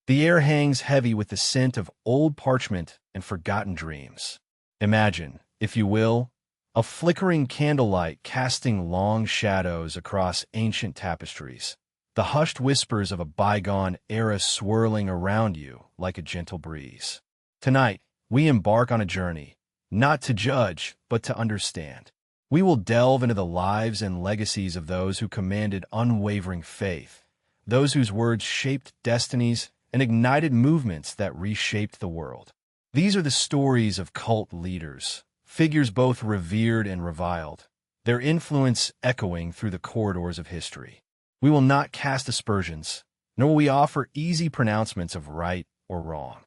The air hangs heavy with the scent of old parchment and forgotten dreams. Imagine, if you will, a flickering candlelight casting long shadows across ancient tapestries, the hushed whispers of a bygone era swirling around you like a gentle breeze. Tonight, we embark on a journey, not to judge, but to understand. We will delve into the lives and legacies of those who commanded unwavering faith, those whose words shaped destinies and ignited movements that reshaped the world. These are the stories of cult leaders, figures both revered and reviled, their influence echoing through the corridors of history. We will not cast aspersions, nor will we offer easy pronouncements of right or wrong.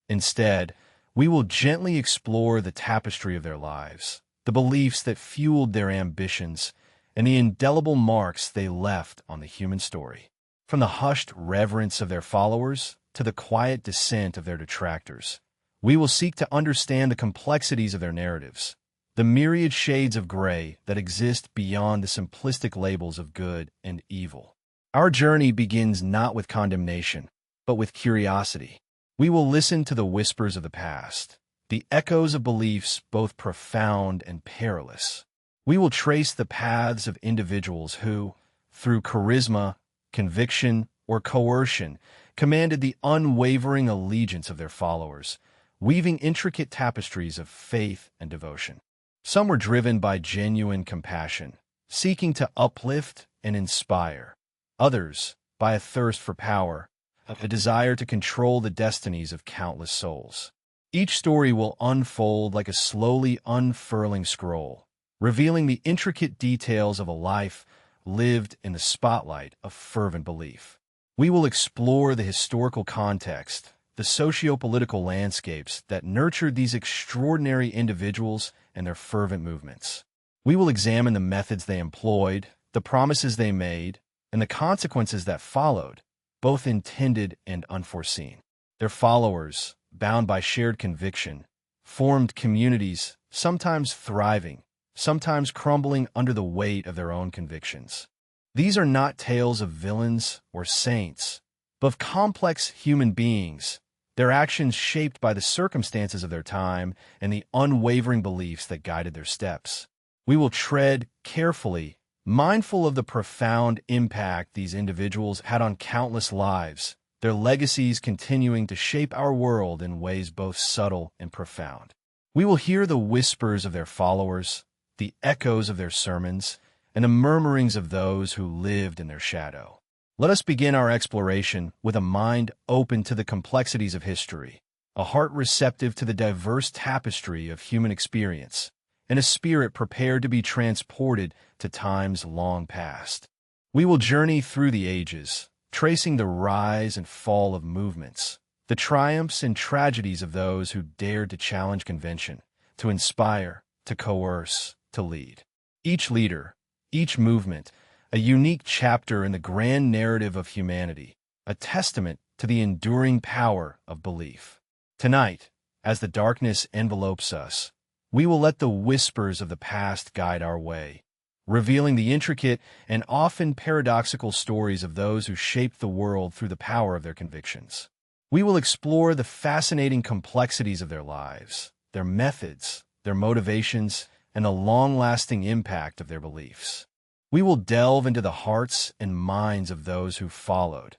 Instead, we will gently explore the tapestry of their lives, the beliefs that fueled their ambitions, and the indelible marks they left on the human story. From the hushed reverence of their followers to the quiet dissent of their detractors, we will seek to understand the complexities of their narratives, the myriad shades of gray that exist beyond the simplistic labels of good and evil. Our journey begins not with condemnation, but with curiosity. We will listen to the whispers of the past, the echoes of beliefs both profound and perilous. We will trace the paths of individuals who, through charisma, conviction, or coercion, commanded the unwavering allegiance of their followers, weaving intricate tapestries of faith and devotion. Some were driven by genuine compassion, seeking to uplift and inspire. Others, by a thirst for power, a desire to control the destinies of countless souls. Each story will unfold like a slowly unfurling scroll, revealing the intricate details of a life lived in the spotlight of fervent belief. We will explore the historical context, the socio-political landscapes that nurtured these extraordinary individuals and their fervent movements. We will examine the methods they employed, the promises they made, and the consequences that followed, both intended and unforeseen. Their followers, bound by shared conviction, formed communities, sometimes thriving, sometimes crumbling under the weight of their own convictions. These are not tales of villains or saints, but of complex human beings, their actions shaped by the circumstances of their time and the unwavering beliefs that guided their steps. We will tread carefully, mindful of the profound impact these individuals had on countless lives, their legacies continuing to shape our world in ways both subtle and profound. We will hear the whispers of their followers, the echoes of their sermons, and the murmurings of those who lived in their shadow. Let us begin our exploration with a mind open to the complexities of history, a heart receptive to the diverse tapestry of human experience, and a spirit prepared to be transported to times long past. We will journey through the ages, tracing the rise and fall of movements, the triumphs and tragedies of those who dared to challenge convention, to inspire, to coerce, to lead. Each leader, each movement, a unique chapter in the grand narrative of humanity, a testament to the enduring power of belief. Tonight, as the darkness envelopes us, we will let the whispers of the past guide our way, revealing the intricate and often paradoxical stories of those who shaped the world through the power of their convictions. We will explore the fascinating complexities of their lives, their methods, their motivations, and the long-lasting impact of their beliefs. We will delve into the hearts and minds of those who followed,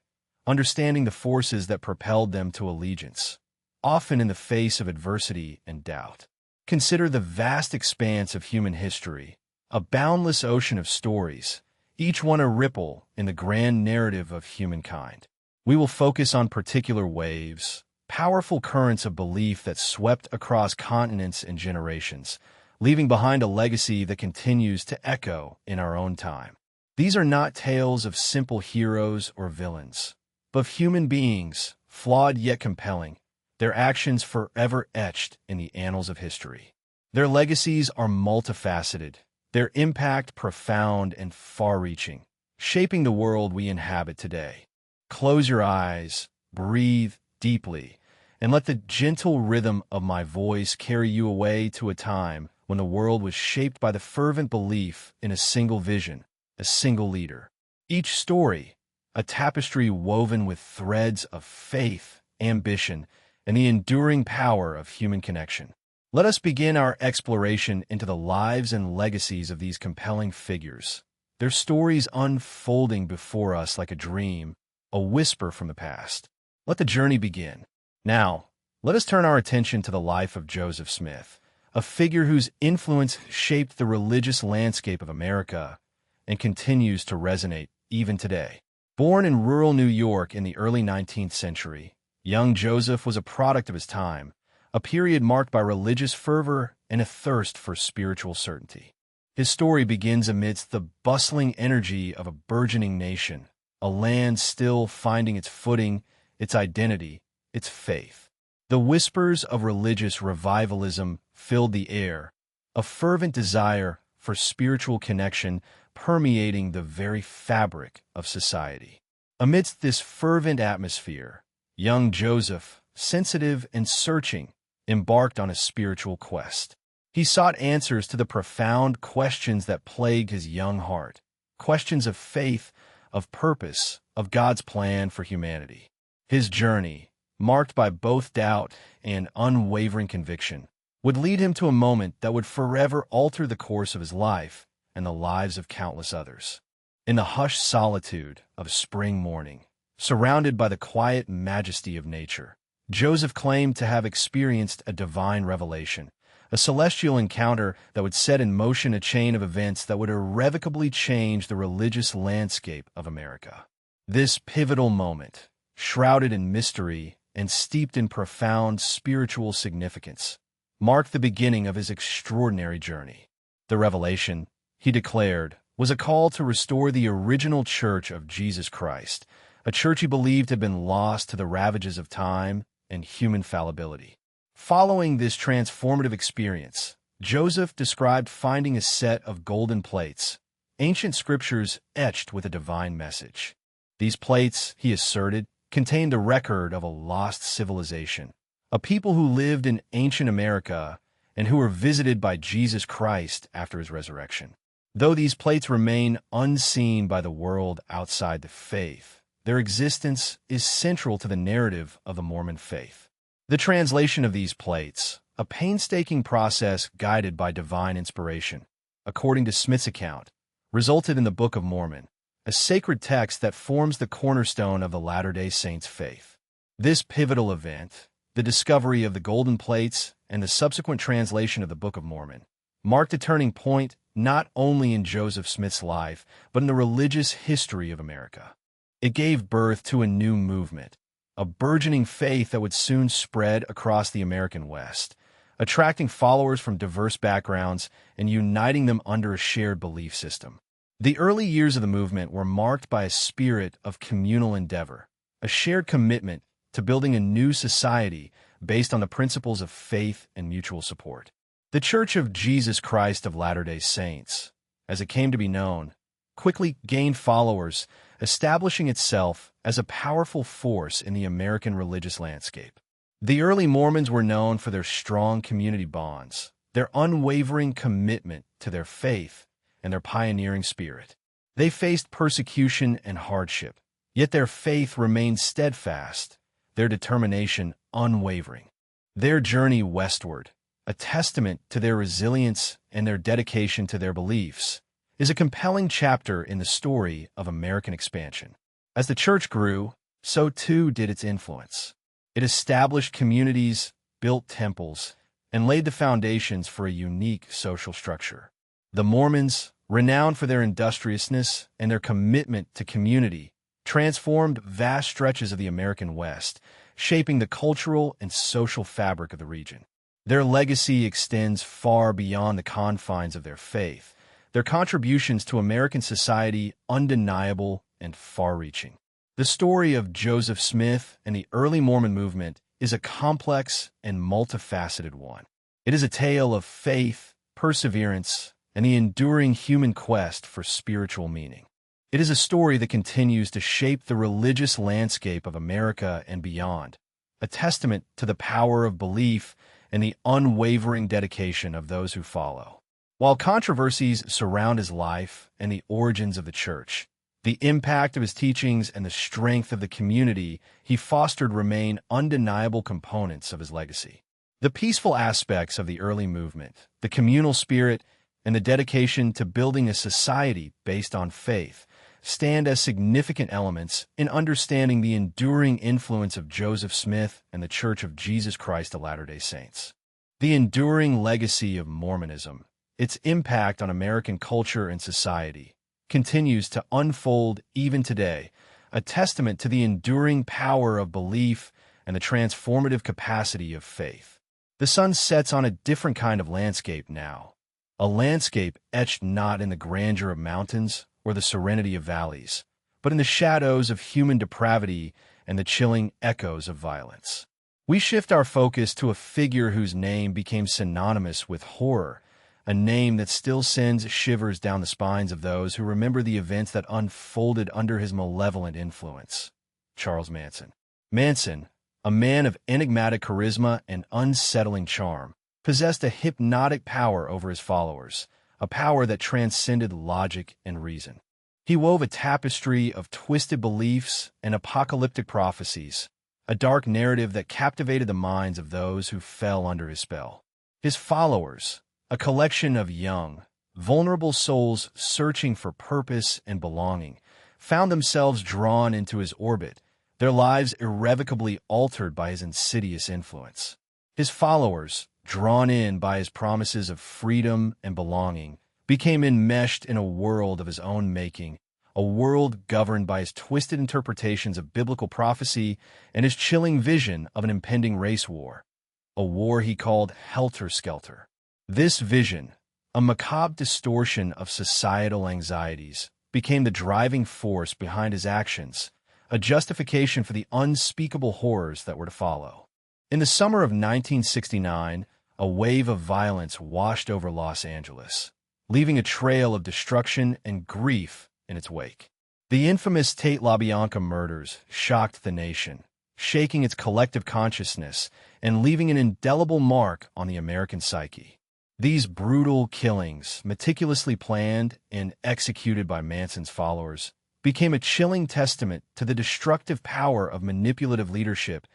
understanding the forces that propelled them to allegiance, often in the face of adversity and doubt. Consider the vast expanse of human history, a boundless ocean of stories, each one a ripple in the grand narrative of humankind. We will focus on particular waves, powerful currents of belief that swept across continents and generations, leaving behind a legacy that continues to echo in our own time. These are not tales of simple heroes or villains, but of human beings, flawed yet compelling, their actions forever etched in the annals of history. Their legacies are multifaceted, their impact profound and far-reaching, shaping the world we inhabit today. Close your eyes, breathe deeply, and let the gentle rhythm of my voice carry you away to a time when the world was shaped by the fervent belief in a single vision, a single leader. Each story, a tapestry woven with threads of faith, ambition, and the enduring power of human connection. Let us begin our exploration into the lives and legacies of these compelling figures, their stories unfolding before us like a dream, a whisper from the past. Let the journey begin. Now, let us turn our attention to the life of Joseph Smith, a figure whose influence shaped the religious landscape of America and continues to resonate even today. Born in rural New York in the early 19th century, young Joseph was a product of his time, a period marked by religious fervor and a thirst for spiritual certainty. His story begins amidst the bustling energy of a burgeoning nation, a land still finding its footing, its identity, its faith. The whispers of religious revivalism filled the air, a fervent desire for spiritual connection permeating the very fabric of society. Amidst this fervent atmosphere, young Joseph, sensitive and searching, embarked on a spiritual quest. He sought answers to the profound questions that plagued his young heart, questions of faith, of purpose, of God's plan for humanity. His journey, marked by both doubt and unwavering conviction, would lead him to a moment that would forever alter the course of his life and the lives of countless others. In the hushed solitude of a spring morning, surrounded by the quiet majesty of nature, Joseph claimed to have experienced a divine revelation, a celestial encounter that would set in motion a chain of events that would irrevocably change the religious landscape of America. This pivotal moment, shrouded in mystery and steeped in profound spiritual significance, marked the beginning of his extraordinary journey. The revelation, he declared, was a call to restore the original Church of Jesus Christ, a church he believed had been lost to the ravages of time and human fallibility. Following this transformative experience, Joseph described finding a set of golden plates, ancient scriptures etched with a divine message. These plates, he asserted, contained a record of a lost civilization, a people who lived in ancient America and who were visited by Jesus Christ after his resurrection. Though these plates remain unseen by the world outside the faith, their existence is central to the narrative of the Mormon faith. The translation of these plates, a painstaking process guided by divine inspiration, according to Smith's account, resulted in the Book of Mormon, a sacred text that forms the cornerstone of the Latter-day Saints' faith. This pivotal event, the discovery of the golden plates and the subsequent translation of the Book of Mormon, marked a turning point not only in Joseph Smith's life, but in the religious history of America. It gave birth to a new movement, a burgeoning faith that would soon spread across the American West, attracting followers from diverse backgrounds and uniting them under a shared belief system. The early years of the movement were marked by a spirit of communal endeavor, a shared commitment to building a new society based on the principles of faith and mutual support. The Church of Jesus Christ of Latter-day Saints, as it came to be known, quickly gained followers, establishing itself as a powerful force in the American religious landscape. The early Mormons were known for their strong community bonds, their unwavering commitment to their faith, and their pioneering spirit. They faced persecution and hardship, yet their faith remained steadfast, their determination unwavering. Their journey westward, a testament to their resilience and their dedication to their beliefs, is a compelling chapter in the story of American expansion. As the church grew, so too did its influence. It established communities, built temples, and laid the foundations for a unique social structure. The Mormons, renowned for their industriousness and their commitment to community, transformed vast stretches of the American West, shaping the cultural and social fabric of the region. Their legacy extends far beyond the confines of their faith, their contributions to American society undeniable and far-reaching. The story of Joseph Smith and the early Mormon movement is a complex and multifaceted one. It is a tale of faith, perseverance, and the enduring human quest for spiritual meaning. It is a story that continues to shape the religious landscape of America and beyond, a testament to the power of belief and the unwavering dedication of those who follow. While controversies surround his life and the origins of the church, The impact of his teachings and the strength of the community he fostered remain undeniable components of his legacy. The peaceful aspects of the early movement, the communal spirit, and the dedication to building a society based on faith, stand as significant elements in understanding the enduring influence of Joseph Smith and the Church of Jesus Christ of Latter-day Saints. The enduring legacy of Mormonism, its impact on American culture and society, continues to unfold even today, a testament to the enduring power of belief and the transformative capacity of faith. The sun sets on a different kind of landscape now, a landscape etched not in the grandeur of mountains or the serenity of valleys, but in the shadows of human depravity and the chilling echoes of violence. We shift our focus to a figure whose name became synonymous with horror, a name that still sends shivers down the spines of those who remember the events that unfolded under his malevolent influence: Charles Manson. Manson, a man of enigmatic charisma and unsettling charm, possessed a hypnotic power over his followers, a power that transcended logic and reason. He wove a tapestry of twisted beliefs and apocalyptic prophecies, a dark narrative that captivated the minds of those who fell under his spell. His followers, a collection of young, vulnerable souls searching for purpose and belonging, found themselves drawn into his orbit, their lives irrevocably altered by his insidious influence. His followers, drawn in by his promises of freedom and belonging, became enmeshed in a world of his own making, a world governed by his twisted interpretations of biblical prophecy and his chilling vision of an impending race war, a war he called helter-skelter. This vision, a macabre distortion of societal anxieties, became the driving force behind his actions, a justification for the unspeakable horrors that were to follow. In the summer of 1969, a wave of violence washed over Los Angeles, leaving a trail of destruction and grief in its wake. The infamous Tate LaBianca murders shocked the nation, shaking its collective consciousness and leaving an indelible mark on the American psyche. These brutal killings, meticulously planned and executed by Manson's followers, became a chilling testament to the destructive power of manipulative leadership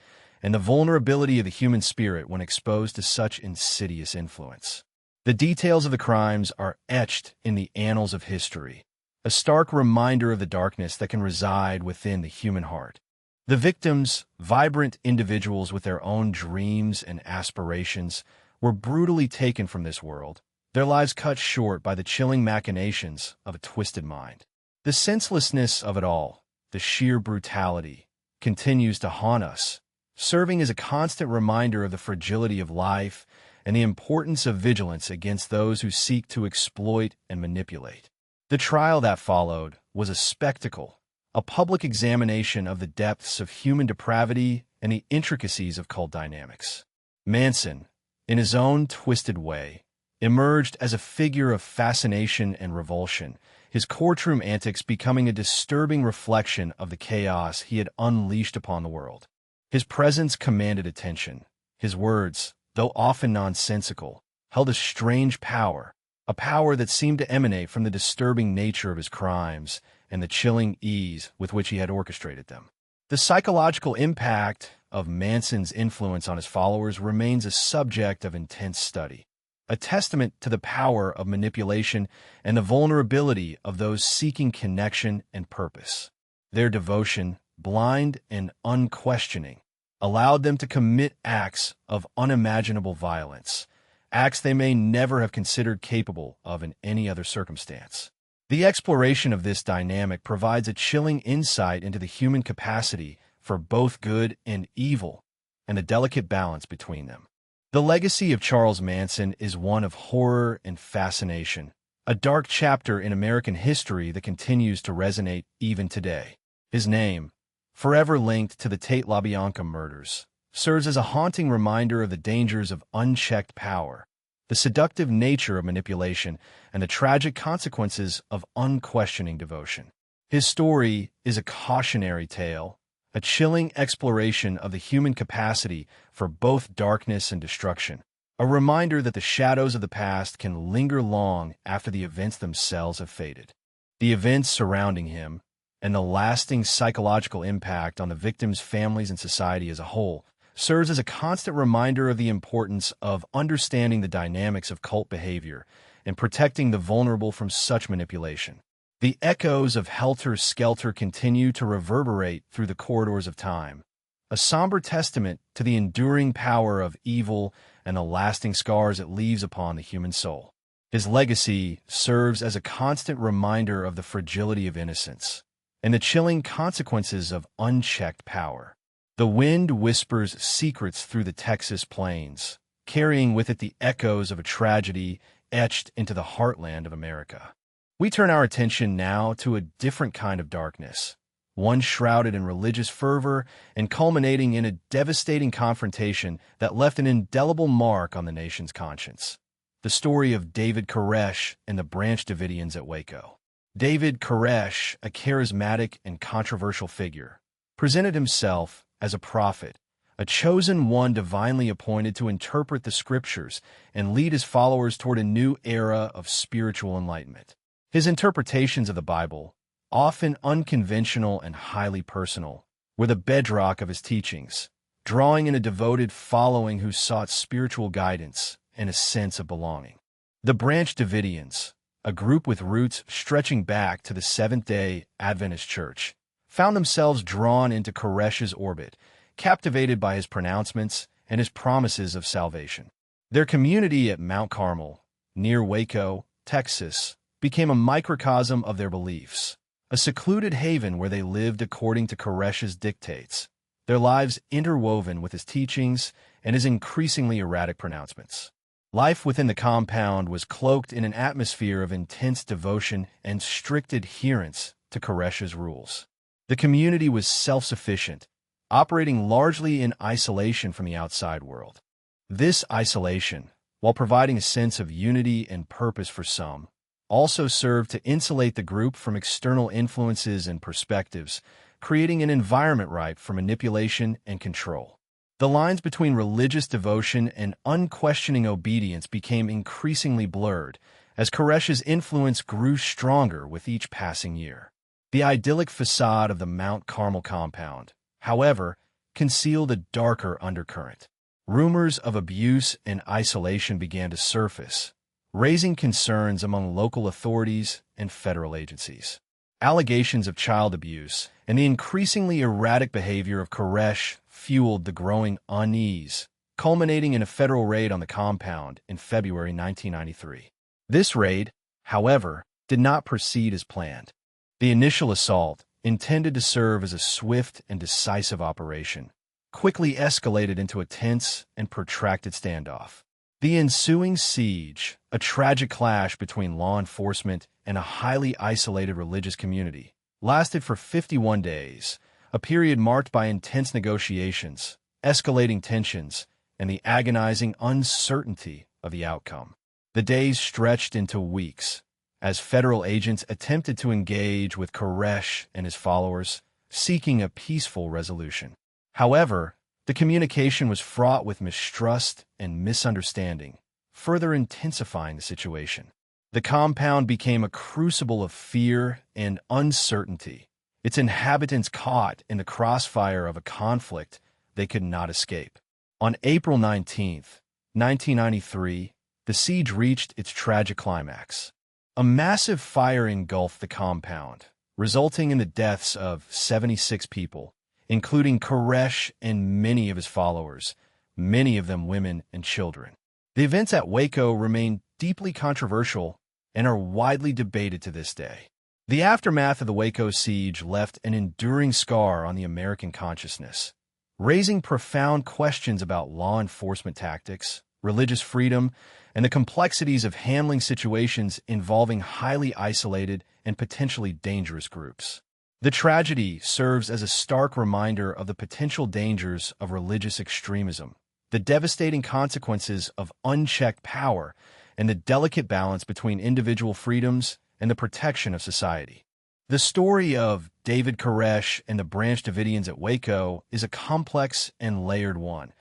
and the vulnerability of the human spirit when exposed to such insidious influence. The details of the crimes are etched in the annals of history, a stark reminder of the darkness that can reside within the human heart. The victims, vibrant individuals with their own dreams and aspirations, were brutally taken from this world, their lives cut short by the chilling machinations of a twisted mind. The senselessness of it all, the sheer brutality, continues to haunt us, serving as a constant reminder of the fragility of life and the importance of vigilance against those who seek to exploit and manipulate. The trial that followed was a spectacle, a public examination of the depths of human depravity and the intricacies of cult dynamics. Manson, in his own twisted way, emerged as a figure of fascination and revulsion, his courtroom antics becoming a disturbing reflection of the chaos he had unleashed upon the world. His presence commanded attention. His words, though often nonsensical, held a strange power, a power that seemed to emanate from the disturbing nature of his crimes and the chilling ease with which he had orchestrated them. The psychological impact of Manson's influence on his followers remains a subject of intense study, a testament to the power of manipulation and the vulnerability of those seeking connection and purpose. Their devotion, blind and unquestioning, allowed them to commit acts of unimaginable violence, acts they may never have considered capable of in any other circumstance. The exploration of this dynamic provides a chilling insight into the human capacity for both good and evil, and the delicate balance between them. The legacy of Charles Manson is one of horror and fascination, a dark chapter in American history that continues to resonate even today. His name, forever linked to the Tate LaBianca murders, serves as a haunting reminder of the dangers of unchecked power, the seductive nature of manipulation, and the tragic consequences of unquestioning devotion. His story is a cautionary tale, a chilling exploration of the human capacity for both darkness and destruction, a reminder that the shadows of the past can linger long after the events themselves have faded. The events surrounding him, and the lasting psychological impact on the victims' families and society as a whole serves as a constant reminder of the importance of understanding the dynamics of cult behavior and protecting the vulnerable from such manipulation. The echoes of Helter Skelter continue to reverberate through the corridors of time, a somber testament to the enduring power of evil and the lasting scars it leaves upon the human soul. His legacy serves as a constant reminder of the fragility of innocence and the chilling consequences of unchecked power. The wind whispers secrets through the Texas plains, carrying with it the echoes of a tragedy etched into the heartland of America. We turn our attention now to a different kind of darkness, one shrouded in religious fervor and culminating in a devastating confrontation that left an indelible mark on the nation's conscience. The story of David Koresh and the Branch Davidians at Waco. David Koresh, a charismatic and controversial figure, presented himself as a prophet, a chosen one divinely appointed to interpret the scriptures and lead his followers toward a new era of spiritual enlightenment. His interpretations of the Bible, often unconventional and highly personal, were the bedrock of his teachings, drawing in a devoted following who sought spiritual guidance and a sense of belonging. The Branch Davidians, a group with roots stretching back to the Seventh-day Adventist Church, found themselves drawn into Koresh's orbit, captivated by his pronouncements and his promises of salvation. Their community at Mount Carmel, near Waco, Texas, became a microcosm of their beliefs, a secluded haven where they lived according to Koresh's dictates, their lives interwoven with his teachings and his increasingly erratic pronouncements. Life within the compound was cloaked in an atmosphere of intense devotion and strict adherence to Koresh's rules. The community was self-sufficient, operating largely in isolation from the outside world. This isolation, while providing a sense of unity and purpose for some, also served to insulate the group from external influences and perspectives, creating an environment ripe for manipulation and control. The lines between religious devotion and unquestioning obedience became increasingly blurred as Koresh's influence grew stronger with each passing year. The idyllic facade of the Mount Carmel compound, however, concealed a darker undercurrent. Rumors of abuse and isolation began to surface, raising concerns among local authorities and federal agencies. Allegations of child abuse and the increasingly erratic behavior of Koresh fueled the growing unease, culminating in a federal raid on the compound in February 1993. This raid, however, did not proceed as planned. The initial assault, intended to serve as a swift and decisive operation, quickly escalated into a tense and protracted standoff. The ensuing siege, a tragic clash between law enforcement and a highly isolated religious community, lasted for 51 days, a period marked by intense negotiations, escalating tensions, and the agonizing uncertainty of the outcome. The days stretched into weeks, as federal agents attempted to engage with Koresh and his followers, seeking a peaceful resolution. However, the communication was fraught with mistrust and misunderstanding, further intensifying the situation. The compound became a crucible of fear and uncertainty, its inhabitants caught in the crossfire of a conflict they could not escape. On April 19, 1993, the siege reached its tragic climax. A massive fire engulfed the compound, resulting in the deaths of 76 people, including Koresh and many of his followers, many of them women and children. The events at Waco remain deeply controversial and are widely debated to this day. The aftermath of the Waco siege left an enduring scar on the American consciousness, raising profound questions about law enforcement tactics, religious freedom, and the complexities of handling situations involving highly isolated and potentially dangerous groups. The tragedy serves as a stark reminder of the potential dangers of religious extremism, the devastating consequences of unchecked power, and the delicate balance between individual freedoms and the protection of society. The story of David Koresh and the Branch Davidians at Waco is a complex and layered one,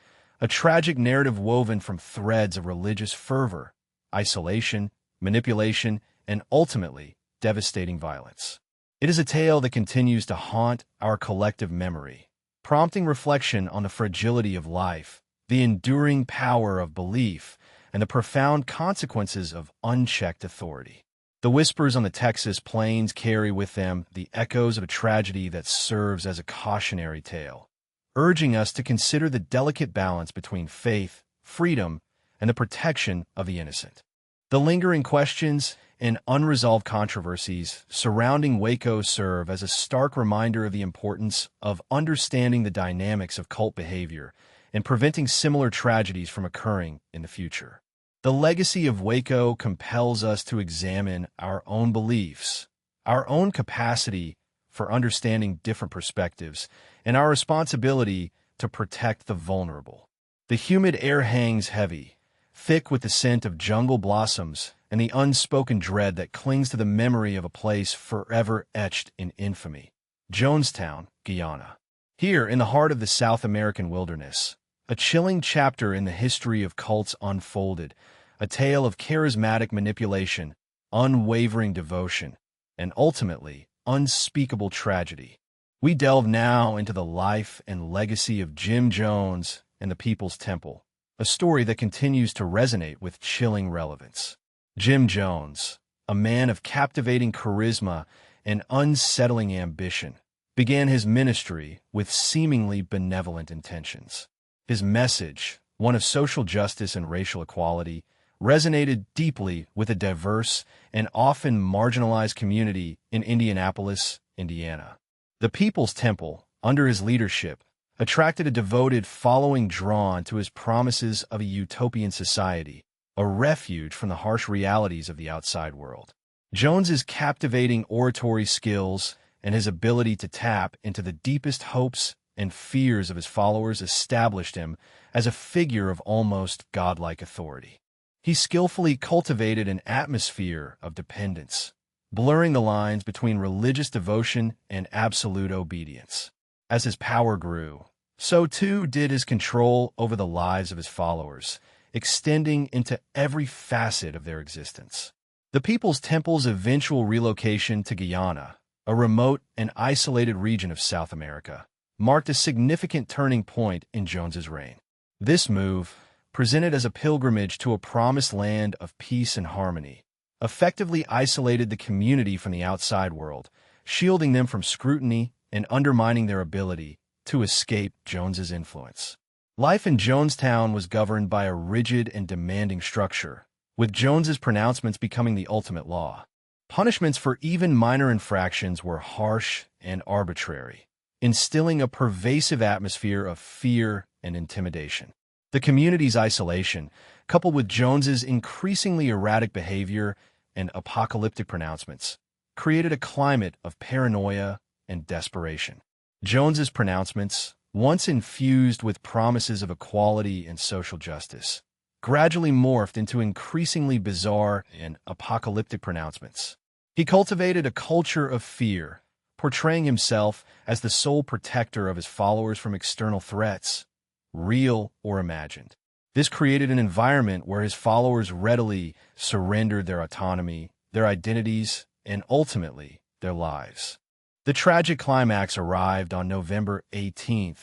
a tragic narrative woven from threads of religious fervor, isolation, manipulation, and ultimately devastating violence. It is a tale that continues to haunt our collective memory, prompting reflection on the fragility of life, the enduring power of belief, and the profound consequences of unchecked authority. The whispers on the Texas plains carry with them the echoes of a tragedy that serves as a cautionary tale, urging us to consider the delicate balance between faith, freedom, and the protection of the innocent. The lingering questions and unresolved controversies surrounding Waco serve as a stark reminder of the importance of understanding the dynamics of cult behavior and preventing similar tragedies from occurring in the future. The legacy of Waco compels us to examine our own beliefs, our own capacity for understanding different perspectives, and our responsibility to protect the vulnerable. The humid air hangs heavy, thick with the scent of jungle blossoms and the unspoken dread that clings to the memory of a place forever etched in infamy. Jonestown, Guyana. Here, in the heart of the South American wilderness, a chilling chapter in the history of cults unfolded, a tale of charismatic manipulation, unwavering devotion, and ultimately, unspeakable tragedy. We delve now into the life and legacy of Jim Jones and the People's Temple, a story that continues to resonate with chilling relevance. Jim Jones, a man of captivating charisma and unsettling ambition, began his ministry with seemingly benevolent intentions. His message, one of social justice and racial equality, resonated deeply with a diverse and often marginalized community in Indianapolis, Indiana. The People's Temple, under his leadership, attracted a devoted following drawn to his promises of a utopian society, a refuge from the harsh realities of the outside world. Jones's captivating oratory skills and his ability to tap into the deepest hopes and fears of his followers established him as a figure of almost godlike authority. He skillfully cultivated an atmosphere of dependence, blurring the lines between religious devotion and absolute obedience. As his power grew, so too did his control over the lives of his followers, extending into every facet of their existence. The People's Temple's eventual relocation to Guyana, a remote and isolated region of South America, marked a significant turning point in Jones's reign. This move, presented as a pilgrimage to a promised land of peace and harmony, effectively isolated the community from the outside world, shielding them from scrutiny and undermining their ability to escape Jones's influence. Life in Jonestown was governed by a rigid and demanding structure, with Jones's pronouncements becoming the ultimate law. Punishments for even minor infractions were harsh and arbitrary, instilling a pervasive atmosphere of fear and intimidation. The community's isolation, coupled with Jones's increasingly erratic behavior and apocalyptic pronouncements, created a climate of paranoia and desperation. Jones's pronouncements, once infused with promises of equality and social justice, gradually morphed into increasingly bizarre and apocalyptic pronouncements. He cultivated a culture of fear, portraying himself as the sole protector of his followers from external threats, real or imagined. This created an environment where his followers readily surrendered their autonomy, their identities, and ultimately, their lives. The tragic climax arrived on November 18,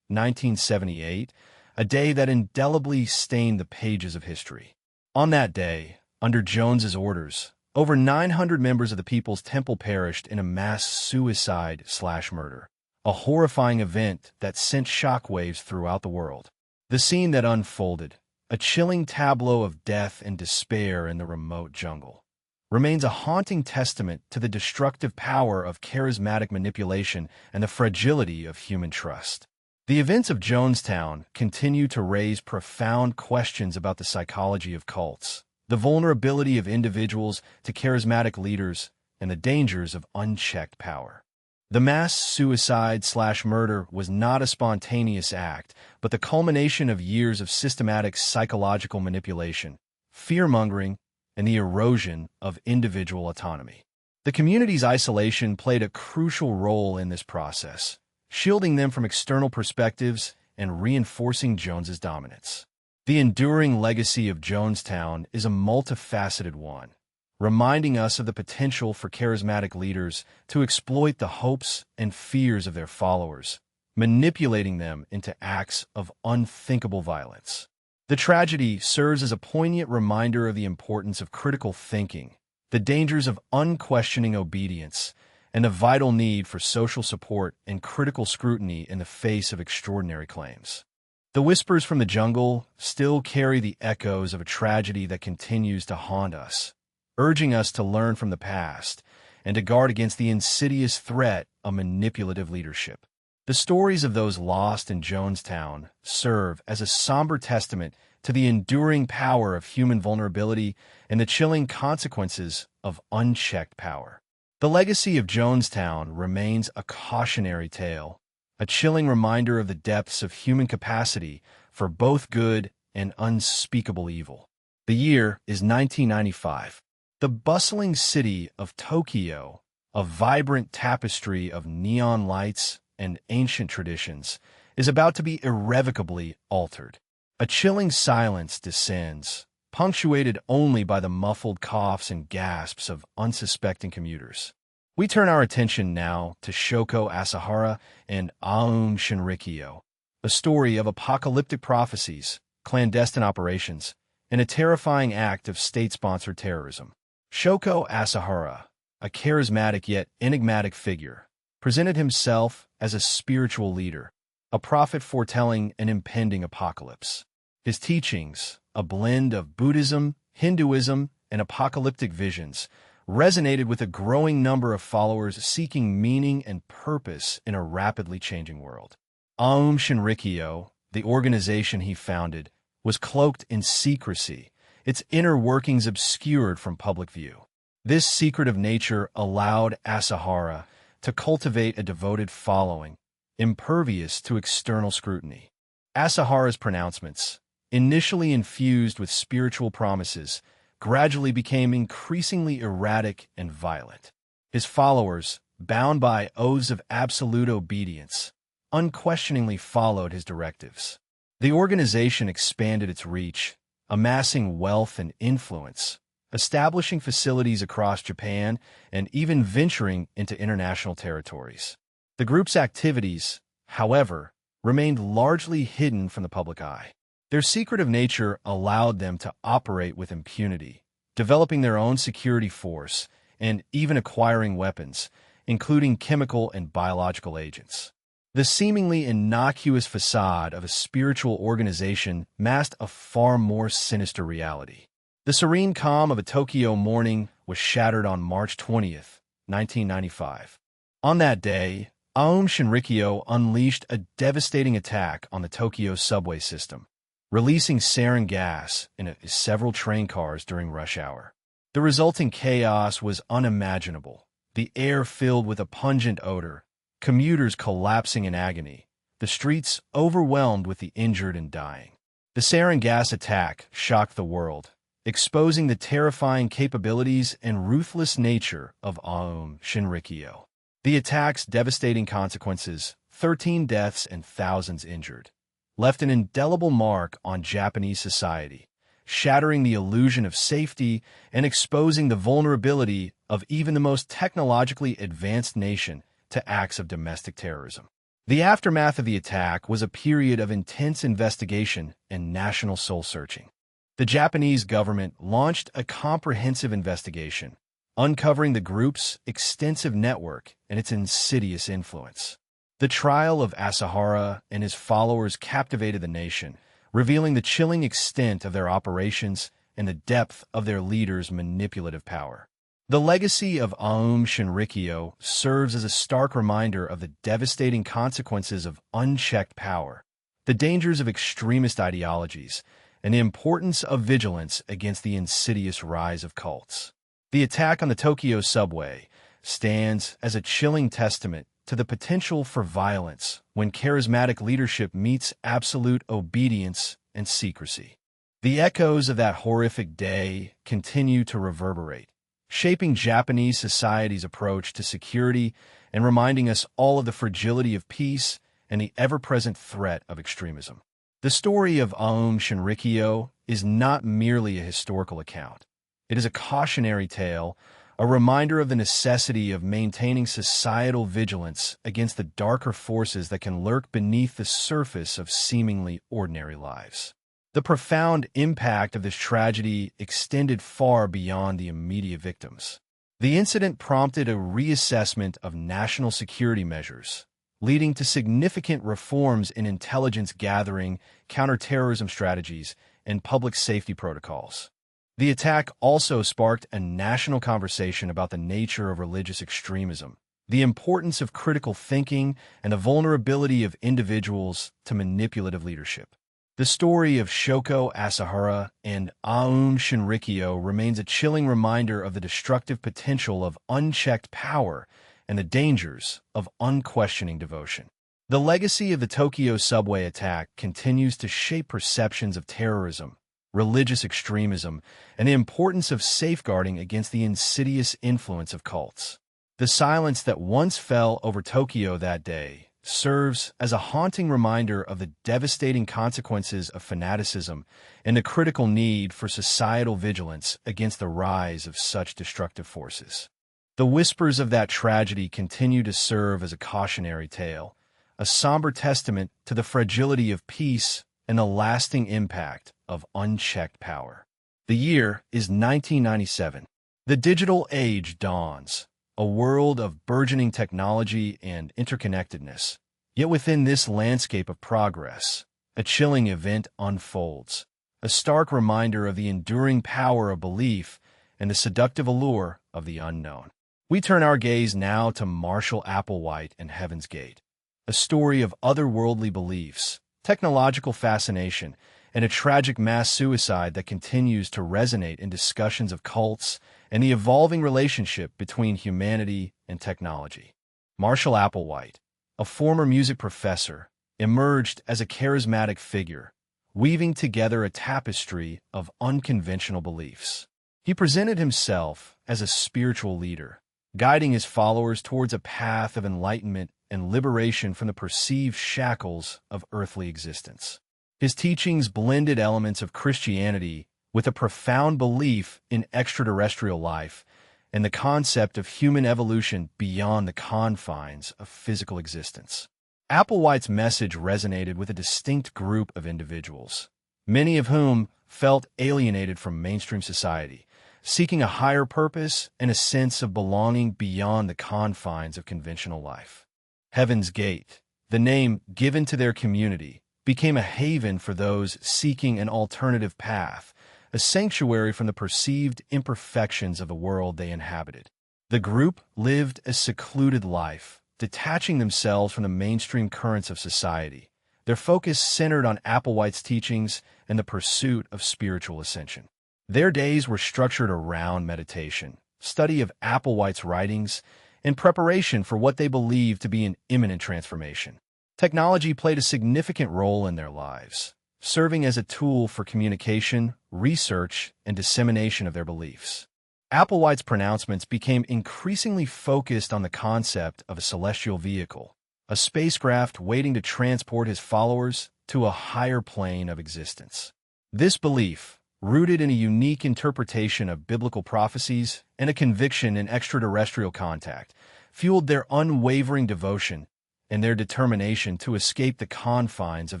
1978, a day that indelibly stained the pages of history. On that day, under Jones's orders, over 900 members of the People's Temple perished in a mass suicide/murder, a horrifying event that sent shockwaves throughout the world. The scene that unfolded, a chilling tableau of death and despair in the remote jungle, remains a haunting testament to the destructive power of charismatic manipulation and the fragility of human trust. The events of Jonestown continue to raise profound questions about the psychology of cults, the vulnerability of individuals to charismatic leaders, and the dangers of unchecked power. The mass suicide/murder was not a spontaneous act, but the culmination of years of systematic psychological manipulation, fear-mongering, and the erosion of individual autonomy. The community's isolation played a crucial role in this process, shielding them from external perspectives and reinforcing Jones's dominance. The enduring legacy of Jonestown is a multifaceted one, reminding us of the potential for charismatic leaders to exploit the hopes and fears of their followers, manipulating them into acts of unthinkable violence. The tragedy serves as a poignant reminder of the importance of critical thinking, the dangers of unquestioning obedience, and the vital need for social support and critical scrutiny in the face of extraordinary claims. The whispers from the jungle still carry the echoes of a tragedy that continues to haunt us, urging us to learn from the past and to guard against the insidious threat of manipulative leadership. The stories of those lost in Jonestown serve as a somber testament to the enduring power of human vulnerability and the chilling consequences of unchecked power. The legacy of Jonestown remains a cautionary tale, a chilling reminder of the depths of human capacity for both good and unspeakable evil. The year is 1995. The bustling city of Tokyo, a vibrant tapestry of neon lights and ancient traditions, is about to be irrevocably altered. A chilling silence descends, punctuated only by the muffled coughs and gasps of unsuspecting commuters. We turn our attention now to Shoko Asahara and Aum Shinrikyo, a story of apocalyptic prophecies, clandestine operations, and a terrifying act of state-sponsored terrorism. Shoko Asahara, a charismatic yet enigmatic figure, presented himself as a spiritual leader, a prophet foretelling an impending apocalypse. His teachings, a blend of Buddhism, Hinduism, and apocalyptic visions, resonated with a growing number of followers seeking meaning and purpose in a rapidly changing world. Aum Shinrikyo, the organization he founded, was cloaked in secrecy, its inner workings obscured from public view. This secretive nature allowed Asahara to cultivate a devoted following, impervious to external scrutiny. Asahara's pronouncements, initially infused with spiritual promises, gradually became increasingly erratic and violent. His followers, bound by oaths of absolute obedience, unquestioningly followed his directives. The organization expanded its reach, amassing wealth and influence, establishing facilities across Japan, and even venturing into international territories. The group's activities, however, remained largely hidden from the public eye. Their secretive nature allowed them to operate with impunity, developing their own security force and even acquiring weapons, including chemical and biological agents. The seemingly innocuous facade of a spiritual organization masked a far more sinister reality. The serene calm of a Tokyo morning was shattered on March 20th, 1995. On that day, Aum Shinrikyo unleashed a devastating attack on the Tokyo subway system, releasing sarin gas in several train cars during rush hour. The resulting chaos was unimaginable, the air filled with a pungent odor, commuters collapsing in agony, the streets overwhelmed with the injured and dying. The sarin gas attack shocked the world, exposing the terrifying capabilities and ruthless nature of Aum Shinrikyo. The attack's devastating consequences, 13 deaths and thousands injured, left an indelible mark on Japanese society, shattering the illusion of safety and exposing the vulnerability of even the most technologically advanced nation to acts of domestic terrorism. The aftermath of the attack was a period of intense investigation and national soul-searching. The Japanese government launched a comprehensive investigation, uncovering the group's extensive network and its insidious influence. The trial of Asahara and his followers captivated the nation, revealing the chilling extent of their operations and the depth of their leaders' manipulative power. The legacy of Aum Shinrikyo serves as a stark reminder of the devastating consequences of unchecked power, the dangers of extremist ideologies, and the importance of vigilance against the insidious rise of cults. The attack on the Tokyo subway stands as a chilling testament to the potential for violence when charismatic leadership meets absolute obedience and secrecy. The echoes of that horrific day continue to reverberate, shaping Japanese society's approach to security and reminding us all of the fragility of peace and the ever-present threat of extremism. The story of Aum Shinrikyo is not merely a historical account. It is a cautionary tale, a reminder of the necessity of maintaining societal vigilance against the darker forces that can lurk beneath the surface of seemingly ordinary lives. The profound impact of this tragedy extended far beyond the immediate victims. The incident prompted a reassessment of national security measures, leading to significant reforms in intelligence gathering, counterterrorism strategies, and public safety protocols. The attack also sparked a national conversation about the nature of religious extremism, the importance of critical thinking, and the vulnerability of individuals to manipulative leadership. The story of Shoko Asahara and Aum Shinrikyo remains a chilling reminder of the destructive potential of unchecked power and the dangers of unquestioning devotion. The legacy of the Tokyo subway attack continues to shape perceptions of terrorism, religious extremism, and the importance of safeguarding against the insidious influence of cults. The silence that once fell over Tokyo that day serves as a haunting reminder of the devastating consequences of fanaticism and the critical need for societal vigilance against the rise of such destructive forces. The whispers of that tragedy continue to serve as a cautionary tale, a somber testament to the fragility of peace and the lasting impact of unchecked power. The year is 1997. The digital age dawns, a world of burgeoning technology and interconnectedness. Yet within this landscape of progress, a chilling event unfolds, a stark reminder of the enduring power of belief and the seductive allure of the unknown. We turn our gaze now to Marshall Applewhite and Heaven's Gate, a story of otherworldly beliefs, technological fascination, and a tragic mass suicide that continues to resonate in discussions of cults and the evolving relationship between humanity and technology. Marshall Applewhite, a former music professor, emerged as a charismatic figure, weaving together a tapestry of unconventional beliefs. He presented himself as a spiritual leader, guiding his followers towards a path of enlightenment and liberation from the perceived shackles of earthly existence. His teachings blended elements of Christianity with a profound belief in extraterrestrial life and the concept of human evolution beyond the confines of physical existence. Applewhite's message resonated with a distinct group of individuals, many of whom felt alienated from mainstream society, seeking a higher purpose and a sense of belonging beyond the confines of conventional life. Heaven's Gate, the name given to their community, became a haven for those seeking an alternative path, a sanctuary from the perceived imperfections of the world they inhabited. The group lived a secluded life, detaching themselves from the mainstream currents of society, their focus centered on Applewhite's teachings and the pursuit of spiritual ascension. Their days were structured around meditation, study of Applewhite's writings, and preparation for what they believed to be an imminent transformation. Technology played a significant role in their lives, serving as a tool for communication, research, and dissemination of their beliefs. Applewhite's pronouncements became increasingly focused on the concept of a celestial vehicle, a spacecraft waiting to transport his followers to a higher plane of existence. This belief, rooted in a unique interpretation of biblical prophecies and a conviction in extraterrestrial contact, fueled their unwavering devotion and their determination to escape the confines of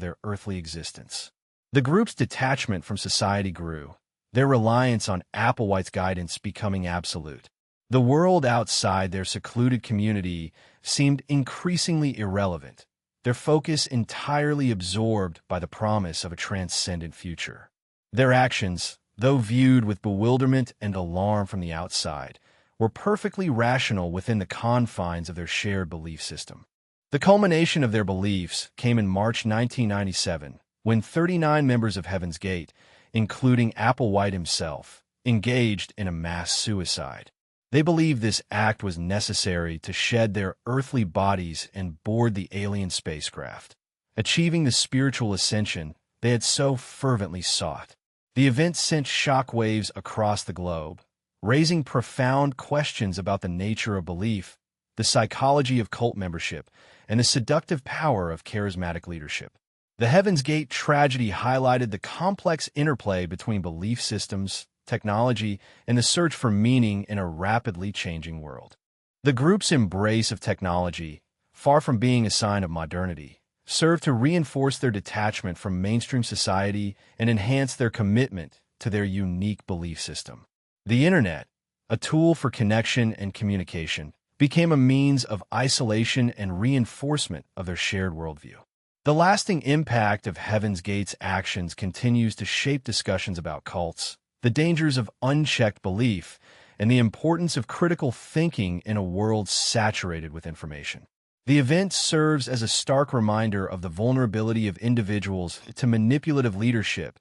their earthly existence. The group's detachment from society grew, their reliance on Applewhite's guidance becoming absolute. The world outside their secluded community seemed increasingly irrelevant, their focus entirely absorbed by the promise of a transcendent future. Their actions, though viewed with bewilderment and alarm from the outside, were perfectly rational within the confines of their shared belief system. The culmination of their beliefs came in March 1997, when 39 members of Heaven's Gate, including Applewhite himself, engaged in a mass suicide. They believed this act was necessary to shed their earthly bodies and board the alien spacecraft, achieving the spiritual ascension they had so fervently sought. The event sent shockwaves across the globe, raising profound questions about the nature of belief, the psychology of cult membership, and the seductive power of charismatic leadership. The Heaven's Gate tragedy highlighted the complex interplay between belief systems, technology, and the search for meaning in a rapidly changing world. The group's embrace of technology, far from being a sign of modernity, served to reinforce their detachment from mainstream society and enhance their commitment to their unique belief system. The Internet, a tool for connection and communication, became a means of isolation and reinforcement of their shared worldview. The lasting impact of Heaven's Gate's actions continues to shape discussions about cults, the dangers of unchecked belief, and the importance of critical thinking in a world saturated with information. The event serves as a stark reminder of the vulnerability of individuals to manipulative leadership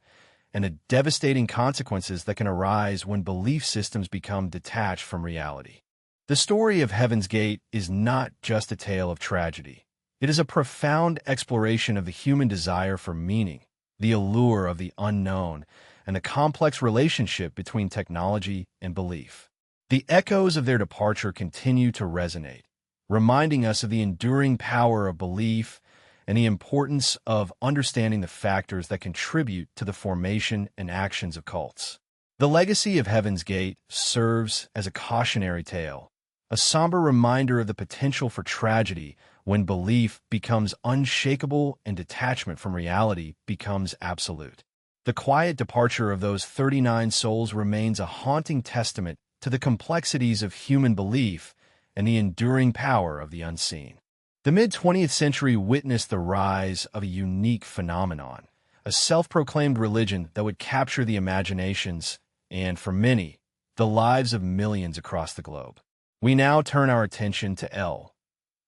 and the devastating consequences that can arise when belief systems become detached from reality. The story of Heaven's Gate is not just a tale of tragedy. It is a profound exploration of the human desire for meaning, the allure of the unknown, and the complex relationship between technology and belief. The echoes of their departure continue to resonate, reminding us of the enduring power of belief and the importance of understanding the factors that contribute to the formation and actions of cults. The legacy of Heaven's Gate serves as a cautionary tale, a somber reminder of the potential for tragedy when belief becomes unshakable and detachment from reality becomes absolute. The quiet departure of those 39 souls remains a haunting testament to the complexities of human belief and the enduring power of the unseen. The mid-20th century witnessed the rise of a unique phenomenon, a self-proclaimed religion that would capture the imaginations and, for many, the lives of millions across the globe. We now turn our attention to L.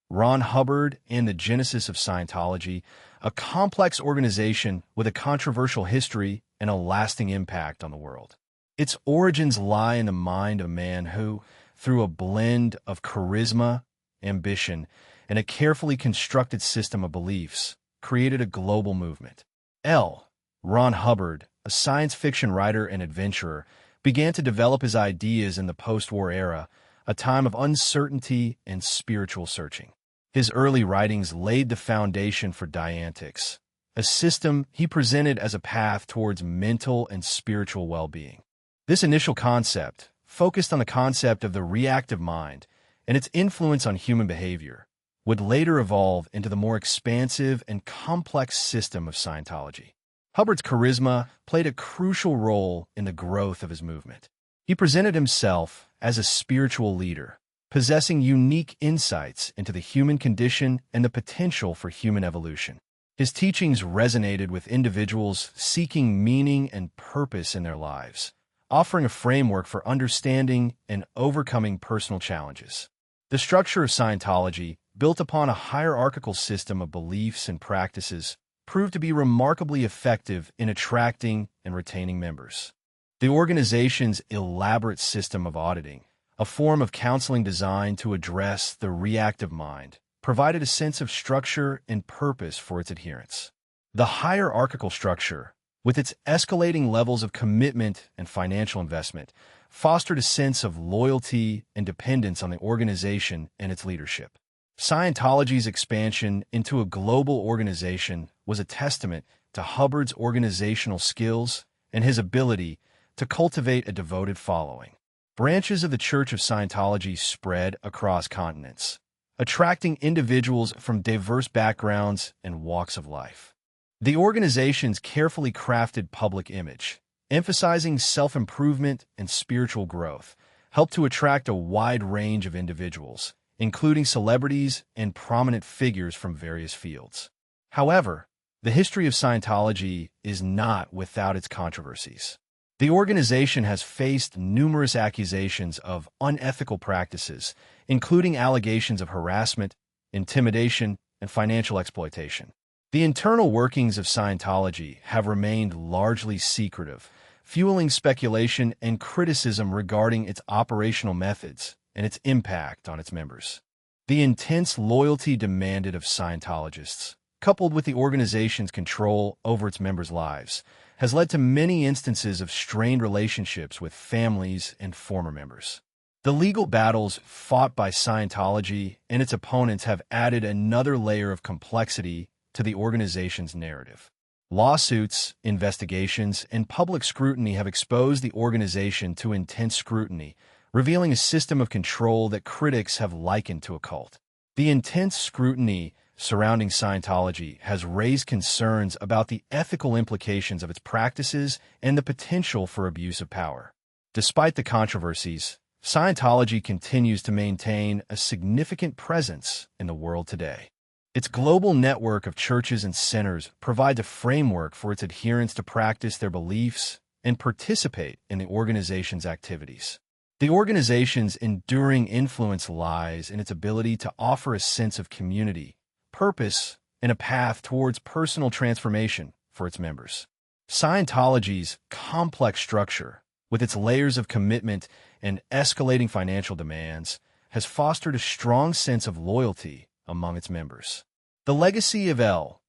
Ron Hubbard and the genesis of Scientology, a complex organization with a controversial history and a lasting impact on the world. Its origins lie in the mind of a man who, through a blend of charisma, ambition, and a carefully constructed system of beliefs, created a global movement. L. Ron Hubbard, a science fiction writer and adventurer, began to develop his ideas in the post-war era, a time of uncertainty and spiritual searching. His early writings laid the foundation for Dianetics, a system he presented as a path towards mental and spiritual well-being. This initial concept focused on the concept of the reactive mind and its influence on human behavior, would later evolve into the more expansive and complex system of Scientology. Hubbard's charisma played a crucial role in the growth of his movement. He presented himself as a spiritual leader, possessing unique insights into the human condition and the potential for human evolution. His teachings resonated with individuals seeking meaning and purpose in their lives, offering a framework for understanding and overcoming personal challenges. The structure of Scientology, built upon a hierarchical system of beliefs and practices, proved to be remarkably effective in attracting and retaining members. The organization's elaborate system of auditing, a form of counseling designed to address the reactive mind, provided a sense of structure and purpose for its adherents. The hierarchical structure, with its escalating levels of commitment and financial investment, fostered a sense of loyalty and dependence on the organization and its leadership. Scientology's expansion into a global organization was a testament to Hubbard's organizational skills and his ability to cultivate a devoted following. Branches of the Church of Scientology spread across continents, attracting individuals from diverse backgrounds and walks of life. The organization's carefully crafted public image, emphasizing self-improvement and spiritual growth, helped to attract a wide range of individuals, including celebrities and prominent figures from various fields. However, the history of Scientology is not without its controversies. The organization has faced numerous accusations of unethical practices, including allegations of harassment, intimidation, and financial exploitation. The internal workings of Scientology have remained largely secretive, fueling speculation and criticism regarding its operational methods and its impact on its members. The intense loyalty demanded of Scientologists, coupled with the organization's control over its members' lives, has led to many instances of strained relationships with families and former members. The legal battles fought by Scientology and its opponents have added another layer of complexity to the organization's narrative. Lawsuits, investigations, and public scrutiny have exposed the organization to intense scrutiny, revealing a system of control that critics have likened to a cult. The intense scrutiny surrounding Scientology has raised concerns about the ethical implications of its practices and the potential for abuse of power. Despite the controversies, Scientology continues to maintain a significant presence in the world today. Its global network of churches and centers provides a framework for its adherents to practice their beliefs and participate in the organization's activities. The organization's enduring influence lies in its ability to offer a sense of community, purpose, and a path towards personal transformation for its members. Scientology's complex structure, with its layers of commitment and escalating financial demands, has fostered a strong sense of loyalty among its members. The legacy of L.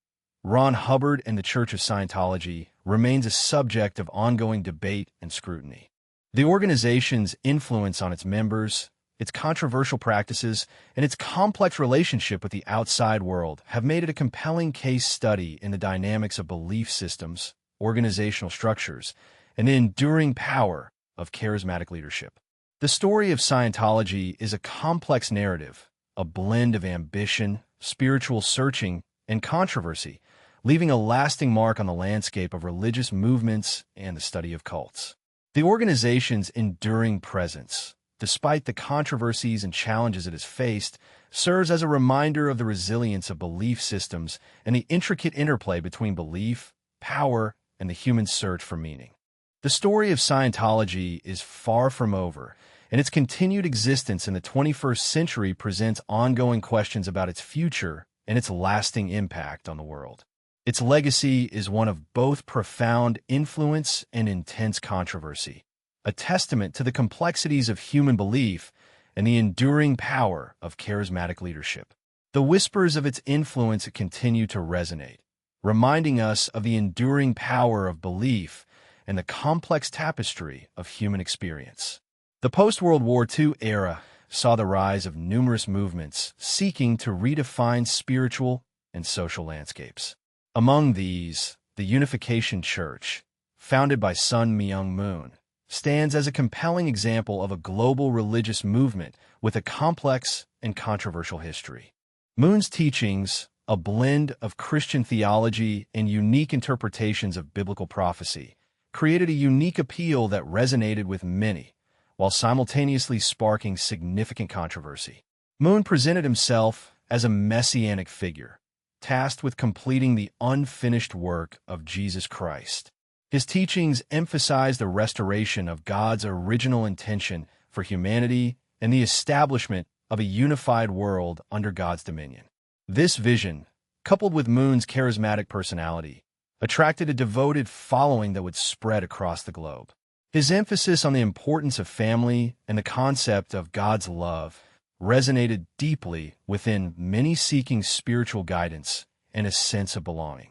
Ron Hubbard and the Church of Scientology remains a subject of ongoing debate and scrutiny. The organization's influence on its members, its controversial practices, and its complex relationship with the outside world have made it a compelling case study in the dynamics of belief systems, organizational structures, and the enduring power of charismatic leadership. The story of Scientology is a complex narrative, a blend of ambition, spiritual searching, and controversy, leaving a lasting mark on the landscape of religious movements and the study of cults. The organization's enduring presence, despite the controversies and challenges it has faced, serves as a reminder of the resilience of belief systems and the intricate interplay between belief, power, and the human search for meaning. The story of Scientology is far from over, and its continued existence in the 21st century presents ongoing questions about its future and its lasting impact on the world. Its legacy is one of both profound influence and intense controversy, a testament to the complexities of human belief and the enduring power of charismatic leadership. The whispers of its influence continue to resonate, reminding us of the enduring power of belief and the complex tapestry of human experience. The post-World War II era saw the rise of numerous movements seeking to redefine spiritual and social landscapes. Among these, the Unification Church, founded by Sun Myung Moon, stands as a compelling example of a global religious movement with a complex and controversial history. Moon's teachings, a blend of Christian theology and unique interpretations of biblical prophecy, created a unique appeal that resonated with many, while simultaneously sparking significant controversy. Moon presented himself as a messianic figure, tasked with completing the unfinished work of Jesus Christ. His teachings emphasized the restoration of God's original intention for humanity and the establishment of a unified world under God's dominion. This vision, coupled with Moon's charismatic personality, attracted a devoted following that would spread across the globe. His emphasis on the importance of family and the concept of God's love resonated deeply within many seeking spiritual guidance and a sense of belonging.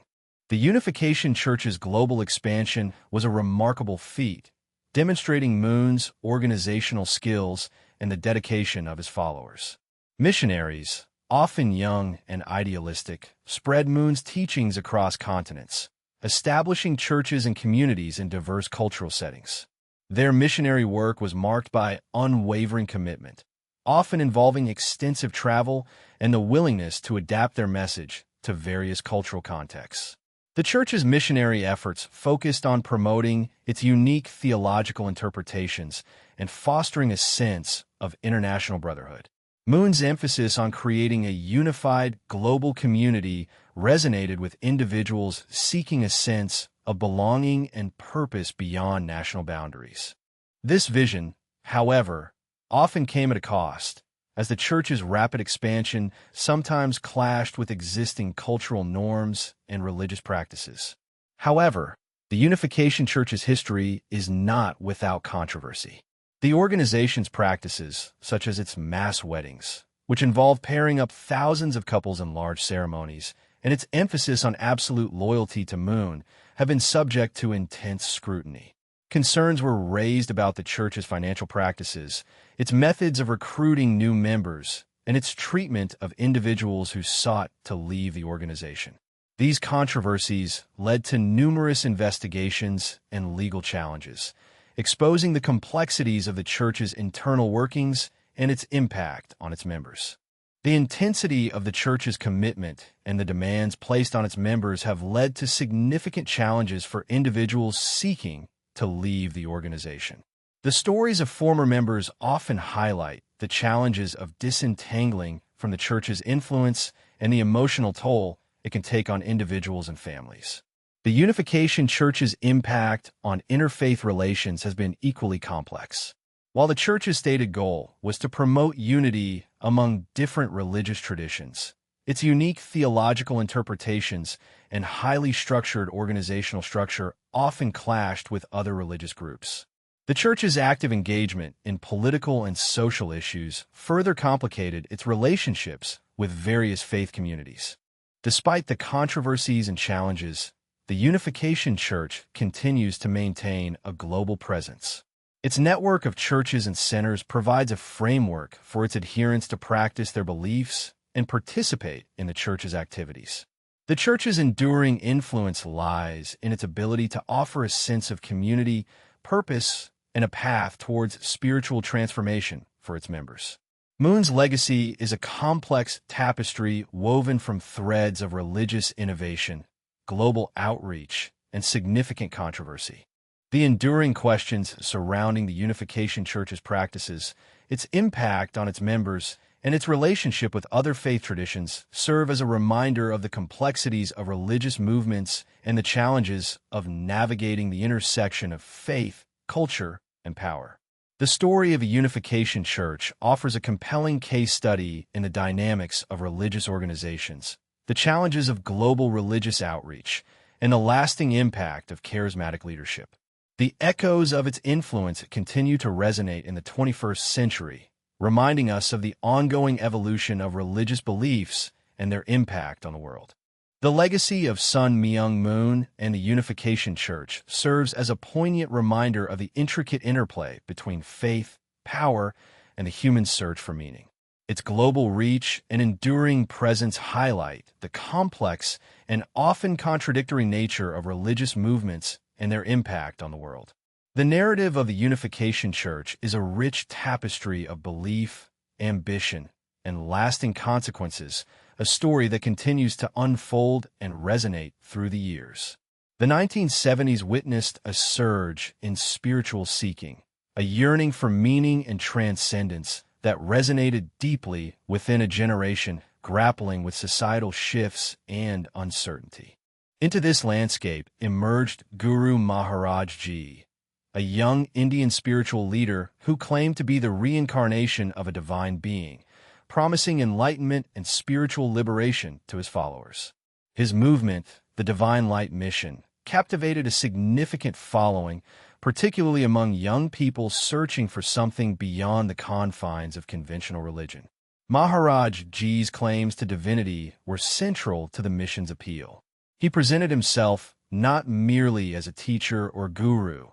The Unification Church's global expansion was a remarkable feat, demonstrating Moon's organizational skills and the dedication of his followers. Missionaries, often young and idealistic, spread Moon's teachings across continents, establishing churches and communities in diverse cultural settings. Their missionary work was marked by unwavering commitment, often involving extensive travel and the willingness to adapt their message to various cultural contexts. The Church's missionary efforts focused on promoting its unique theological interpretations and fostering a sense of international brotherhood. Moon's emphasis on creating a unified global community resonated with individuals seeking a sense of belonging and purpose beyond national boundaries. This vision, however, often came at a cost, as the Church's rapid expansion sometimes clashed with existing cultural norms and religious practices. However, the Unification Church's history is not without controversy. The organization's practices, such as its mass weddings, which involve pairing up thousands of couples in large ceremonies, and its emphasis on absolute loyalty to Moon, have been subject to intense scrutiny. Concerns were raised about the Church's financial practices, its methods of recruiting new members, and its treatment of individuals who sought to leave the organization. These controversies led to numerous investigations and legal challenges, exposing the complexities of the Church's internal workings and its impact on its members. The intensity of the Church's commitment and the demands placed on its members have led to significant challenges for individuals seeking to leave the organization. The stories of former members often highlight the challenges of disentangling from the Church's influence and the emotional toll it can take on individuals and families. The Unification Church's impact on interfaith relations has been equally complex. While the Church's stated goal was to promote unity among different religious traditions, its unique theological interpretations and highly structured organizational structure often clashed with other religious groups. The Church's active engagement in political and social issues further complicated its relationships with various faith communities. Despite the controversies and challenges, the Unification Church continues to maintain a global presence. Its network of churches and centers provides a framework for its adherents to practice their beliefs and participate in the Church's activities. The Church's enduring influence lies in its ability to offer a sense of community, purpose, and a path towards spiritual transformation for its members. Moon's legacy is a complex tapestry woven from threads of religious innovation, global outreach, and significant controversy. The enduring questions surrounding the Unification Church's practices, its impact on its members, and its relationship with other faith traditions serve as a reminder of the complexities of religious movements and the challenges of navigating the intersection of faith, culture, and power. The story of a Unification Church offers a compelling case study in the dynamics of religious organizations, the challenges of global religious outreach, and the lasting impact of charismatic leadership. The echoes of its influence continue to resonate in the 21st century, reminding us of the ongoing evolution of religious beliefs and their impact on the world. The legacy of Sun Myung Moon and the Unification Church serves as a poignant reminder of the intricate interplay between faith, power, and the human search for meaning. Its global reach and enduring presence highlight the complex and often contradictory nature of religious movements and their impact on the world. The narrative of the Unification Church is a rich tapestry of belief, ambition, and lasting consequences, a story that continues to unfold and resonate through the years. The 1970s witnessed a surge in spiritual seeking, a yearning for meaning and transcendence that resonated deeply within a generation grappling with societal shifts and uncertainty. Into this landscape emerged Guru Maharaj Ji, a young Indian spiritual leader who claimed to be the reincarnation of a divine being, promising enlightenment and spiritual liberation to his followers. His movement, the Divine Light Mission, captivated a significant following, particularly among young people searching for something beyond the confines of conventional religion. Maharaj Ji's claims to divinity were central to the mission's appeal. He presented himself not merely as a teacher or guru,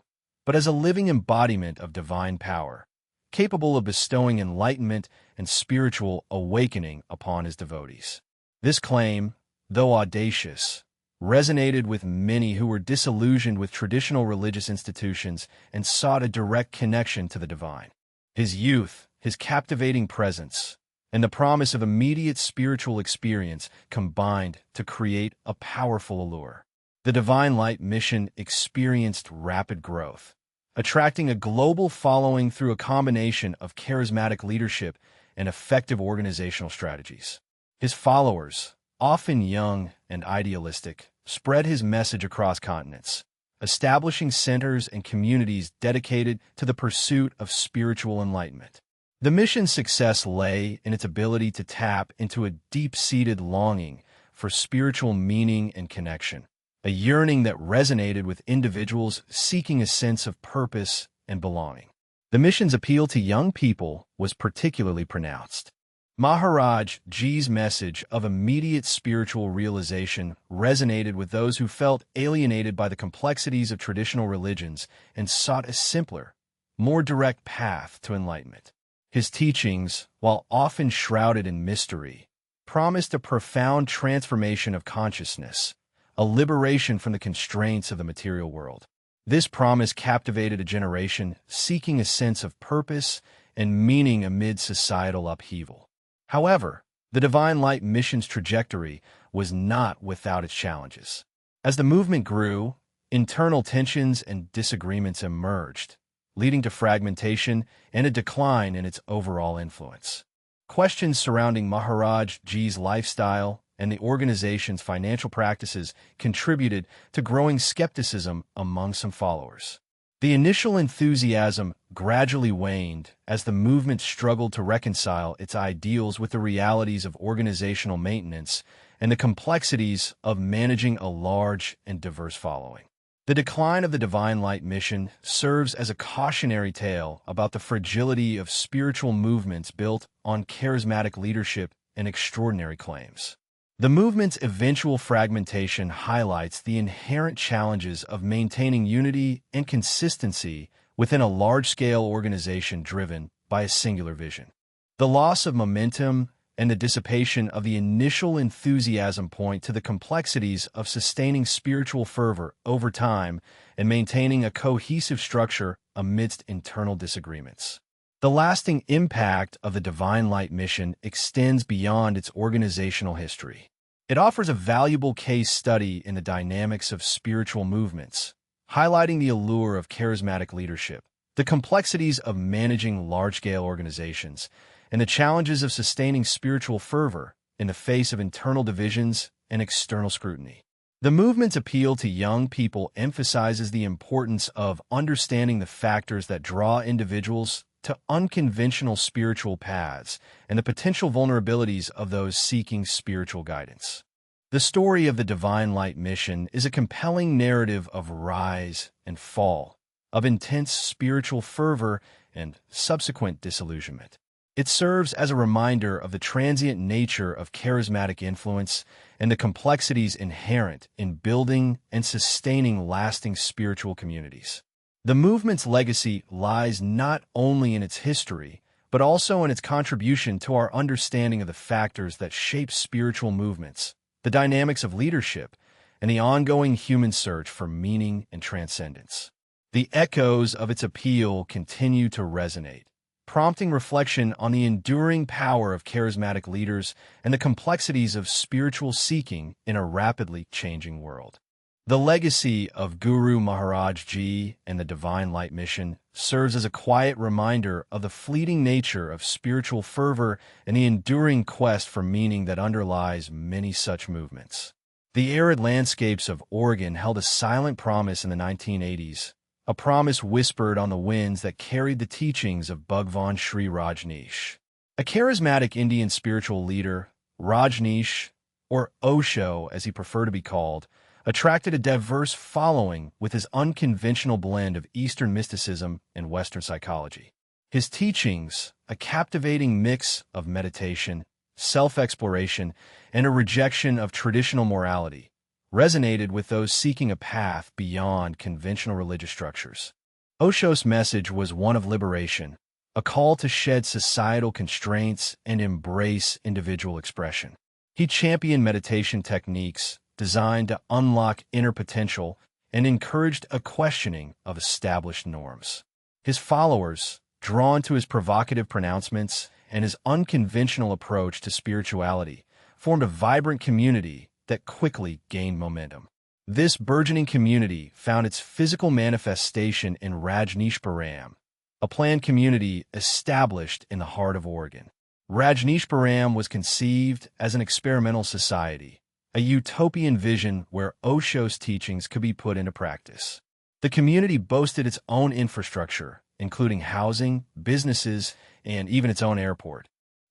but as a living embodiment of divine power, capable of bestowing enlightenment and spiritual awakening upon his devotees. This claim, though audacious, resonated with many who were disillusioned with traditional religious institutions and sought a direct connection to the divine. His youth, his captivating presence, and the promise of immediate spiritual experience combined to create a powerful allure. The Divine Light Mission experienced rapid growth, attracting a global following through a combination of charismatic leadership and effective organizational strategies. His followers, often young and idealistic, spread his message across continents, establishing centers and communities dedicated to the pursuit of spiritual enlightenment. The mission's success lay in its ability to tap into a deep-seated longing for spiritual meaning and connection, a yearning that resonated with individuals seeking a sense of purpose and belonging. The mission's appeal to young people was particularly pronounced. Maharaj Ji's message of immediate spiritual realization resonated with those who felt alienated by the complexities of traditional religions and sought a simpler, more direct path to enlightenment. His teachings, while often shrouded in mystery, promised a profound transformation of consciousness, a liberation from the constraints of the material world. This promise captivated a generation seeking a sense of purpose and meaning amid societal upheaval. However, the Divine Light mission's trajectory was not without its challenges. As the movement grew, internal tensions and disagreements emerged, leading to fragmentation and a decline in its overall influence. Questions surrounding Maharaj Ji's lifestyle and the organization's financial practices contributed to growing skepticism among some followers. The initial enthusiasm gradually waned as the movement struggled to reconcile its ideals with the realities of organizational maintenance and the complexities of managing a large and diverse following. The decline of the Divine Light mission serves as a cautionary tale about the fragility of spiritual movements built on charismatic leadership and extraordinary claims. The movement's eventual fragmentation highlights the inherent challenges of maintaining unity and consistency within a large-scale organization driven by a singular vision. The loss of momentum and the dissipation of the initial enthusiasm point to the complexities of sustaining spiritual fervor over time and maintaining a cohesive structure amidst internal disagreements. The lasting impact of the Divine Light mission extends beyond its organizational history. It offers a valuable case study in the dynamics of spiritual movements, highlighting the allure of charismatic leadership, the complexities of managing large-scale organizations, and the challenges of sustaining spiritual fervor in the face of internal divisions and external scrutiny. The movement's appeal to young people emphasizes the importance of understanding the factors that draw individuals to unconventional spiritual paths and the potential vulnerabilities of those seeking spiritual guidance. The story of the Divine Light mission is a compelling narrative of rise and fall, of intense spiritual fervor and subsequent disillusionment. It serves as a reminder of the transient nature of charismatic influence and the complexities inherent in building and sustaining lasting spiritual communities. The movement's legacy lies not only in its history, but also in its contribution to our understanding of the factors that shape spiritual movements, the dynamics of leadership, and the ongoing human search for meaning and transcendence. The echoes of its appeal continue to resonate, prompting reflection on the enduring power of charismatic leaders and the complexities of spiritual seeking in a rapidly changing world. The legacy of Guru Maharaj Ji and the Divine Light mission serves as a quiet reminder of the fleeting nature of spiritual fervor and the enduring quest for meaning that underlies many such movements. The arid landscapes of Oregon held a silent promise in the 1980s, a promise whispered on the winds that carried the teachings of Bhagwan Sri Rajneesh. A charismatic Indian spiritual leader, Rajneesh, or Osho as he preferred to be called, attracted a diverse following with his unconventional blend of Eastern mysticism and Western psychology. His teachings, a captivating mix of meditation, self-exploration, and a rejection of traditional morality, resonated with those seeking a path beyond conventional religious structures. Osho's message was one of liberation, a call to shed societal constraints and embrace individual expression. He championed meditation techniques designed to unlock inner potential and encouraged a questioning of established norms. His followers, drawn to his provocative pronouncements and his unconventional approach to spirituality, formed a vibrant community that quickly gained momentum. This burgeoning community found its physical manifestation in Rajneeshpuram, a planned community established in the heart of Oregon. Rajneeshpuram was conceived as an experimental society, a utopian vision where Osho's teachings could be put into practice. The community boasted its own infrastructure, including housing, businesses, and even its own airport.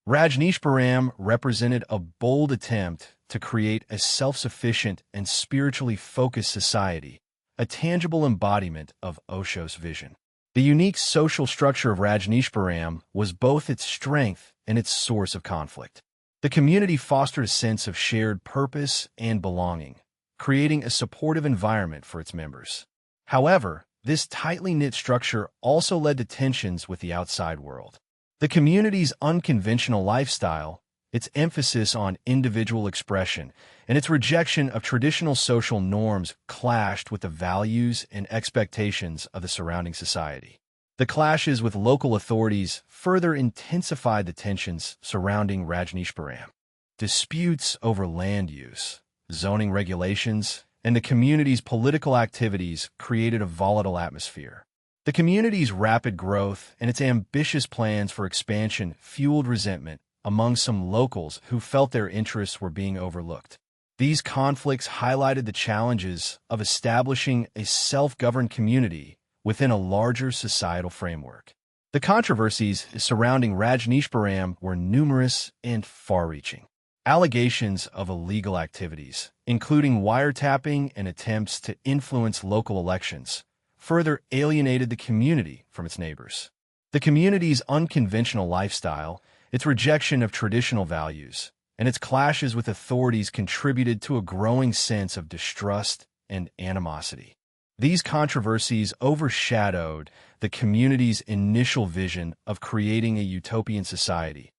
Rajneeshpuram represented a bold attempt to create a self-sufficient and spiritually focused society, a tangible embodiment of Osho's vision. The unique social structure of Rajneeshpuram was both its strength and its source of conflict. The community fostered a sense of shared purpose and belonging, creating a supportive environment for its members. However, this tightly knit structure also led to tensions with the outside world. The community's unconventional lifestyle, its emphasis on individual expression, and its rejection of traditional social norms clashed with the values and expectations of the surrounding society. The clashes with local authorities further intensified the tensions surrounding Rajneeshpuram. Disputes over land use, zoning regulations, and the community's political activities created a volatile atmosphere. The community's rapid growth and its ambitious plans for expansion fueled resentment among some locals who felt their interests were being overlooked. These conflicts highlighted the challenges of establishing a self-governed community within a larger societal framework. The controversies surrounding Rajneeshpuram were numerous and far-reaching. Allegations of illegal activities, including wiretapping and attempts to influence local elections, further alienated the community from its neighbors. The community's unconventional lifestyle, its rejection of traditional values, and its clashes with authorities contributed to a growing sense of distrust and animosity. These controversies overshadowed the community's initial vision of creating a utopian society,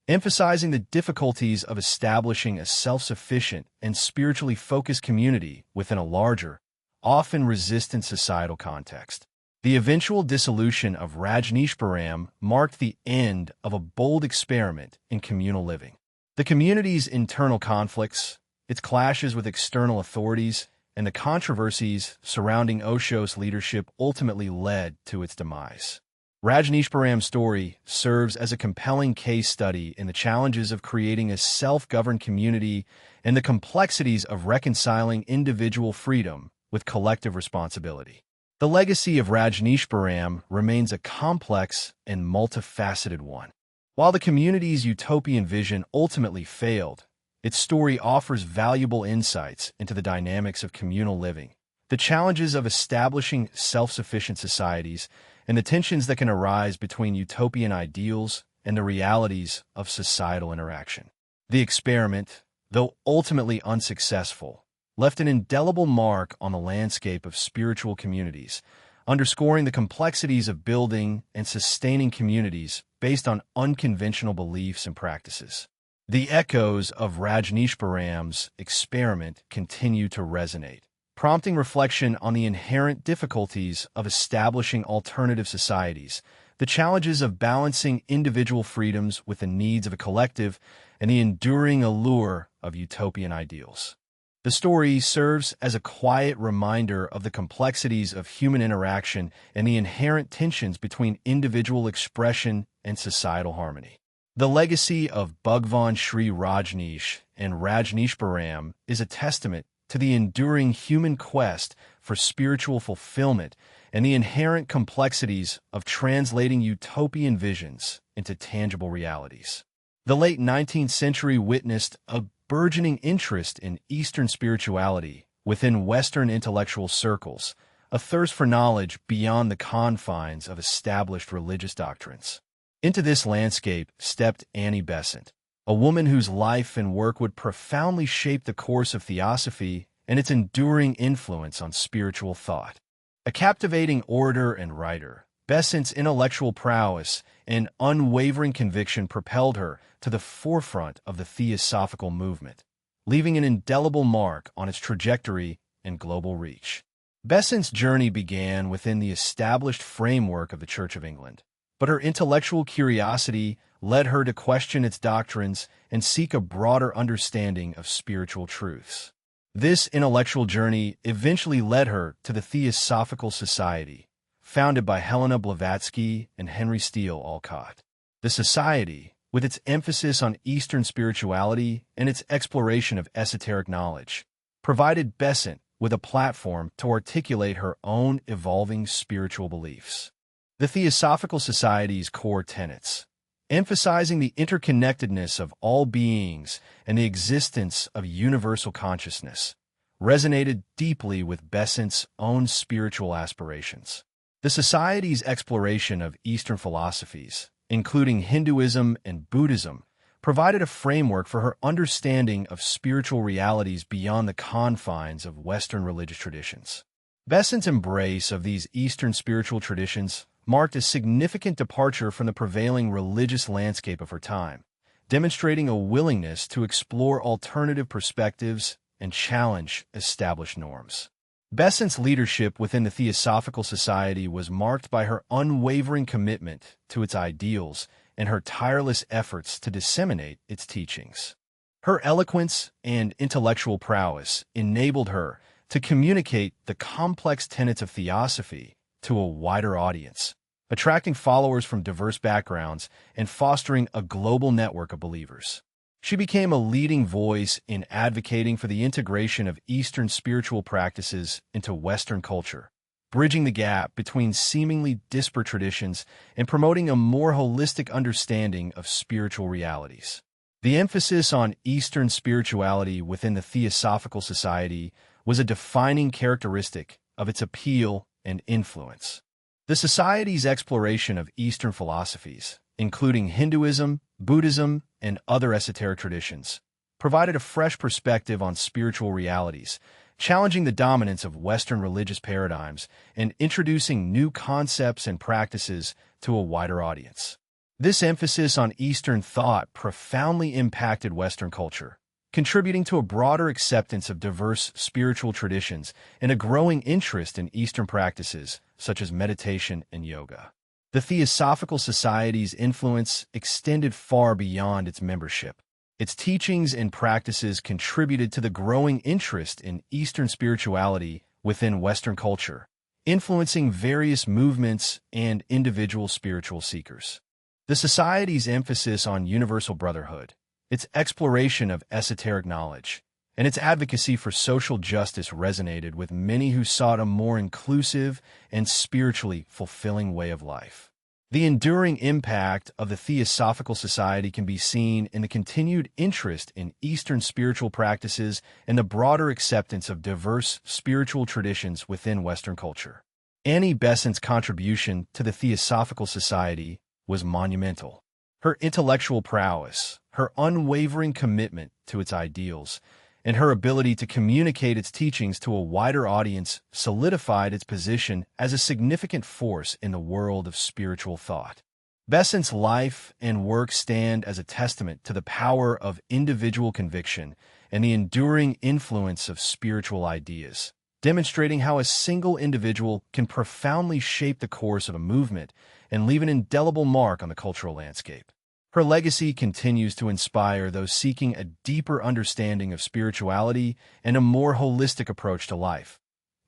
emphasizing the difficulties of establishing a self-sufficient and spiritually focused community within a larger, often resistant societal context. The eventual dissolution of Rajneeshpuram marked the end of a bold experiment in communal living. The community's internal conflicts, its clashes with external authorities, and the controversies surrounding Osho's leadership ultimately led to its demise. Rajneeshpuram's story serves as a compelling case study in the challenges of creating a self-governed community and the complexities of reconciling individual freedom with collective responsibility. The legacy of Rajneeshpuram remains a complex and multifaceted one. While the community's utopian vision ultimately failed, its story offers valuable insights into the dynamics of communal living, the challenges of establishing self-sufficient societies, and the tensions that can arise between utopian ideals and the realities of societal interaction. The experiment, though ultimately unsuccessful, left an indelible mark on the landscape of spiritual communities, underscoring the complexities of building and sustaining communities based on unconventional beliefs and practices. The echoes of Rajneeshpuram's experiment continue to resonate, prompting reflection on the inherent difficulties of establishing alternative societies, the challenges of balancing individual freedoms with the needs of a collective, and the enduring allure of utopian ideals. The story serves as a quiet reminder of the complexities of human interaction and the inherent tensions between individual expression and societal harmony. The legacy of Bhagwan Sri Rajneesh and Rajneeshpuram is a testament to the enduring human quest for spiritual fulfillment and the inherent complexities of translating utopian visions into tangible realities. The late 19th century witnessed a burgeoning interest in Eastern spirituality within Western intellectual circles, a thirst for knowledge beyond the confines of established religious doctrines. Into this landscape stepped Annie Besant, a woman whose life and work would profoundly shape the course of theosophy and its enduring influence on spiritual thought. A captivating orator and writer, Besant's intellectual prowess and unwavering conviction propelled her to the forefront of the theosophical movement, leaving an indelible mark on its trajectory and global reach. Besant's journey began within the established framework of the Church of England, but her intellectual curiosity led her to question its doctrines and seek a broader understanding of spiritual truths. This intellectual journey eventually led her to the Theosophical Society, founded by Helena Blavatsky and Henry Steele Olcott. The society, with its emphasis on Eastern spirituality and its exploration of esoteric knowledge, provided Besant with a platform to articulate her own evolving spiritual beliefs. The Theosophical Society's core tenets, emphasizing the interconnectedness of all beings and the existence of universal consciousness, resonated deeply with Besant's own spiritual aspirations. The Society's exploration of Eastern philosophies, including Hinduism and Buddhism, provided a framework for her understanding of spiritual realities beyond the confines of Western religious traditions. Besant's embrace of these Eastern spiritual traditions marked a significant departure from the prevailing religious landscape of her time, demonstrating a willingness to explore alternative perspectives and challenge established norms. Besant's leadership within the Theosophical Society was marked by her unwavering commitment to its ideals and her tireless efforts to disseminate its teachings. Her eloquence and intellectual prowess enabled her to communicate the complex tenets of theosophy to a wider audience, attracting followers from diverse backgrounds and fostering a global network of believers. She became a leading voice in advocating for the integration of Eastern spiritual practices into Western culture, bridging the gap between seemingly disparate traditions and promoting a more holistic understanding of spiritual realities. The emphasis on Eastern spirituality within the Theosophical Society was a defining characteristic of its appeal and influence. The Society's exploration of Eastern philosophies, including Hinduism, Buddhism, and other esoteric traditions, provided a fresh perspective on spiritual realities, challenging the dominance of Western religious paradigms and introducing new concepts and practices to a wider audience. This emphasis on Eastern thought profoundly impacted Western culture, contributing to a broader acceptance of diverse spiritual traditions and a growing interest in Eastern practices such as meditation and yoga. The Theosophical Society's influence extended far beyond its membership. Its teachings and practices contributed to the growing interest in Eastern spirituality within Western culture, influencing various movements and individual spiritual seekers. The Society's emphasis on universal brotherhood, its exploration of esoteric knowledge, and its advocacy for social justice resonated with many who sought a more inclusive and spiritually fulfilling way of life. The enduring impact of the Theosophical Society can be seen in the continued interest in Eastern spiritual practices and the broader acceptance of diverse spiritual traditions within Western culture. Annie Besant's contribution to the Theosophical Society was monumental. Her intellectual prowess, her unwavering commitment to its ideals, and her ability to communicate its teachings to a wider audience solidified its position as a significant force in the world of spiritual thought. Besant's life and work stand as a testament to the power of individual conviction and the enduring influence of spiritual ideas, demonstrating how a single individual can profoundly shape the course of a movement and leave an indelible mark on the cultural landscape. Her legacy continues to inspire those seeking a deeper understanding of spirituality and a more holistic approach to life,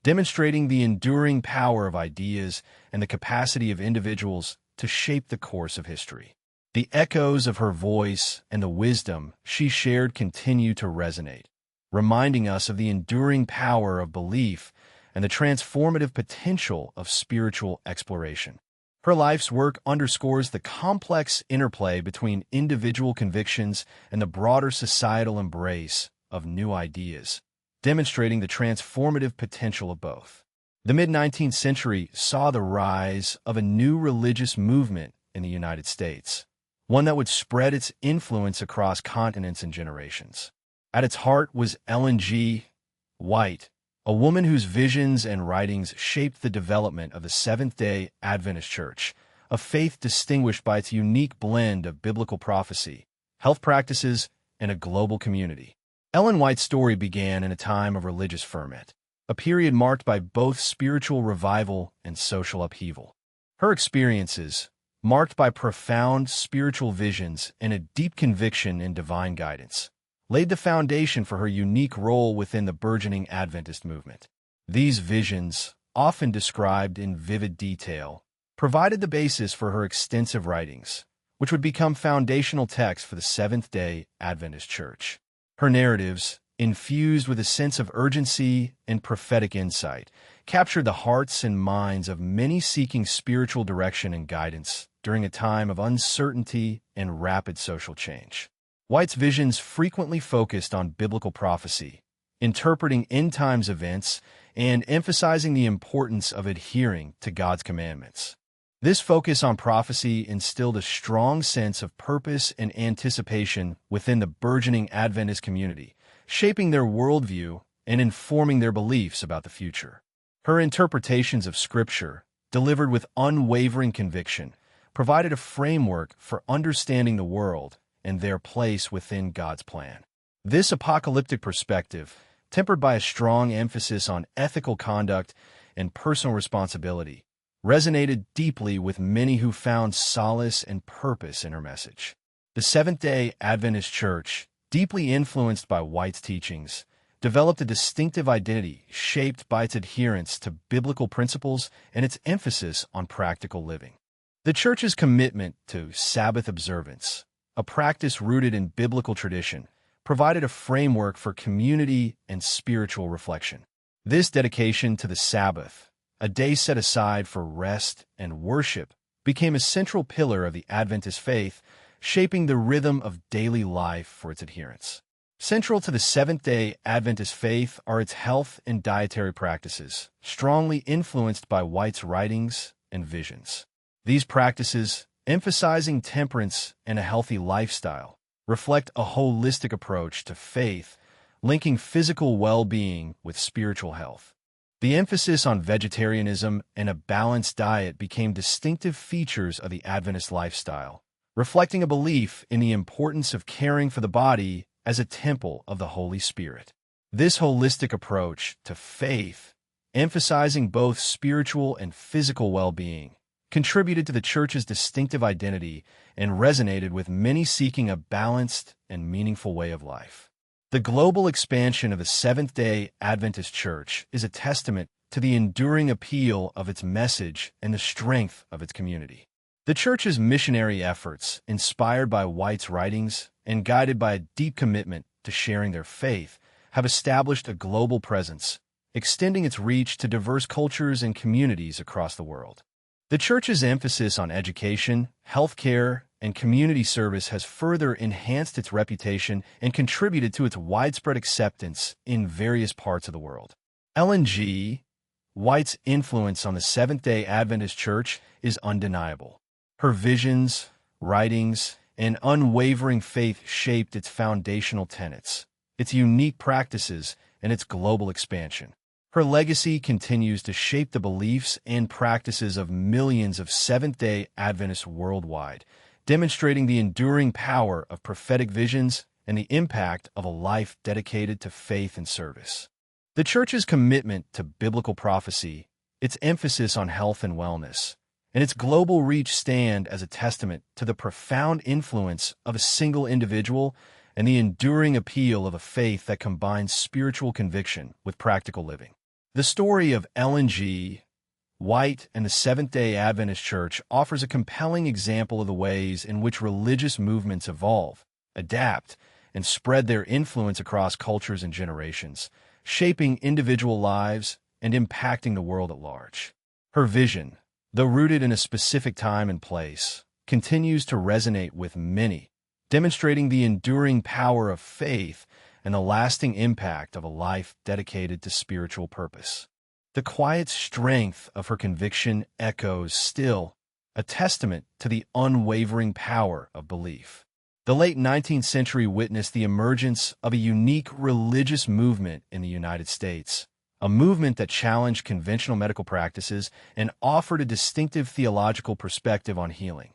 demonstrating the enduring power of ideas and the capacity of individuals to shape the course of history. The echoes of her voice and the wisdom she shared continue to resonate, reminding us of the enduring power of belief and the transformative potential of spiritual exploration. Her life's work underscores the complex interplay between individual convictions and the broader societal embrace of new ideas, demonstrating the transformative potential of both. The mid-19th century saw the rise of a new religious movement in the United States, one that would spread its influence across continents and generations. At its heart was Ellen G. White, a woman whose visions and writings shaped the development of the Seventh-day Adventist Church, a faith distinguished by its unique blend of biblical prophecy, health practices, and a global community. Ellen White's story began in a time of religious ferment, a period marked by both spiritual revival and social upheaval. Her experiences, marked by profound spiritual visions and a deep conviction in divine guidance, laid the foundation for her unique role within the burgeoning Adventist movement. These visions, often described in vivid detail, provided the basis for her extensive writings, which would become foundational texts for the Seventh-day Adventist Church. Her narratives, infused with a sense of urgency and prophetic insight, captured the hearts and minds of many seeking spiritual direction and guidance during a time of uncertainty and rapid social change. White's visions frequently focused on biblical prophecy, interpreting end-times events, and emphasizing the importance of adhering to God's commandments. This focus on prophecy instilled a strong sense of purpose and anticipation within the burgeoning Adventist community, shaping their worldview and informing their beliefs about the future. Her interpretations of Scripture, delivered with unwavering conviction, provided a framework for understanding the world and their place within God's plan. This apocalyptic perspective, tempered by a strong emphasis on ethical conduct and personal responsibility, resonated deeply with many who found solace and purpose in her message. The Seventh-day Adventist Church, deeply influenced by White's teachings, developed a distinctive identity shaped by its adherence to biblical principles and its emphasis on practical living. The Church's commitment to Sabbath observance, a practice rooted in biblical tradition, provided a framework for community and spiritual reflection. This dedication to the Sabbath, a day set aside for rest and worship, became a central pillar of the Adventist faith, shaping the rhythm of daily life for its adherents. Central to the Seventh-day Adventist faith are its health and dietary practices, strongly influenced by White's writings and visions. These practices, emphasizing temperance and a healthy lifestyle, reflect a holistic approach to faith, linking physical well-being with spiritual health. The emphasis on vegetarianism and a balanced diet became distinctive features of the Adventist lifestyle, reflecting a belief in the importance of caring for the body as a temple of the Holy Spirit. This holistic approach to faith, emphasizing both spiritual and physical well-being, contributed to the Church's distinctive identity and resonated with many seeking a balanced and meaningful way of life. The global expansion of the Seventh-day Adventist Church is a testament to the enduring appeal of its message and the strength of its community. The Church's missionary efforts, inspired by White's writings and guided by a deep commitment to sharing their faith, have established a global presence, extending its reach to diverse cultures and communities across the world. The Church's emphasis on education, healthcare, and community service has further enhanced its reputation and contributed to its widespread acceptance in various parts of the world. Ellen G. White's influence on the Seventh-day Adventist Church is undeniable. Her visions, writings, and unwavering faith shaped its foundational tenets, its unique practices, and its global expansion. Her legacy continues to shape the beliefs and practices of millions of Seventh-day Adventists worldwide, demonstrating the enduring power of prophetic visions and the impact of a life dedicated to faith and service. The Church's commitment to biblical prophecy, its emphasis on health and wellness, and its global reach stand as a testament to the profound influence of a single individual and the enduring appeal of a faith that combines spiritual conviction with practical living. The story of Ellen G. White and the Seventh-day Adventist Church offers a compelling example of the ways in which religious movements evolve, adapt, and spread their influence across cultures and generations, shaping individual lives and impacting the world at large. Her vision, though rooted in a specific time and place, continues to resonate with many, demonstrating the enduring power of faith and the lasting impact of a life dedicated to spiritual purpose. The quiet strength of her conviction echoes still, a testament to the unwavering power of belief. The late 19th century witnessed the emergence of a unique religious movement in the United States, a movement that challenged conventional medical practices and offered a distinctive theological perspective on healing,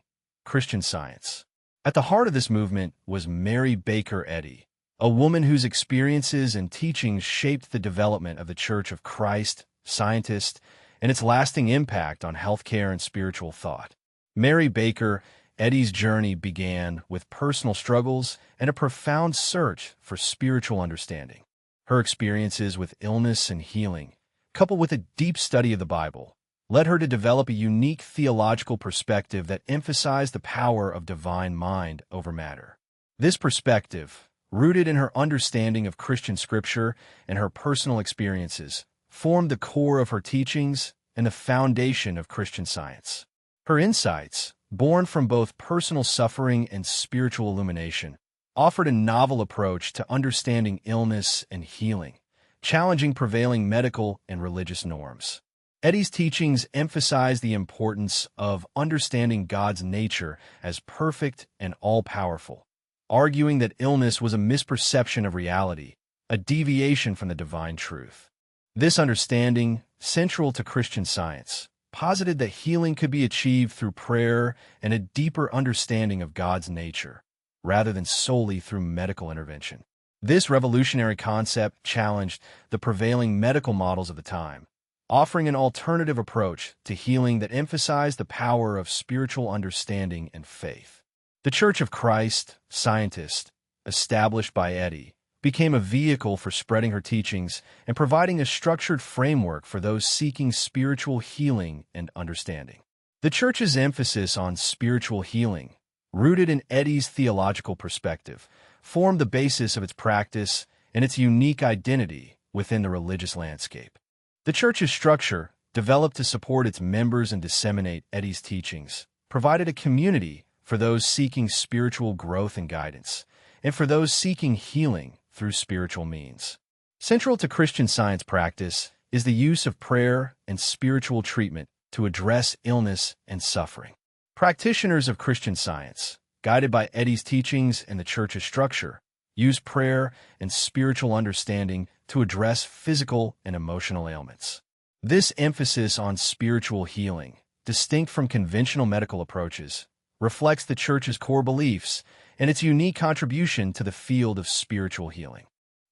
Christian Science. At the heart of this movement was Mary Baker Eddy, a woman whose experiences and teachings shaped the development of the Church of Christ, Scientist, and its lasting impact on healthcare and spiritual thought. Mary Baker Eddy's journey began with personal struggles and a profound search for spiritual understanding. Her experiences with illness and healing, coupled with a deep study of the Bible, led her to develop a unique theological perspective that emphasized the power of divine mind over matter. This perspective, rooted in her understanding of Christian scripture and her personal experiences, formed the core of her teachings and the foundation of Christian Science. Her insights, born from both personal suffering and spiritual illumination, offered a novel approach to understanding illness and healing, challenging prevailing medical and religious norms. Eddy's teachings emphasize the importance of understanding God's nature as perfect and all-powerful, arguing that illness was a misperception of reality, a deviation from the divine truth. This understanding, central to Christian Science, posited that healing could be achieved through prayer and a deeper understanding of God's nature, rather than solely through medical intervention. This revolutionary concept challenged the prevailing medical models of the time, offering an alternative approach to healing that emphasized the power of spiritual understanding and faith. The Church of Christ, Scientist, established by Eddy, became a vehicle for spreading her teachings and providing a structured framework for those seeking spiritual healing and understanding. The Church's emphasis on spiritual healing, rooted in Eddy's theological perspective, formed the basis of its practice and its unique identity within the religious landscape. The Church's structure, developed to support its members and disseminate Eddy's teachings, provided a community for those seeking spiritual growth and guidance, and for those seeking healing through spiritual means. Central to Christian Science practice is the use of prayer and spiritual treatment to address illness and suffering. Practitioners of Christian Science, guided by Eddy's teachings and the Church's structure, use prayer and spiritual understanding to address physical and emotional ailments. This emphasis on spiritual healing, distinct from conventional medical approaches, reflects the Church's core beliefs and its unique contribution to the field of spiritual healing.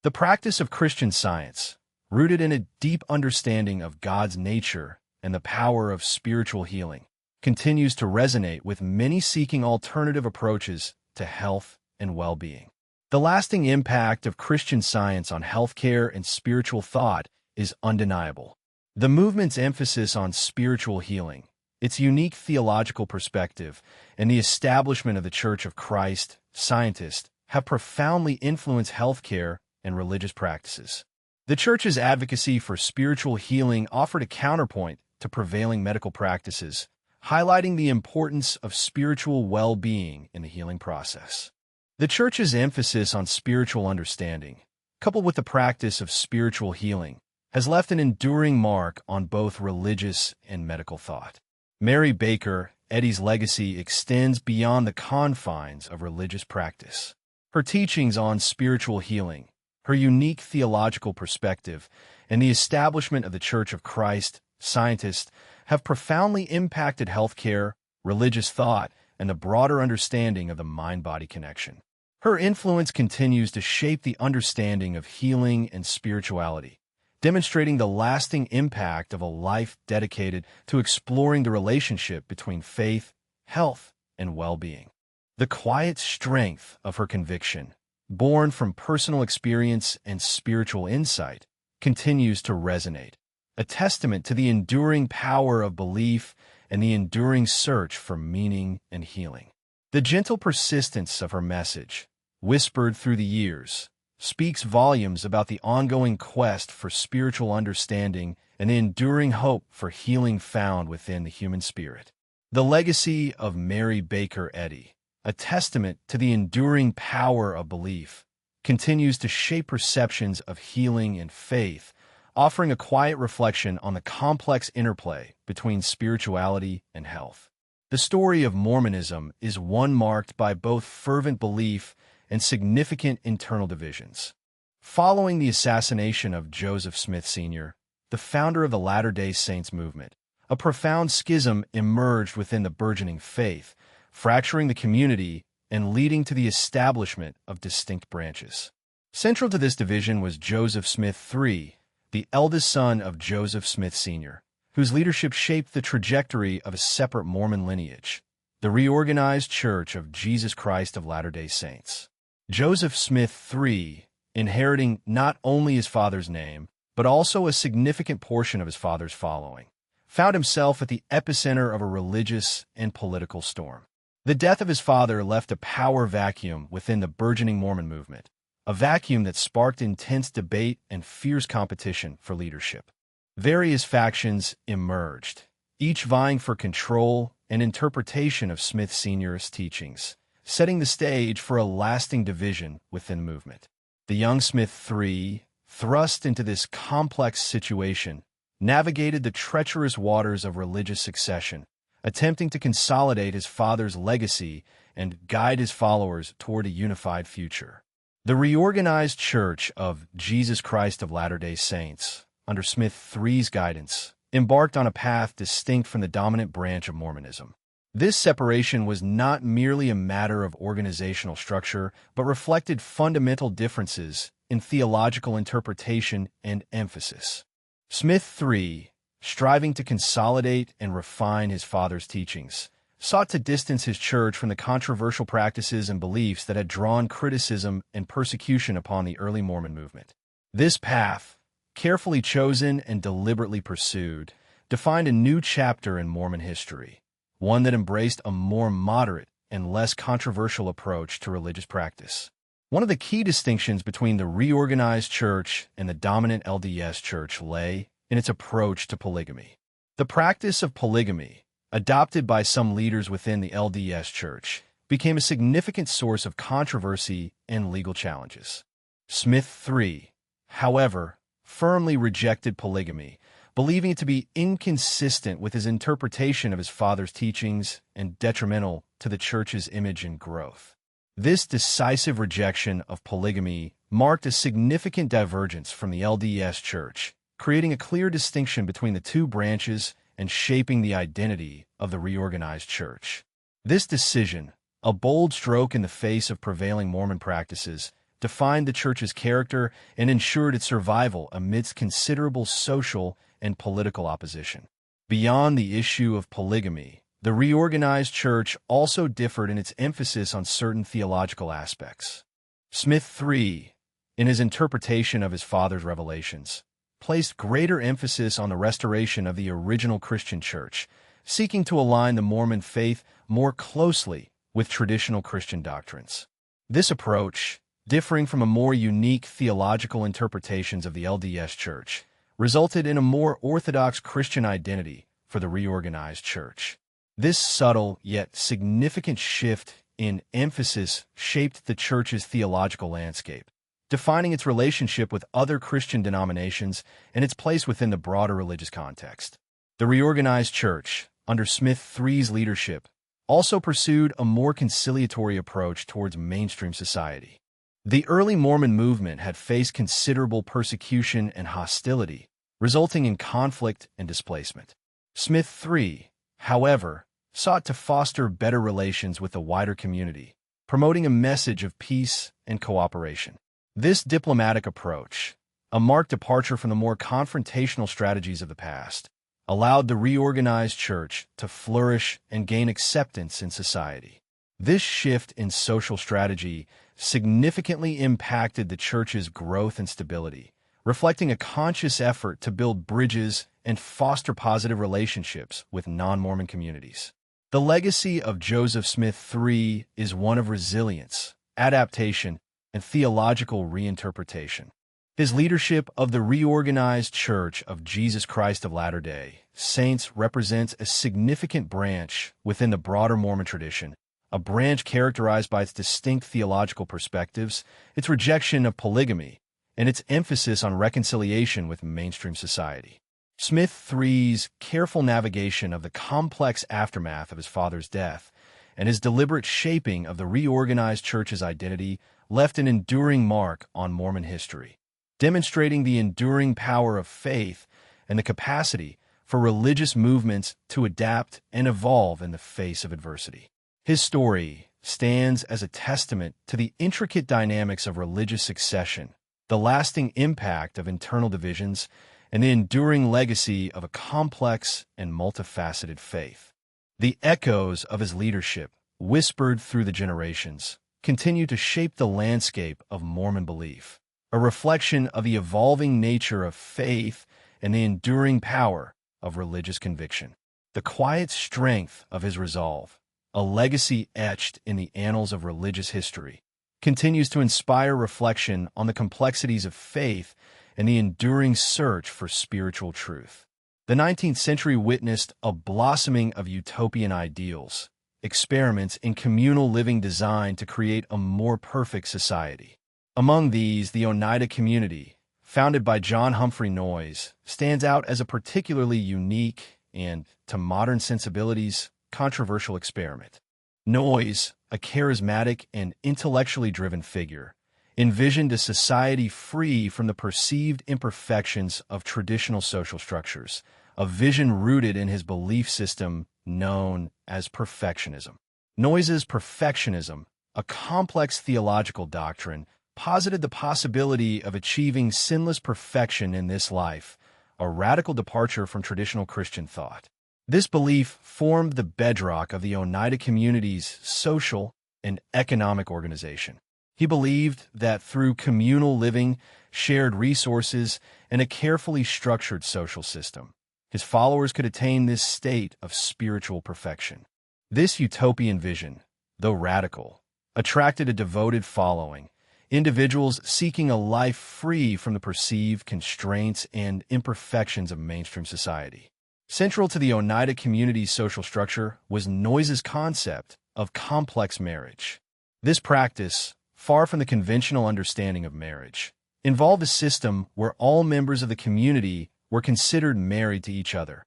The practice of Christian Science, rooted in a deep understanding of God's nature and the power of spiritual healing, continues to resonate with many seeking alternative approaches to health and well-being. The lasting impact of Christian Science on healthcare and spiritual thought is undeniable. The movement's emphasis on spiritual healing, its unique theological perspective, and the establishment of the Church of Christ, Scientist, have profoundly influenced healthcare and religious practices. The Church's advocacy for spiritual healing offered a counterpoint to prevailing medical practices, highlighting the importance of spiritual well-being in the healing process. The Church's emphasis on spiritual understanding, coupled with the practice of spiritual healing, has left an enduring mark on both religious and medical thought. Mary Baker Eddy's legacy extends beyond the confines of religious practice. Her teachings on spiritual healing, her unique theological perspective, and the establishment of the Church of Christ, Scientist, have profoundly impacted healthcare, religious thought, and the broader understanding of the mind-body connection. Her influence continues to shape the understanding of healing and spirituality, demonstrating the lasting impact of a life dedicated to exploring the relationship between faith, health, and well-being. The quiet strength of her conviction, born from personal experience and spiritual insight, continues to resonate, a testament to the enduring power of belief and the enduring search for meaning and healing. The gentle persistence of her message, whispered through the years, speaks volumes about the ongoing quest for spiritual understanding and the enduring hope for healing found within the human spirit. The legacy of Mary Baker Eddy, a testament to the enduring power of belief, continues to shape perceptions of healing and faith, offering a quiet reflection on the complex interplay between spirituality and health. The story of Mormonism is one marked by both fervent belief and significant internal divisions. Following the assassination of Joseph Smith Sr., the founder of the Latter-day Saints movement, a profound schism emerged within the burgeoning faith, fracturing the community and leading to the establishment of distinct branches. Central to this division was Joseph Smith III, the eldest son of Joseph Smith Sr., whose leadership shaped the trajectory of a separate Mormon lineage, the reorganized Church of Jesus Christ of Latter-day Saints. Joseph Smith III, inheriting not only his father's name, but also a significant portion of his father's following, found himself at the epicenter of a religious and political storm. The death of his father left a power vacuum within the burgeoning Mormon movement, a vacuum that sparked intense debate and fierce competition for leadership. Various factions emerged, each vying for control and interpretation of Smith Sr.'s teachings, setting the stage for a lasting division within the movement. The young Smith III, thrust into this complex situation, navigated the treacherous waters of religious succession, attempting to consolidate his father's legacy and guide his followers toward a unified future. The reorganized Church of Jesus Christ of Latter-day Saints, under Smith III's guidance, embarked on a path distinct from the dominant branch of Mormonism. This separation was not merely a matter of organizational structure, but reflected fundamental differences in theological interpretation and emphasis. Smith III, striving to consolidate and refine his father's teachings, sought to distance his church from the controversial practices and beliefs that had drawn criticism and persecution upon the early Mormon movement. This path, carefully chosen and deliberately pursued, defined a new chapter in Mormon history, one that embraced a more moderate and less controversial approach to religious practice. One of the key distinctions between the reorganized church and the dominant LDS church lay in its approach to polygamy. The practice of polygamy, adopted by some leaders within the LDS church, became a significant source of controversy and legal challenges. Smith III, however, firmly rejected polygamy, believing it to be inconsistent with his interpretation of his father's teachings and detrimental to the church's image and growth. This decisive rejection of polygamy marked a significant divergence from the LDS church, creating a clear distinction between the two branches and shaping the identity of the reorganized church. This decision, a bold stroke in the face of prevailing Mormon practices, defined the church's character and ensured its survival amidst considerable social and political opposition. Beyond the issue of polygamy, the reorganized church also differed in its emphasis on certain theological aspects. Smith III, in his interpretation of his father's revelations, placed greater emphasis on the restoration of the original Christian church, seeking to align the Mormon faith more closely with traditional Christian doctrines. This approach, differing from a more unique theological interpretations of the LDS church, resulted in a more orthodox Christian identity for the reorganized church. This subtle yet significant shift in emphasis shaped the church's theological landscape, defining its relationship with other Christian denominations and its place within the broader religious context. The reorganized church, under Smith III's leadership, also pursued a more conciliatory approach towards mainstream society. The early Mormon movement had faced considerable persecution and hostility, resulting in conflict and displacement. Smith III, however, sought to foster better relations with the wider community, promoting a message of peace and cooperation. This diplomatic approach, a marked departure from the more confrontational strategies of the past, allowed the reorganized church to flourish and gain acceptance in society. This shift in social strategy significantly impacted the church's growth and stability, reflecting a conscious effort to build bridges and foster positive relationships with non-Mormon communities. The legacy of Joseph Smith III is one of resilience, adaptation, and theological reinterpretation. His leadership of the reorganized Church of Jesus Christ of Latter-day Saints represents a significant branch within the broader Mormon tradition, a branch characterized by its distinct theological perspectives, its rejection of polygamy, and its emphasis on reconciliation with mainstream society. Smith III's careful navigation of the complex aftermath of his father's death and his deliberate shaping of the reorganized church's identity left an enduring mark on Mormon history, demonstrating the enduring power of faith and the capacity for religious movements to adapt and evolve in the face of adversity. His story stands as a testament to the intricate dynamics of religious succession, the lasting impact of internal divisions, and the enduring legacy of a complex and multifaceted faith. The echoes of his leadership, whispered through the generations, continue to shape the landscape of Mormon belief, a reflection of the evolving nature of faith and the enduring power of religious conviction. The quiet strength of his resolve, a legacy etched in the annals of religious history, continues to inspire reflection on the complexities of faith and the enduring search for spiritual truth. The 19th century witnessed a blossoming of utopian ideals, experiments in communal living designed to create a more perfect society. Among these, the Oneida community, founded by John Humphrey Noyes, stands out as a particularly unique and, to modern sensibilities, controversial experiment. Noyes, a charismatic and intellectually driven figure, envisioned a society free from the perceived imperfections of traditional social structures, a vision rooted in his belief system known as perfectionism. Noyes's perfectionism, a complex theological doctrine, posited the possibility of achieving sinless perfection in this life, a radical departure from traditional Christian thought. This belief formed the bedrock of the Oneida community's social and economic organization. He believed that through communal living, shared resources, and a carefully structured social system, his followers could attain this state of spiritual perfection. This utopian vision, though radical, attracted a devoted following, individuals seeking a life free from the perceived constraints and imperfections of mainstream society. Central to the Oneida community's social structure was Noyes's concept of complex marriage. This practice, far from the conventional understanding of marriage, involved a system where all members of the community were considered married to each other,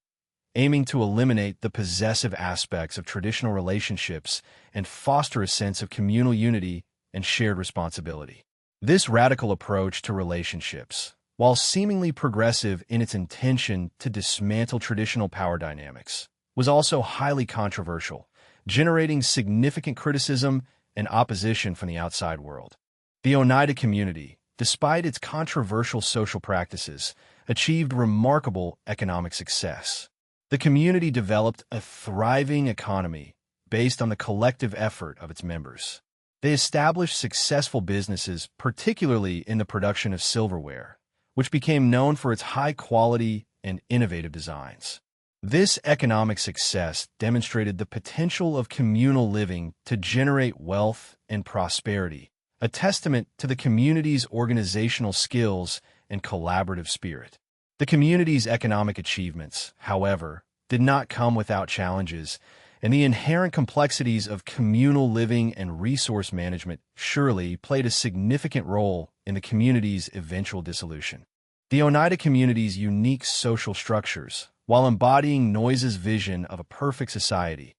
aiming to eliminate the possessive aspects of traditional relationships and foster a sense of communal unity and shared responsibility. This radical approach to relationships, while seemingly progressive in its intention to dismantle traditional power dynamics, was also highly controversial, generating significant criticism and opposition from the outside world. The Oneida community, despite its controversial social practices, achieved remarkable economic success. The community developed a thriving economy based on the collective effort of its members. They established successful businesses, particularly in the production of silverware, which became known for its high quality and innovative designs. This economic success demonstrated the potential of communal living to generate wealth and prosperity, a testament to the community's organizational skills and collaborative spirit. The community's economic achievements, however, did not come without challenges, and the inherent complexities of communal living and resource management surely played a significant role in the community's eventual dissolution. The Oneida community's unique social structures, while embodying Noyes's vision of a perfect society,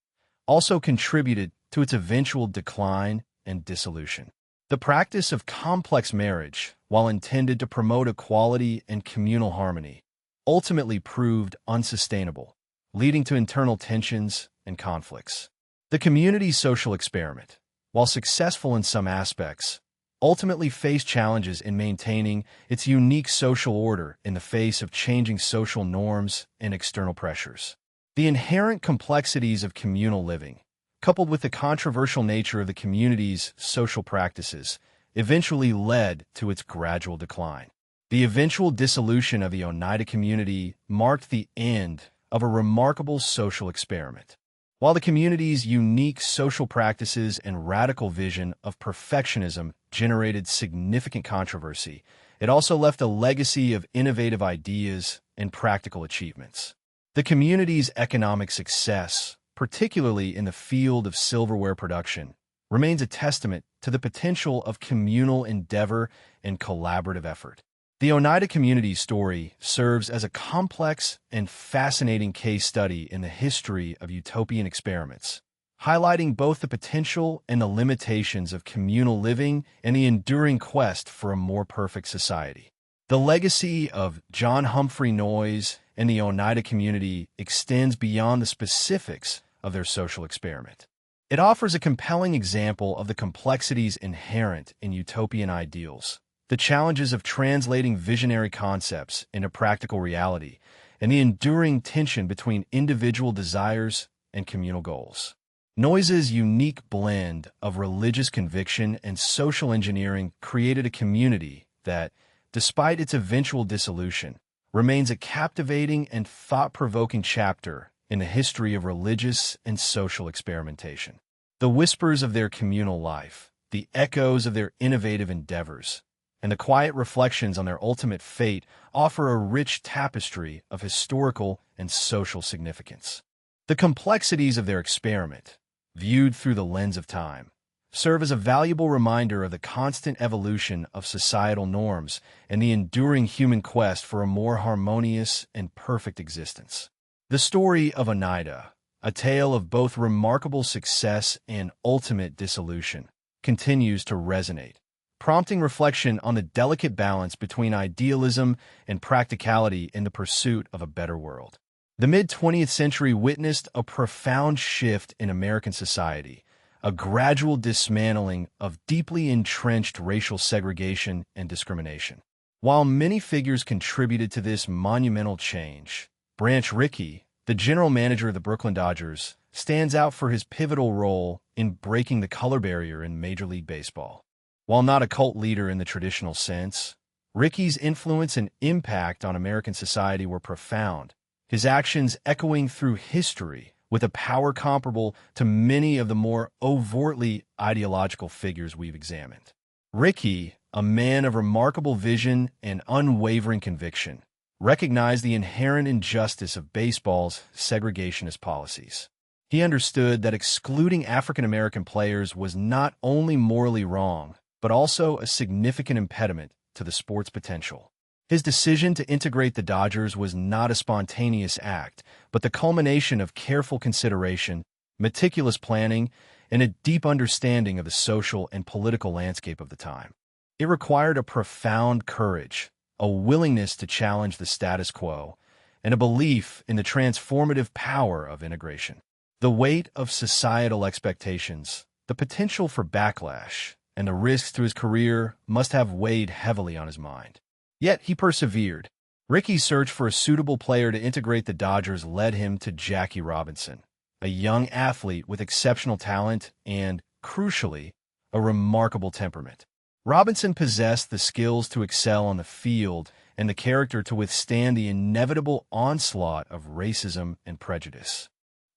also contributed to its eventual decline and dissolution. The practice of complex marriage, while intended to promote equality and communal harmony, ultimately proved unsustainable, leading to internal tensions and conflicts. The community's social experiment, while successful in some aspects, ultimately faced challenges in maintaining its unique social order in the face of changing social norms and external pressures. The inherent complexities of communal living, coupled with the controversial nature of the community's social practices, eventually led to its gradual decline. The eventual dissolution of the Oneida community marked the end of a remarkable social experiment. While the community's unique social practices and radical vision of perfectionism generated significant controversy, it also left a legacy of innovative ideas and practical achievements. The community's economic success, particularly in the field of silverware production, remains a testament to the potential of communal endeavor and collaborative effort. The Oneida community's story serves as a complex and fascinating case study in the history of utopian experiments, highlighting both the potential and the limitations of communal living and the enduring quest for a more perfect society. The legacy of John Humphrey Noyes and the Oneida community extends beyond the specifics of their social experiment. It offers a compelling example of the complexities inherent in utopian ideals, the challenges of translating visionary concepts into practical reality, and the enduring tension between individual desires and communal goals. Noyes's unique blend of religious conviction and social engineering created a community that, despite its eventual dissolution, remains a captivating and thought-provoking chapter in the history of religious and social experimentation. The whispers of their communal life, the echoes of their innovative endeavors, and the quiet reflections on their ultimate fate offer a rich tapestry of historical and social significance. The complexities of their experiment, viewed through the lens of time, serve as a valuable reminder of the constant evolution of societal norms and the enduring human quest for a more harmonious and perfect existence. The story of Oneida, a tale of both remarkable success and ultimate dissolution, continues to resonate, prompting reflection on the delicate balance between idealism and practicality in the pursuit of a better world. The mid-20th century witnessed a profound shift in American society, a gradual dismantling of deeply entrenched racial segregation and discrimination. While many figures contributed to this monumental change, Branch Rickey, the general manager of the Brooklyn Dodgers, stands out for his pivotal role in breaking the color barrier in Major League Baseball. While not a cult leader in the traditional sense, Rickey's influence and impact on American society were profound, his actions echoing through history with a power comparable to many of the more overtly ideological figures we've examined. Rickey, a man of remarkable vision and unwavering conviction, recognized the inherent injustice of baseball's segregationist policies. He understood that excluding African American players was not only morally wrong, but also a significant impediment to the sport's potential. His decision to integrate the Dodgers was not a spontaneous act, but the culmination of careful consideration, meticulous planning, and a deep understanding of the social and political landscape of the time. It required a profound courage, a willingness to challenge the status quo, and a belief in the transformative power of integration. The weight of societal expectations, the potential for backlash, and the risks to his career must have weighed heavily on his mind. Yet he persevered. Rickey's search for a suitable player to integrate the Dodgers led him to Jackie Robinson, a young athlete with exceptional talent and, crucially, a remarkable temperament. Robinson possessed the skills to excel on the field and the character to withstand the inevitable onslaught of racism and prejudice.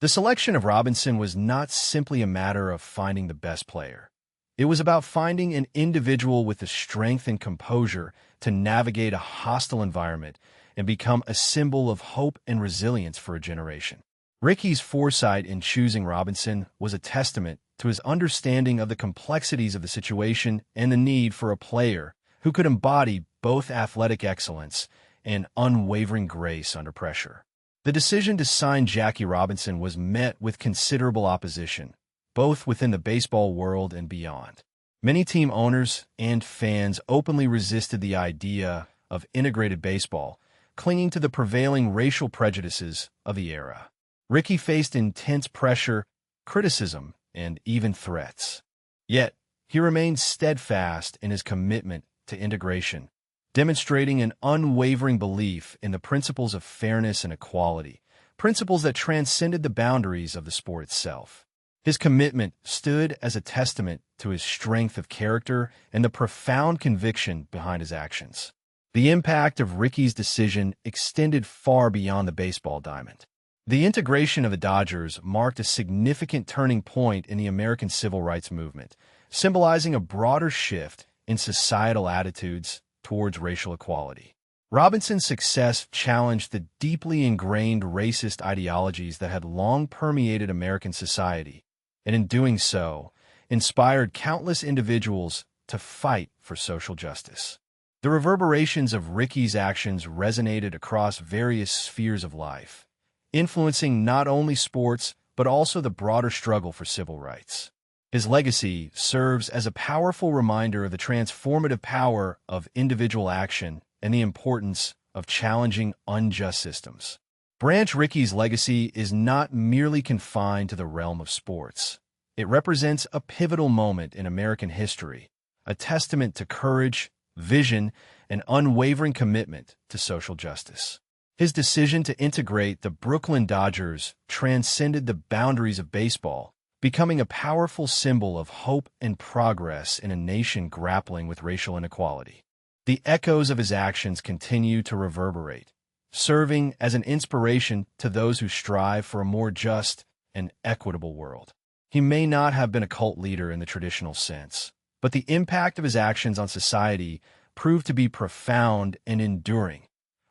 The selection of Robinson was not simply a matter of finding the best player. It was about finding an individual with the strength and composure to navigate a hostile environment and become a symbol of hope and resilience for a generation. Rickey's foresight in choosing Robinson was a testament to his understanding of the complexities of the situation and the need for a player who could embody both athletic excellence and unwavering grace under pressure. The decision to sign Jackie Robinson was met with considerable opposition, both within the baseball world and beyond. Many team owners and fans openly resisted the idea of integrated baseball, clinging to the prevailing racial prejudices of the era. Rickey faced intense pressure, criticism, and even threats. Yet, he remained steadfast in his commitment to integration, demonstrating an unwavering belief in the principles of fairness and equality, principles that transcended the boundaries of the sport itself. His commitment stood as a testament to his strength of character and the profound conviction behind his actions. The impact of Rickey's decision extended far beyond the baseball diamond. The integration of the Dodgers marked a significant turning point in the American civil rights movement, symbolizing a broader shift in societal attitudes towards racial equality. Robinson's success challenged the deeply ingrained racist ideologies that had long permeated American society, and in doing so, inspired countless individuals to fight for social justice. The reverberations of Rickey's actions resonated across various spheres of life, influencing not only sports but also the broader struggle for civil rights. His legacy serves as a powerful reminder of the transformative power of individual action and the importance of challenging unjust systems. Branch Rickey's legacy is not merely confined to the realm of sports. It represents a pivotal moment in American history, a testament to courage, vision, and unwavering commitment to social justice. His decision to integrate the Brooklyn Dodgers transcended the boundaries of baseball, becoming a powerful symbol of hope and progress in a nation grappling with racial inequality. The echoes of his actions continue to reverberate, serving as an inspiration to those who strive for a more just and equitable world. He may not have been a cult leader in the traditional sense, but the impact of his actions on society proved to be profound and enduring,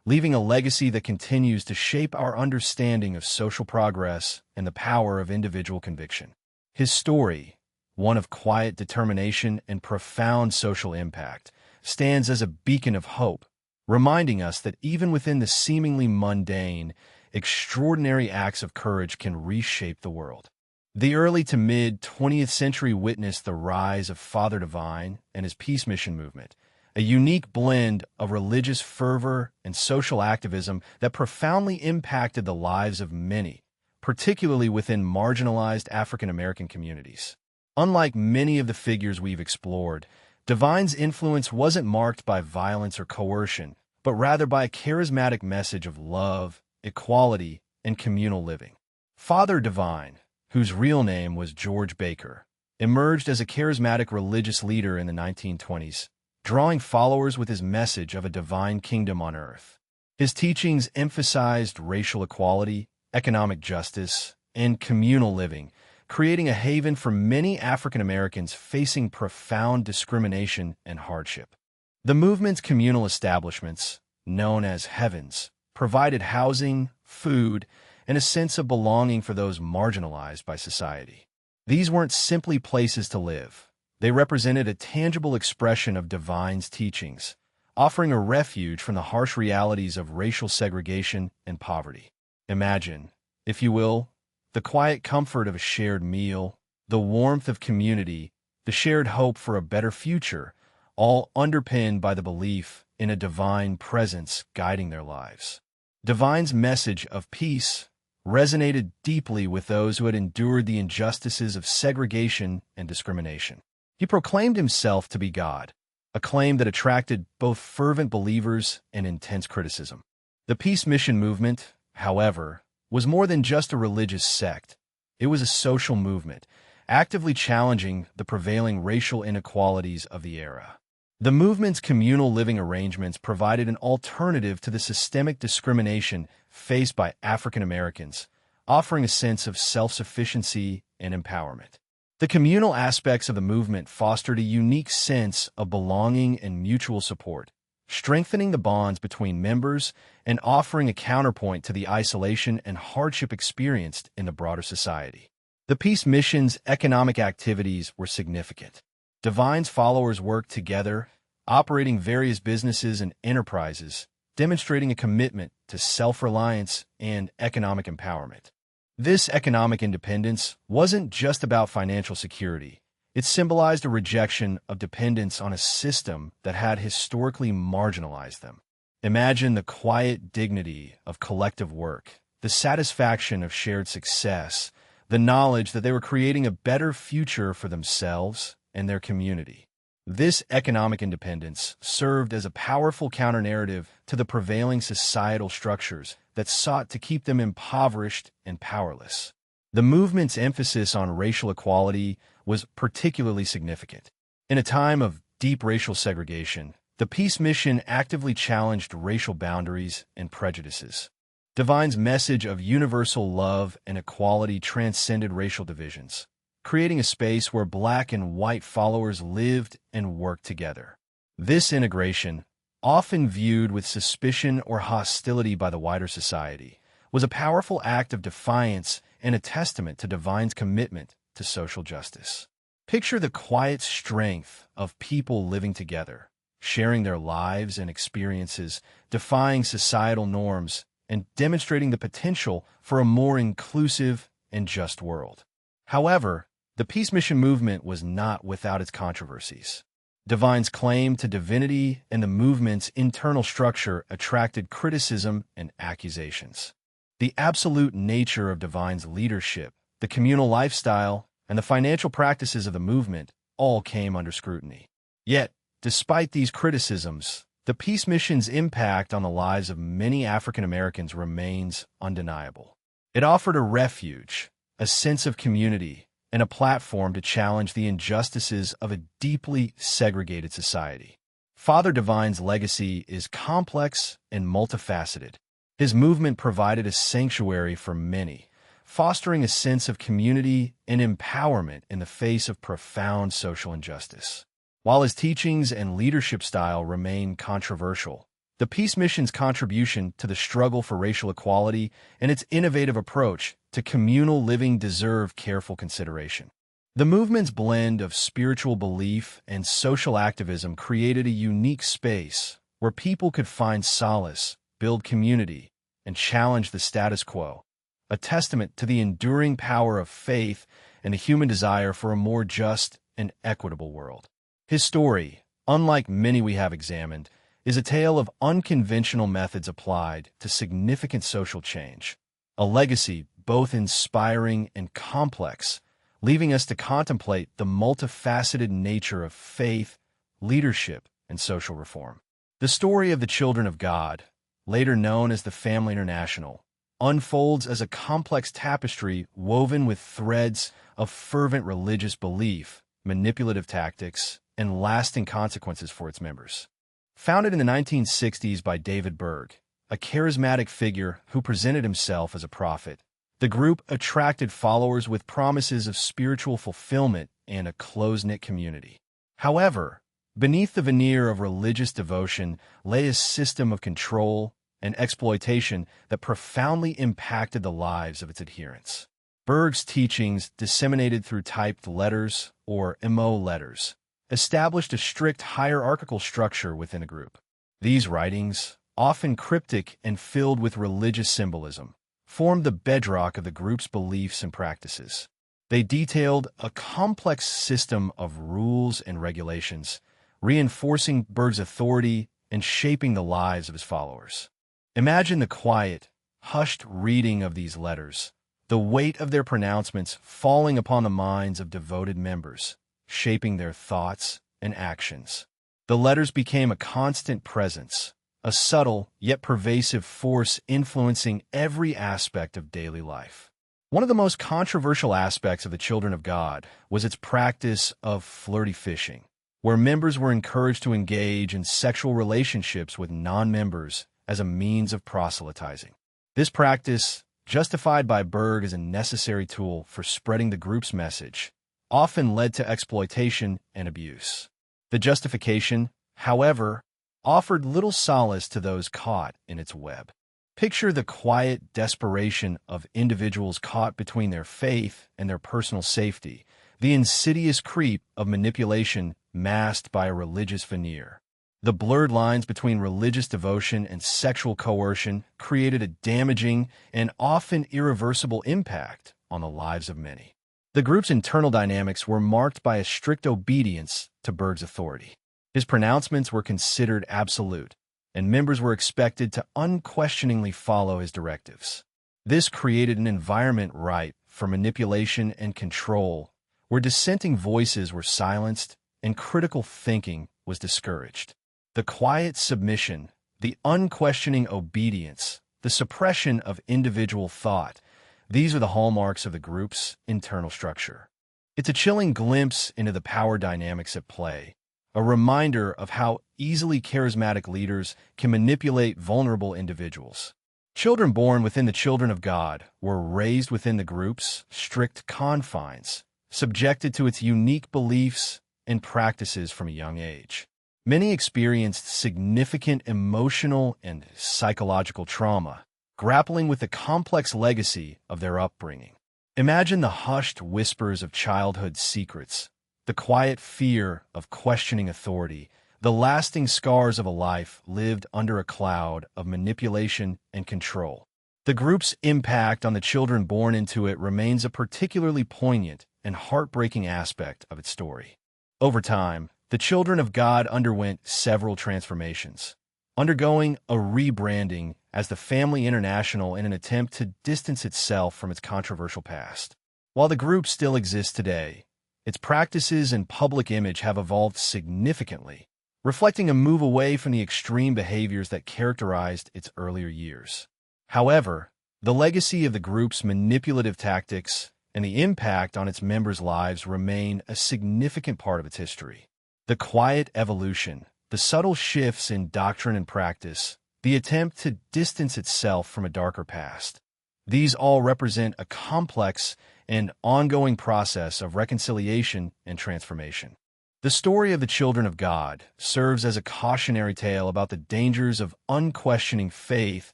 leaving a legacy that continues to shape our understanding of social progress and the power of individual conviction. His story, one of quiet determination and profound social impact, stands as a beacon of hope, reminding us that even within the seemingly mundane, extraordinary acts of courage can reshape the world. The early to mid-20th century witnessed the rise of Father Divine and his peace mission movement, a unique blend of religious fervor and social activism that profoundly impacted the lives of many, particularly within marginalized African American communities. Unlike many of the figures we've explored, Divine's influence wasn't marked by violence or coercion, but rather by a charismatic message of love, equality, and communal living. Father Divine, whose real name was George Baker, emerged as a charismatic religious leader in the 1920s, drawing followers with his message of a divine kingdom on earth. His teachings emphasized racial equality, economic justice, and communal living, creating a haven for many African Americans facing profound discrimination and hardship. The movement's communal establishments, known as heavens, provided housing, food, and a sense of belonging for those marginalized by society. These weren't simply places to live. They represented a tangible expression of Divine's teachings, offering a refuge from the harsh realities of racial segregation and poverty. Imagine, if you will, the quiet comfort of a shared meal, the warmth of community, the shared hope for a better future, all underpinned by the belief in a divine presence guiding their lives. Divine's message of peace resonated deeply with those who had endured the injustices of segregation and discrimination. He proclaimed himself to be God, a claim that attracted both fervent believers and intense criticism. The Peace Mission movement, however, was more than just a religious sect. It was a social movement, actively challenging the prevailing racial inequalities of the era. The movement's communal living arrangements provided an alternative to the systemic discrimination faced by African Americans, offering a sense of self-sufficiency and empowerment. The communal aspects of the movement fostered a unique sense of belonging and mutual support, strengthening the bonds between members and offering a counterpoint to the isolation and hardship experienced in the broader society. The Peace Mission's economic activities were significant. Divine's followers worked together, operating various businesses and enterprises, demonstrating a commitment to self-reliance and economic empowerment. This economic independence wasn't just about financial security. It symbolized a rejection of dependence on a system that had historically marginalized them. Imagine the quiet dignity of collective work, the satisfaction of shared success, the knowledge that they were creating a better future for themselves and their community. This economic independence served as a powerful counter-narrative to the prevailing societal structures that sought to keep them impoverished and powerless. The movement's emphasis on racial equality was particularly significant. In a time of deep racial segregation, the Peace Mission actively challenged racial boundaries and prejudices. Divine's message of universal love and equality transcended racial divisions, creating a space where Black and white followers lived and worked together. This integration, often viewed with suspicion or hostility by the wider society, was a powerful act of defiance and a testament to Divine's commitment to social justice. Picture the quiet strength of people living together, sharing their lives and experiences, defying societal norms, and demonstrating the potential for a more inclusive and just world. However, the Peace Mission movement was not without its controversies. Divine's claim to divinity and the movement's internal structure attracted criticism and accusations. The absolute nature of Divine's leadership, the communal lifestyle, and the financial practices of the movement all came under scrutiny. Yet, despite these criticisms, the Peace Mission's impact on the lives of many African Americans remains undeniable. It offered a refuge, a sense of community, and a platform to challenge the injustices of a deeply segregated society. Father Divine's legacy is complex and multifaceted. His movement provided a sanctuary for many, fostering a sense of community and empowerment in the face of profound social injustice. While his teachings and leadership style remain controversial, the Peace Mission's contribution to the struggle for racial equality and its innovative approach to communal living deserve careful consideration. The movement's blend of spiritual belief and social activism created a unique space where people could find solace, build community, and challenge the status quo, a testament to the enduring power of faith and the human desire for a more just and equitable world. His story, unlike many we have examined, is a tale of unconventional methods applied to significant social change, a legacy both inspiring and complex, leaving us to contemplate the multifaceted nature of faith, leadership, and social reform. The story of the Children of God, later known as the Family International, unfolds as a complex tapestry woven with threads of fervent religious belief, manipulative tactics, and lasting consequences for its members. Founded in the 1960s by David Berg, a charismatic figure who presented himself as a prophet, the group attracted followers with promises of spiritual fulfillment and a close-knit community. However, beneath the veneer of religious devotion lay a system of control and exploitation that profoundly impacted the lives of its adherents. Berg's teachings, disseminated through typed letters or MO letters, established a strict hierarchical structure within a group. These writings, often cryptic and filled with religious symbolism, formed the bedrock of the group's beliefs and practices. They detailed a complex system of rules and regulations, reinforcing Berg's authority and shaping the lives of his followers. Imagine the quiet, hushed reading of these letters, the weight of their pronouncements falling upon the minds of devoted members, shaping their thoughts and actions. The letters became a constant presence, a subtle yet pervasive force influencing every aspect of daily life. One of the most controversial aspects of the Children of God was its practice of flirty fishing, where members were encouraged to engage in sexual relationships with non-members as a means of proselytizing. This practice, justified by Berg as a necessary tool for spreading the group's message, often led to exploitation and abuse. The justification, however, offered little solace to those caught in its web. Picture the quiet desperation of individuals caught between their faith and their personal safety, the insidious creep of manipulation masked by a religious veneer. The blurred lines between religious devotion and sexual coercion created a damaging and often irreversible impact on the lives of many. The group's internal dynamics were marked by a strict obedience to Berg's authority. His pronouncements were considered absolute, and members were expected to unquestioningly follow his directives. This created an environment ripe for manipulation and control, where dissenting voices were silenced and critical thinking was discouraged. The quiet submission, the unquestioning obedience, the suppression of individual thought, these are the hallmarks of the group's internal structure. It's a chilling glimpse into the power dynamics at play, a reminder of how easily charismatic leaders can manipulate vulnerable individuals. Children born within the Children of God were raised within the group's strict confines, subjected to its unique beliefs and practices from a young age. Many experienced significant emotional and psychological trauma, grappling with the complex legacy of their upbringing. Imagine the hushed whispers of childhood secrets, the quiet fear of questioning authority, the lasting scars of a life lived under a cloud of manipulation and control. The group's impact on the children born into it remains a particularly poignant and heartbreaking aspect of its story. Over time, the Children of God underwent several transformations, undergoing a rebranding as the Family International in an attempt to distance itself from its controversial past. While the group still exists today, its practices and public image have evolved significantly, reflecting a move away from the extreme behaviors that characterized its earlier years. However, the legacy of the group's manipulative tactics and the impact on its members' lives remain a significant part of its history. The quiet evolution, the subtle shifts in doctrine and practice, the attempt to distance itself from a darker past, these all represent a complex and ongoing process of reconciliation and transformation. The story of the Children of God serves as a cautionary tale about the dangers of unquestioning faith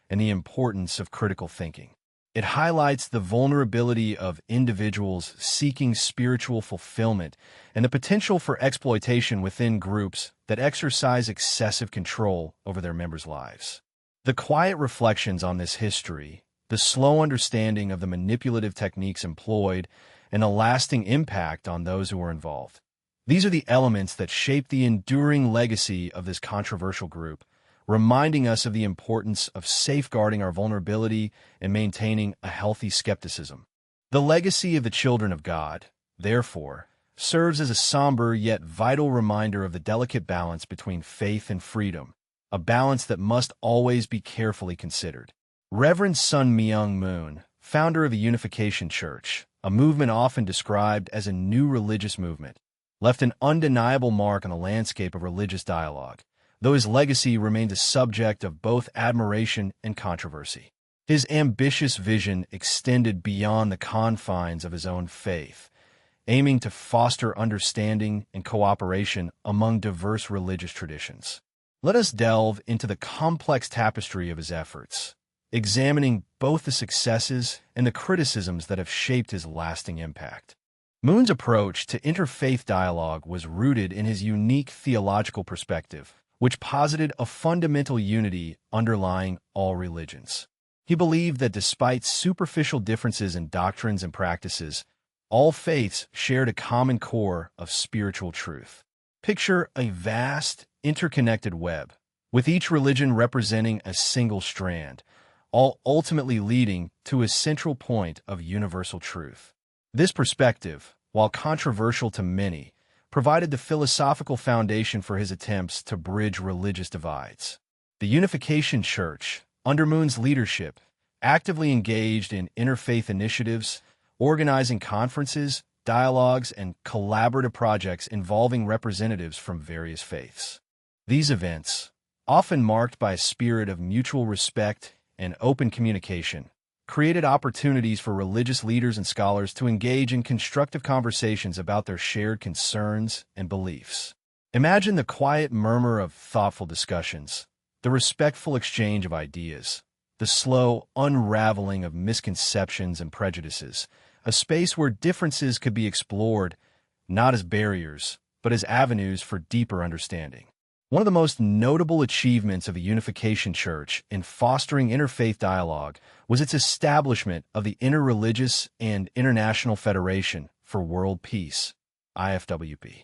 and the importance of critical thinking. It highlights the vulnerability of individuals seeking spiritual fulfillment and the potential for exploitation within groups that exercise excessive control over their members' lives. The quiet reflections on this history, the slow understanding of the manipulative techniques employed, and a lasting impact on those who were involved. These are the elements that shape the enduring legacy of this controversial group, reminding us of the importance of safeguarding our vulnerability and maintaining a healthy skepticism. The legacy of the children of God, therefore, serves as a somber yet vital reminder of the delicate balance between faith and freedom, a balance that must always be carefully considered. Reverend Sun Myung Moon, founder of the Unification Church, a movement often described as a new religious movement, left an undeniable mark on the landscape of religious dialogue, though his legacy remained a subject of both admiration and controversy. His ambitious vision extended beyond the confines of his own faith, aiming to foster understanding and cooperation among diverse religious traditions. Let us delve into the complex tapestry of his efforts, examining both the successes and the criticisms that have shaped his lasting impact. Moon's approach to interfaith dialogue was rooted in his unique theological perspective, which posited a fundamental unity underlying all religions. He believed that despite superficial differences in doctrines and practices, all faiths shared a common core of spiritual truth. Picture a vast, interconnected web, with each religion representing a single strand, all ultimately leading to a central point of universal truth. This perspective, while controversial to many, provided the philosophical foundation for his attempts to bridge religious divides. The Unification Church, under Moon's leadership, actively engaged in interfaith initiatives, organizing conferences, dialogues, and collaborative projects involving representatives from various faiths. These events, often marked by a spirit of mutual respect and open communication, created opportunities for religious leaders and scholars to engage in constructive conversations about their shared concerns and beliefs. Imagine the quiet murmur of thoughtful discussions, the respectful exchange of ideas, the slow unraveling of misconceptions and prejudices, a space where differences could be explored not as barriers, but as avenues for deeper understanding. One of the most notable achievements of the Unification Church in fostering interfaith dialogue was its establishment of the Interreligious and International Federation for World Peace, IFWP.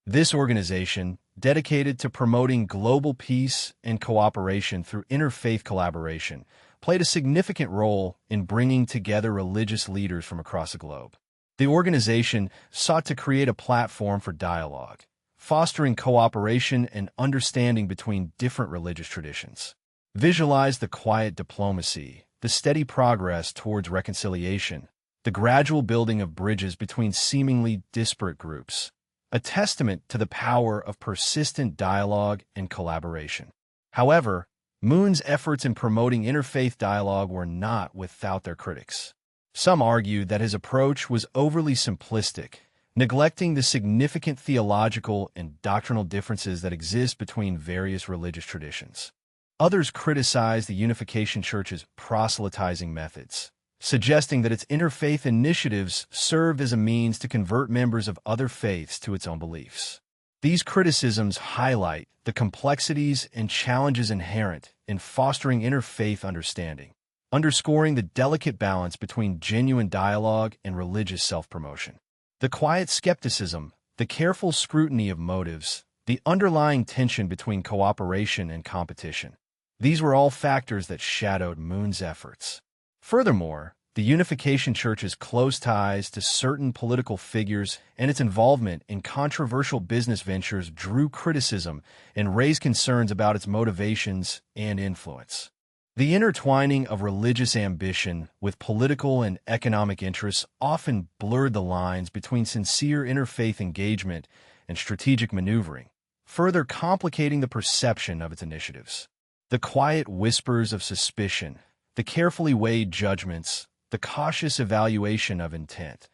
This organization, dedicated to promoting global peace and cooperation through interfaith collaboration, played a significant role in bringing together religious leaders from across the globe. The organization sought to create a platform for dialogue, fostering cooperation and understanding between different religious traditions. Visualize the quiet diplomacy, the steady progress towards reconciliation, the gradual building of bridges between seemingly disparate groups, a testament to the power of persistent dialogue and collaboration. However, Moon's efforts in promoting interfaith dialogue were not without their critics. Some argued that his approach was overly simplistic, neglecting the significant theological and doctrinal differences that exist between various religious traditions. Others criticized the Unification Church's proselytizing methods, suggesting that its interfaith initiatives served as a means to convert members of other faiths to its own beliefs. These criticisms highlight the complexities and challenges inherent in fostering interfaith understanding, underscoring the delicate balance between genuine dialogue and religious self-promotion. The quiet skepticism, the careful scrutiny of motives, the underlying tension between cooperation and competition. These were all factors that shadowed Moon's efforts. Furthermore, the Unification Church's close ties to certain political figures and its involvement in controversial business ventures drew criticism and raised concerns about its motivations and influence. The intertwining of religious ambition with political and economic interests often blurred the lines between sincere interfaith engagement and strategic maneuvering, further complicating the perception of its initiatives. The quiet whispers of suspicion, the carefully weighed judgments, the cautious evaluation of intent.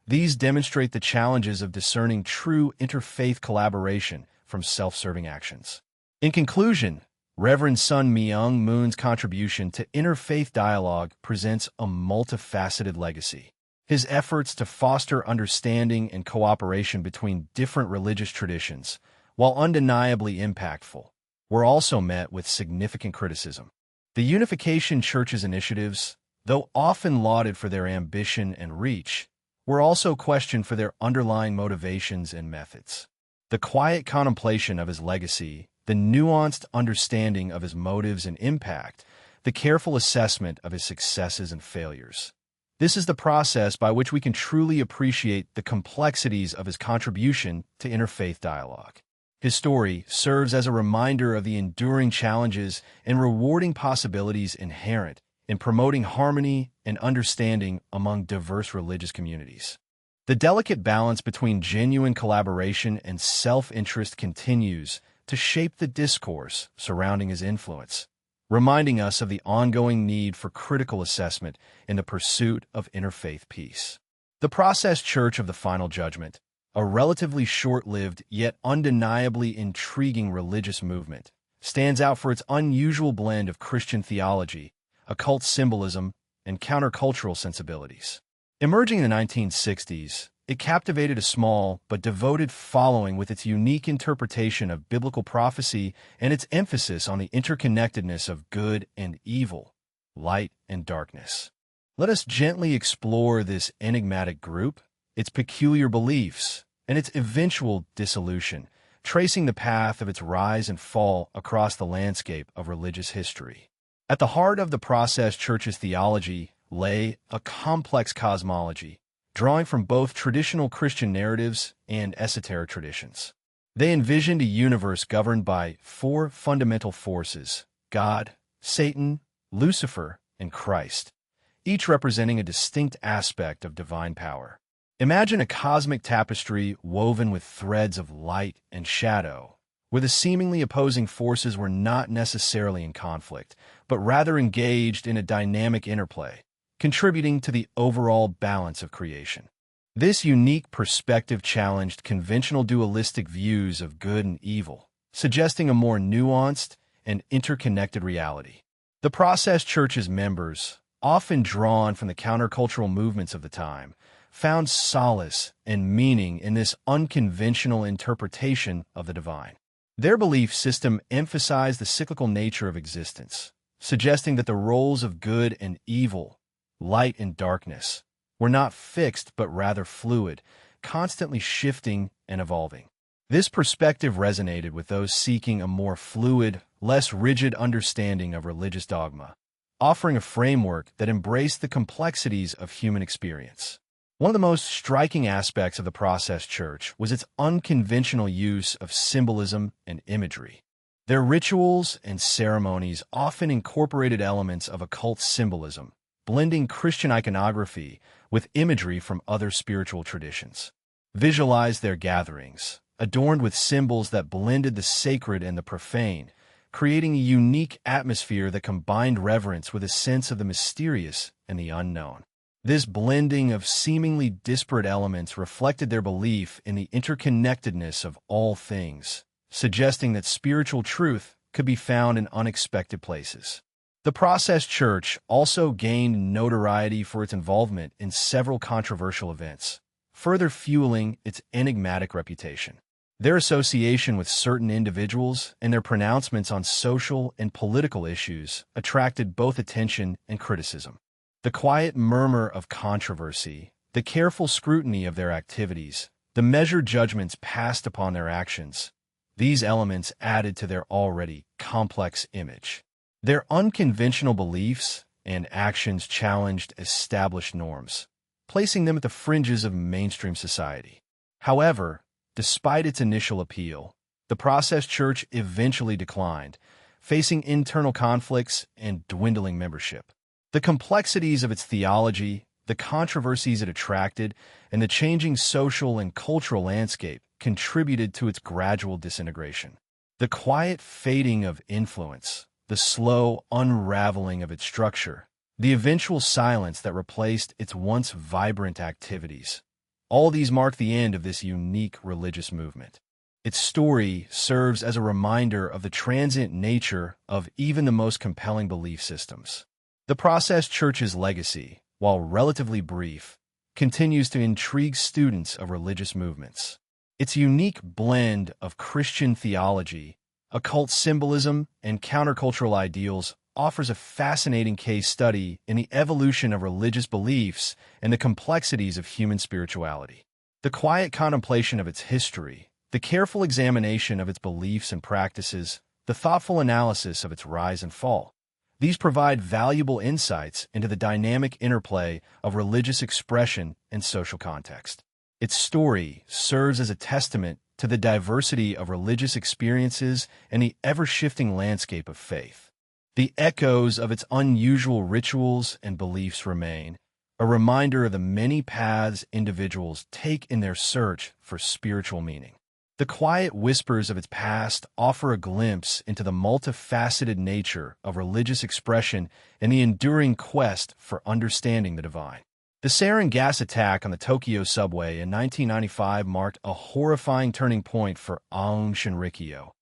These demonstrate the challenges of discerning true interfaith collaboration from self-serving actions. In conclusion, Reverend Sun Myung Moon's contribution to interfaith dialogue presents a multifaceted legacy. His efforts to foster understanding and cooperation between different religious traditions, while undeniably impactful, were also met with significant criticism. The Unification Church's initiatives, though often lauded for their ambition and reach, were also questioned for their underlying motivations and methods. The quiet contemplation of his legacy, the nuanced understanding of his motives and impact, the careful assessment of his successes and failures. This is the process by which we can truly appreciate the complexities of his contribution to interfaith dialogue. His story serves as a reminder of the enduring challenges and rewarding possibilities inherent in promoting harmony and understanding among diverse religious communities. The delicate balance between genuine collaboration and self-interest continues to shape the discourse surrounding his influence, reminding us of the ongoing need for critical assessment in the pursuit of interfaith peace. The Process Church of the Final Judgment, a relatively short-lived yet undeniably intriguing religious movement, stands out for its unusual blend of Christian theology, occult symbolism, and countercultural sensibilities. Emerging in the 1960s, it captivated a small but devoted following with its unique interpretation of biblical prophecy and its emphasis on the interconnectedness of good and evil, light and darkness. Let us gently explore this enigmatic group, its peculiar beliefs, and its eventual dissolution, tracing the path of its rise and fall across the landscape of religious history. At the heart of the Process Church's theology lay a complex cosmology, drawing from both traditional Christian narratives and esoteric traditions. They envisioned a universe governed by four fundamental forces: God, Satan, Lucifer, and Christ, each representing a distinct aspect of divine power. Imagine a cosmic tapestry woven with threads of light and shadow, where the seemingly opposing forces were not necessarily in conflict, but rather engaged in a dynamic interplay, contributing to the overall balance of creation. This unique perspective challenged conventional dualistic views of good and evil, suggesting a more nuanced and interconnected reality. The Process Church's members, often drawn from the countercultural movements of the time, found solace and meaning in this unconventional interpretation of the divine. Their belief system emphasized the cyclical nature of existence, suggesting that the roles of good and evil, light and darkness, were not fixed but rather fluid, constantly shifting and evolving. This perspective resonated with those seeking a more fluid, less rigid understanding of religious dogma, offering a framework that embraced the complexities of human experience. One of the most striking aspects of the Process Church was its unconventional use of symbolism and imagery. Their rituals and ceremonies often incorporated elements of occult symbolism, blending Christian iconography with imagery from other spiritual traditions. Visualize their gatherings, adorned with symbols that blended the sacred and the profane, creating a unique atmosphere that combined reverence with a sense of the mysterious and the unknown. This blending of seemingly disparate elements reflected their belief in the interconnectedness of all things, suggesting that spiritual truth could be found in unexpected places. The Process Church also gained notoriety for its involvement in several controversial events, further fueling its enigmatic reputation. Their association with certain individuals and their pronouncements on social and political issues attracted both attention and criticism. The quiet murmur of controversy, the careful scrutiny of their activities, the measured judgments passed upon their actions, these elements added to their already complex image. Their unconventional beliefs and actions challenged established norms, placing them at the fringes of mainstream society. However, despite its initial appeal, the Process Church eventually declined, facing internal conflicts and dwindling membership. The complexities of its theology, the controversies it attracted, and the changing social and cultural landscape contributed to its gradual disintegration. The quiet fading of influence, the slow unraveling of its structure, the eventual silence that replaced its once vibrant activities, all these mark the end of this unique religious movement. Its story serves as a reminder of the transient nature of even the most compelling belief systems. The Process Church's legacy, while relatively brief, continues to intrigue students of religious movements. Its unique blend of Christian theology, occult symbolism, and countercultural ideals offers a fascinating case study in the evolution of religious beliefs and the complexities of human spirituality. The quiet contemplation of its history, the careful examination of its beliefs and practices, the thoughtful analysis of its rise and fall. These provide valuable insights into the dynamic interplay of religious expression and social context. Its story serves as a testament to the diversity of religious experiences and the ever-shifting landscape of faith. The echoes of its unusual rituals and beliefs remain, a reminder of the many paths individuals take in their search for spiritual meaning. The quiet whispers of its past offer a glimpse into the multifaceted nature of religious expression and the enduring quest for understanding the divine. The sarin gas attack on the Tokyo subway in 1995 marked a horrifying turning point for Aum Shinrikyo,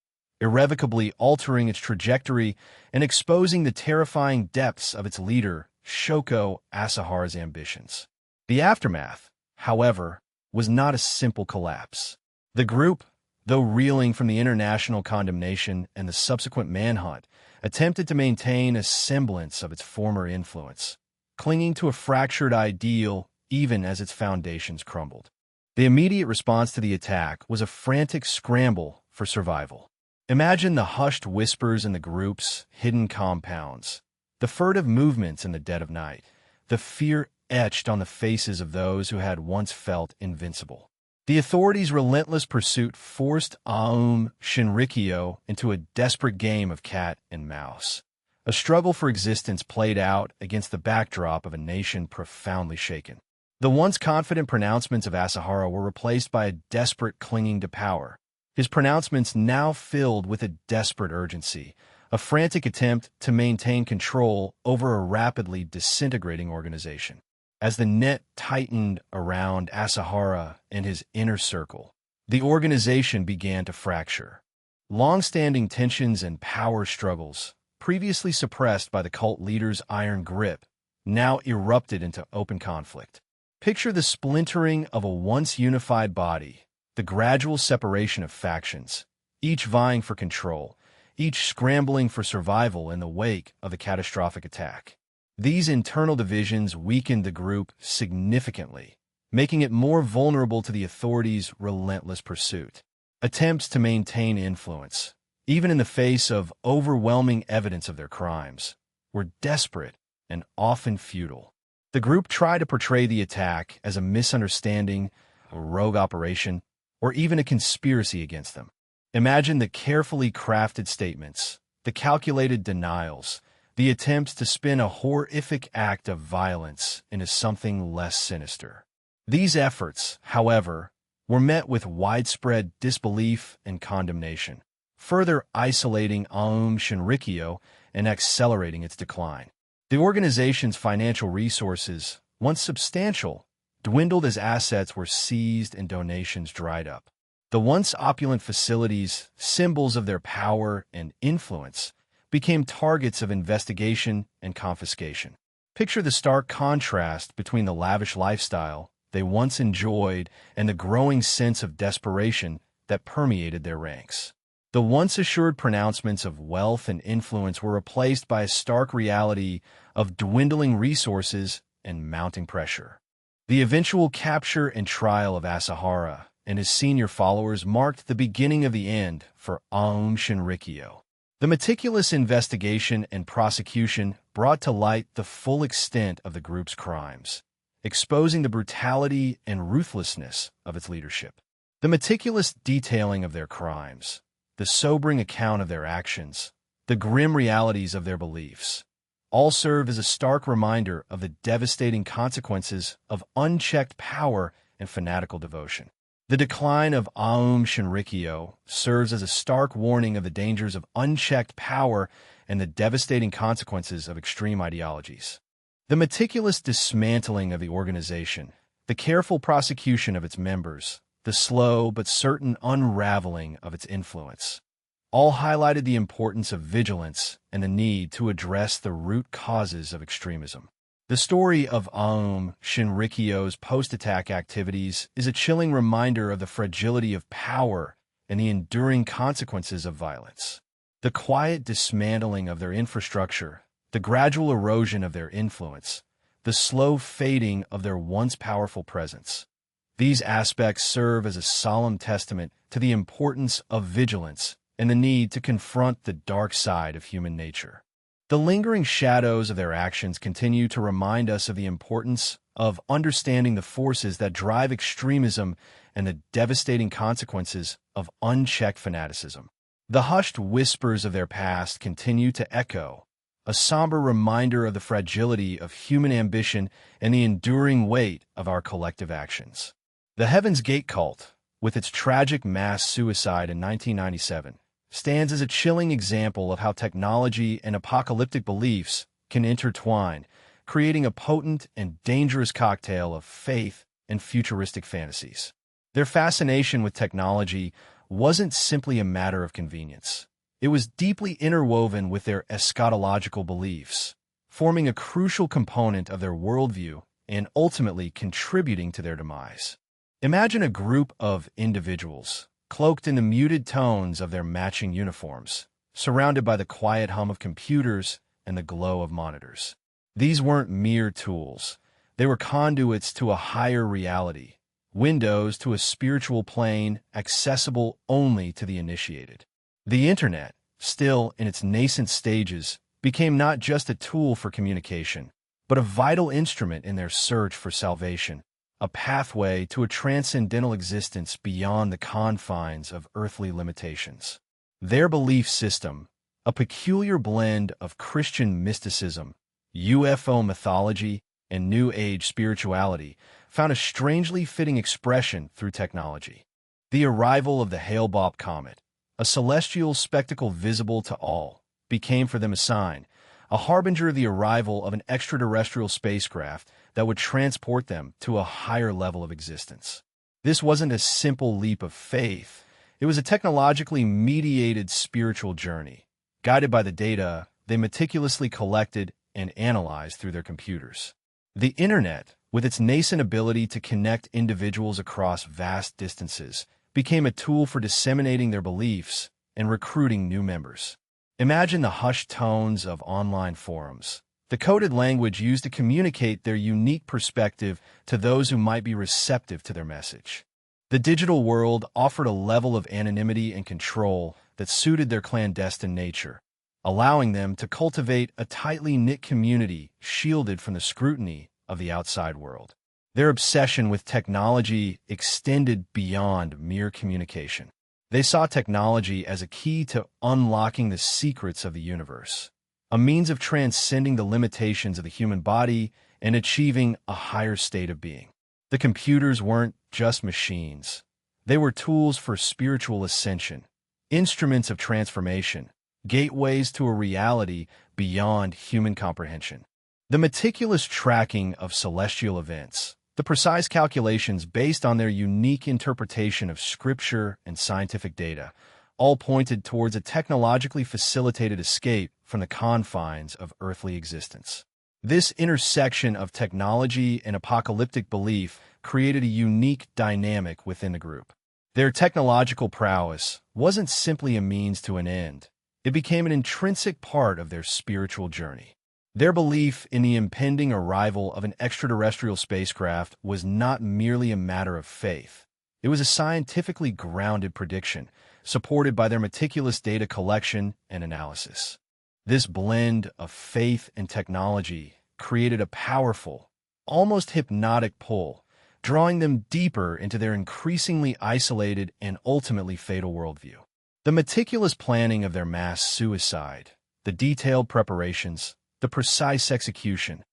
irrevocably altering its trajectory and exposing the terrifying depths of its leader, Shoko Asahara's ambitions. The aftermath, however, was not a simple collapse. The group, though reeling from the international condemnation and the subsequent manhunt, attempted to maintain a semblance of its former influence, clinging to a fractured ideal even as its foundations crumbled. The immediate response to the attack was a frantic scramble for survival. Imagine the hushed whispers in the group's hidden compounds, the furtive movements in the dead of night, the fear etched on the faces of those who had once felt invincible. The authorities' relentless pursuit forced Aum Shinrikyo into a desperate game of cat and mouse, a struggle for existence played out against the backdrop of a nation profoundly shaken. The once confident pronouncements of Asahara were replaced by a desperate clinging to power, his pronouncements now filled with a desperate urgency, a frantic attempt to maintain control over a rapidly disintegrating organization. As the net tightened around Asahara and his inner circle, the organization began to fracture. Long-standing tensions and power struggles, previously suppressed by the cult leader's iron grip, now erupted into open conflict. Picture the splintering of a once unified body, the gradual separation of factions, each vying for control, each scrambling for survival in the wake of the catastrophic attack. These internal divisions weakened the group significantly, making it more vulnerable to the authorities' relentless pursuit. Attempts to maintain influence, even in the face of overwhelming evidence of their crimes, were desperate and often futile. The group tried to portray the attack as a misunderstanding, a rogue operation, or even a conspiracy against them. Imagine the carefully crafted statements, the calculated denials, the attempts to spin a horrific act of violence into something less sinister. These efforts, however, were met with widespread disbelief and condemnation, further isolating Aum Shinrikyo and accelerating its decline. The organization's financial resources, once substantial, dwindled as assets were seized and donations dried up. The once opulent facilities, symbols of their power and influence, became targets of investigation and confiscation. Picture the stark contrast between the lavish lifestyle they once enjoyed and the growing sense of desperation that permeated their ranks. The once assured pronouncements of wealth and influence were replaced by a stark reality of dwindling resources and mounting pressure. The eventual capture and trial of Asahara and his senior followers marked the beginning of the end for Aum Shinrikyo. The meticulous investigation and prosecution brought to light the full extent of the group's crimes, exposing the brutality and ruthlessness of its leadership. The meticulous detailing of their crimes, the sobering account of their actions, the grim realities of their beliefs, all serve as a stark reminder of the devastating consequences of unchecked power and fanatical devotion. The decline of Aum Shinrikyo serves as a stark warning of the dangers of unchecked power and the devastating consequences of extreme ideologies. The meticulous dismantling of the organization, the careful prosecution of its members, the slow but certain unraveling of its influence, all highlighted the importance of vigilance and the need to address the root causes of extremism. The story of Aum Shinrikyo's post-attack activities is a chilling reminder of the fragility of power and the enduring consequences of violence. The quiet dismantling of their infrastructure, the gradual erosion of their influence, the slow fading of their once powerful presence. These aspects serve as a solemn testament to the importance of vigilance and the need to confront the dark side of human nature. The lingering shadows of their actions continue to remind us of the importance of understanding the forces that drive extremism and the devastating consequences of unchecked fanaticism. The hushed whispers of their past continue to echo, a somber reminder of the fragility of human ambition and the enduring weight of our collective actions. The Heaven's Gate cult, with its tragic mass suicide in 1997, stands as a chilling example of how technology and apocalyptic beliefs can intertwine, creating a potent and dangerous cocktail of faith and futuristic fantasies. Their fascination with technology wasn't simply a matter of convenience. It was deeply interwoven with their eschatological beliefs, forming a crucial component of their worldview and ultimately contributing to their demise. Imagine a group of individuals, cloaked in the muted tones of their matching uniforms, surrounded by the quiet hum of computers and the glow of monitors. These weren't mere tools. They were conduits to a higher reality, windows to a spiritual plane accessible only to the initiated. The Internet, still in its nascent stages, became not just a tool for communication, but a vital instrument in their search for salvation, a pathway to a transcendental existence beyond the confines of earthly limitations. Their belief system, a peculiar blend of Christian mysticism, UFO mythology, and New Age spirituality, found a strangely fitting expression through technology. The arrival of the Hale-Bopp comet, a celestial spectacle visible to all, became for them a sign, a harbinger of the arrival of an extraterrestrial spacecraft that would transport them to a higher level of existence. This wasn't a simple leap of faith. It was a technologically mediated spiritual journey, guided by the data they meticulously collected and analyzed through their computers. The Internet, with its nascent ability to connect individuals across vast distances, became a tool for disseminating their beliefs and recruiting new members. Imagine the hushed tones of online forums, the coded language used to communicate their unique perspective to those who might be receptive to their message. The digital world offered a level of anonymity and control that suited their clandestine nature, allowing them to cultivate a tightly knit community shielded from the scrutiny of the outside world. Their obsession with technology extended beyond mere communication. They saw technology as a key to unlocking the secrets of the universe, a means of transcending the limitations of the human body and achieving a higher state of being. The computers weren't just machines. They were tools for spiritual ascension, instruments of transformation, gateways to a reality beyond human comprehension. The meticulous tracking of celestial events, the precise calculations based on their unique interpretation of scripture and scientific data, all pointed towards a technologically facilitated escape from the confines of earthly existence. This intersection of technology and apocalyptic belief created a unique dynamic within the group. Their technological prowess wasn't simply a means to an end. It became an intrinsic part of their spiritual journey. Their belief in the impending arrival of an extraterrestrial spacecraft was not merely a matter of faith. It was a scientifically grounded prediction, supported by their meticulous data collection and analysis. This blend of faith and technology created a powerful, almost hypnotic pull, drawing them deeper into their increasingly isolated and ultimately fatal worldview. The meticulous planning of their mass suicide, the detailed preparations, the precise execution,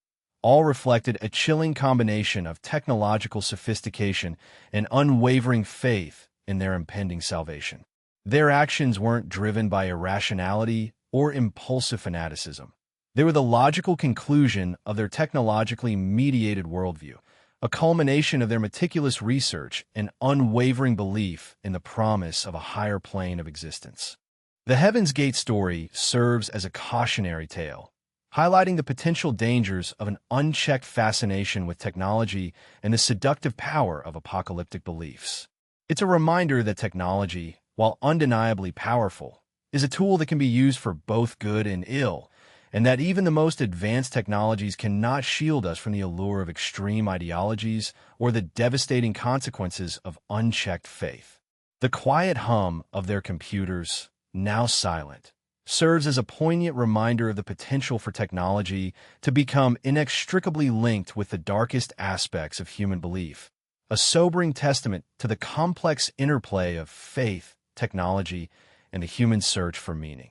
all reflected a chilling combination of technological sophistication and unwavering faith in their impending salvation. Their actions weren't driven by irrationality or impulsive fanaticism. They were the logical conclusion of their technologically mediated worldview, a culmination of their meticulous research and unwavering belief in the promise of a higher plane of existence. The Heaven's Gate story serves as a cautionary tale, highlighting the potential dangers of an unchecked fascination with technology and the seductive power of apocalyptic beliefs. It's a reminder that technology, while undeniably powerful, is a tool that can be used for both good and ill, and that even the most advanced technologies cannot shield us from the allure of extreme ideologies or the devastating consequences of unchecked faith. The quiet hum of their computers, now silent, serves as a poignant reminder of the potential for technology to become inextricably linked with the darkest aspects of human belief, a sobering testament to the complex interplay of faith, technology, and the human search for meaning.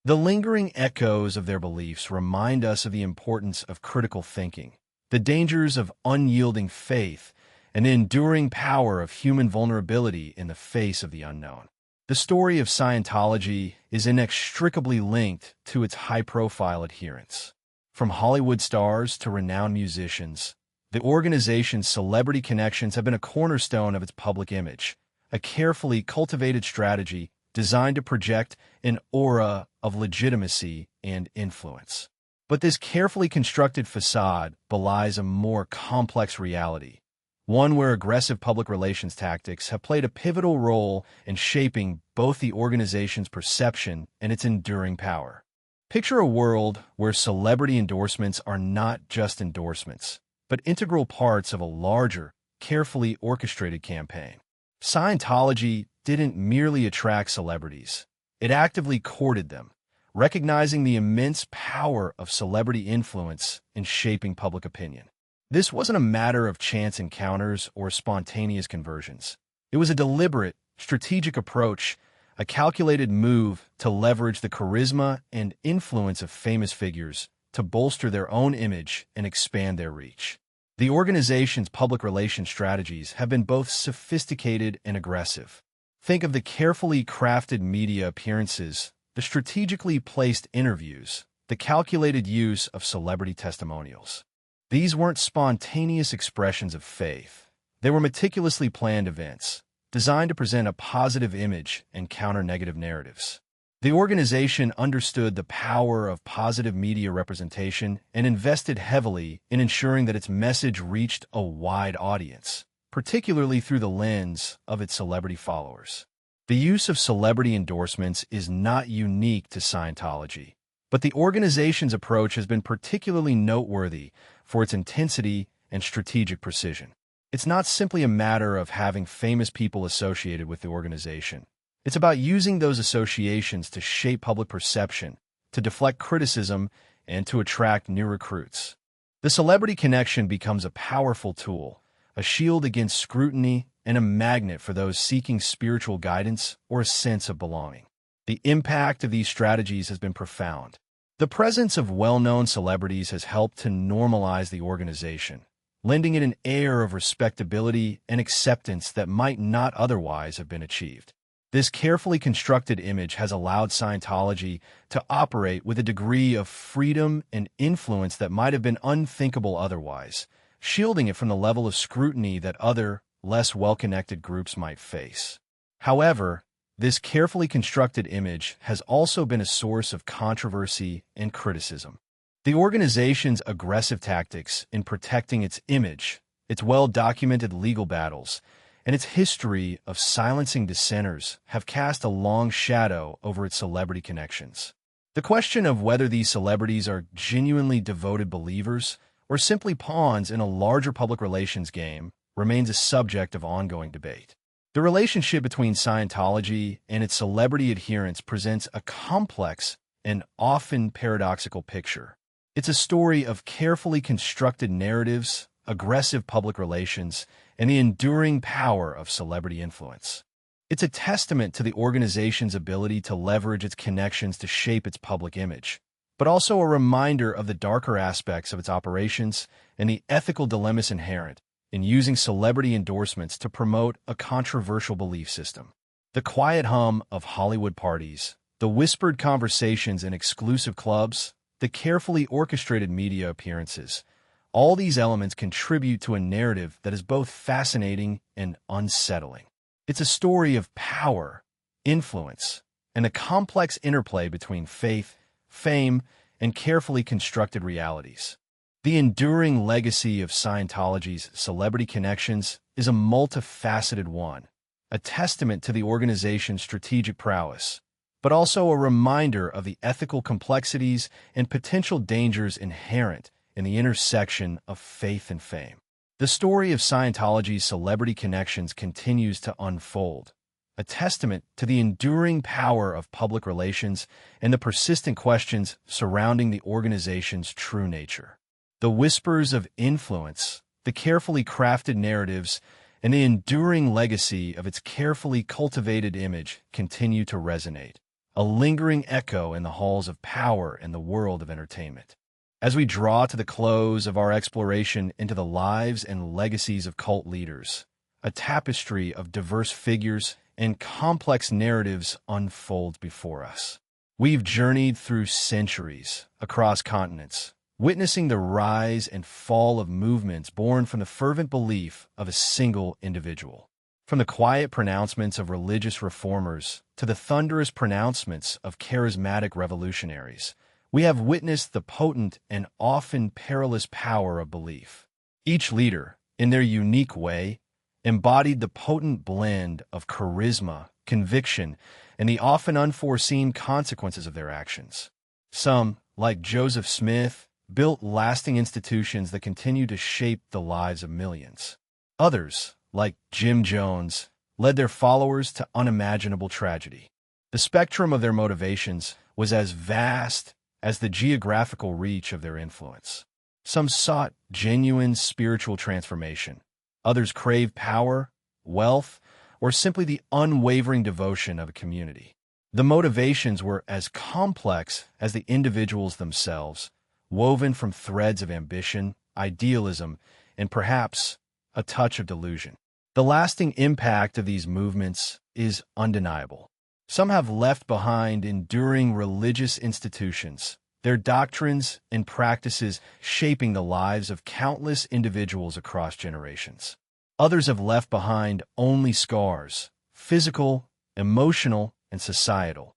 The lingering echoes of their beliefs remind us of the importance of critical thinking, the dangers of unyielding faith, and the enduring power of human vulnerability in the face of the unknown. The story of Scientology is inextricably linked to its high-profile adherents. From Hollywood stars to renowned musicians, the organization's celebrity connections have been a cornerstone of its public image, a carefully cultivated strategy designed to project an aura of legitimacy and influence. But this carefully constructed facade belies a more complex reality, one where aggressive public relations tactics have played a pivotal role in shaping both the organization's perception and its enduring power. Picture a world where celebrity endorsements are not just endorsements, but integral parts of a larger, carefully orchestrated campaign. Scientology didn't merely attract celebrities. It actively courted them, recognizing the immense power of celebrity influence in shaping public opinion. This wasn't a matter of chance encounters or spontaneous conversions. It was a deliberate, strategic approach, a calculated move to leverage the charisma and influence of famous figures to bolster their own image and expand their reach. The organization's public relations strategies have been both sophisticated and aggressive. Think of the carefully crafted media appearances, the strategically placed interviews, the calculated use of celebrity testimonials. These weren't spontaneous expressions of faith. They were meticulously planned events, designed to present a positive image and counter negative narratives. The organization understood the power of positive media representation and invested heavily in ensuring that its message reached a wide audience, particularly through the lens of its celebrity followers. The use of celebrity endorsements is not unique to Scientology, but the organization's approach has been particularly noteworthy for its intensity and strategic precision. It's not simply a matter of having famous people associated with the organization. It's about using those associations to shape public perception, to deflect criticism, and to attract new recruits. The celebrity connection becomes a powerful tool, a shield against scrutiny, and a magnet for those seeking spiritual guidance or a sense of belonging. The impact of these strategies has been profound. The presence of well-known celebrities has helped to normalize the organization, lending it an air of respectability and acceptance that might not otherwise have been achieved. This carefully constructed image has allowed Scientology to operate with a degree of freedom and influence that might have been unthinkable otherwise, shielding it from the level of scrutiny that other, less well-connected groups might face. However, this carefully constructed image has also been a source of controversy and criticism. The organization's aggressive tactics in protecting its image, its well-documented legal battles, and its history of silencing dissenters have cast a long shadow over its celebrity connections. The question of whether these celebrities are genuinely devoted believers or simply pawns in a larger public relations game remains a subject of ongoing debate. The relationship between Scientology and its celebrity adherents presents a complex and often paradoxical picture. It's a story of carefully constructed narratives, aggressive public relations, and the enduring power of celebrity influence. It's a testament to the organization's ability to leverage its connections to shape its public image, but also a reminder of the darker aspects of its operations and the ethical dilemmas inherent in using celebrity endorsements to promote a controversial belief system. The quiet hum of Hollywood parties, the whispered conversations in exclusive clubs, the carefully orchestrated media appearances, all these elements contribute to a narrative that is both fascinating and unsettling. It's a story of power, influence, and the complex interplay between faith, fame, and carefully constructed realities. The enduring legacy of Scientology's celebrity connections is a multifaceted one, a testament to the organization's strategic prowess, but also a reminder of the ethical complexities and potential dangers inherent in the intersection of faith and fame. The story of Scientology's celebrity connections continues to unfold, a testament to the enduring power of public relations and the persistent questions surrounding the organization's true nature. The whispers of influence, the carefully crafted narratives, and the enduring legacy of its carefully cultivated image continue to resonate, a lingering echo in the halls of power and the world of entertainment. As we draw to the close of our exploration into the lives and legacies of cult leaders, a tapestry of diverse figures and complex narratives unfolds before us. We've journeyed through centuries, across continents, witnessing the rise and fall of movements born from the fervent belief of a single individual. From the quiet pronouncements of religious reformers to the thunderous pronouncements of charismatic revolutionaries, we have witnessed the potent and often perilous power of belief. Each leader, in their unique way, embodied the potent blend of charisma, conviction, and the often unforeseen consequences of their actions. Some, like Joseph Smith, built lasting institutions that continue to shape the lives of millions. Others, like Jim Jones, led their followers to unimaginable tragedy. The spectrum of their motivations was as vast as the geographical reach of their influence. Some sought genuine spiritual transformation. Others craved power, wealth, or simply the unwavering devotion of a community. The motivations were as complex as the individuals themselves, woven from threads of ambition, idealism, and perhaps a touch of delusion. The lasting impact of these movements is undeniable. Some have left behind enduring religious institutions, their doctrines and practices shaping the lives of countless individuals across generations. Others have left behind only scars, physical, emotional, and societal,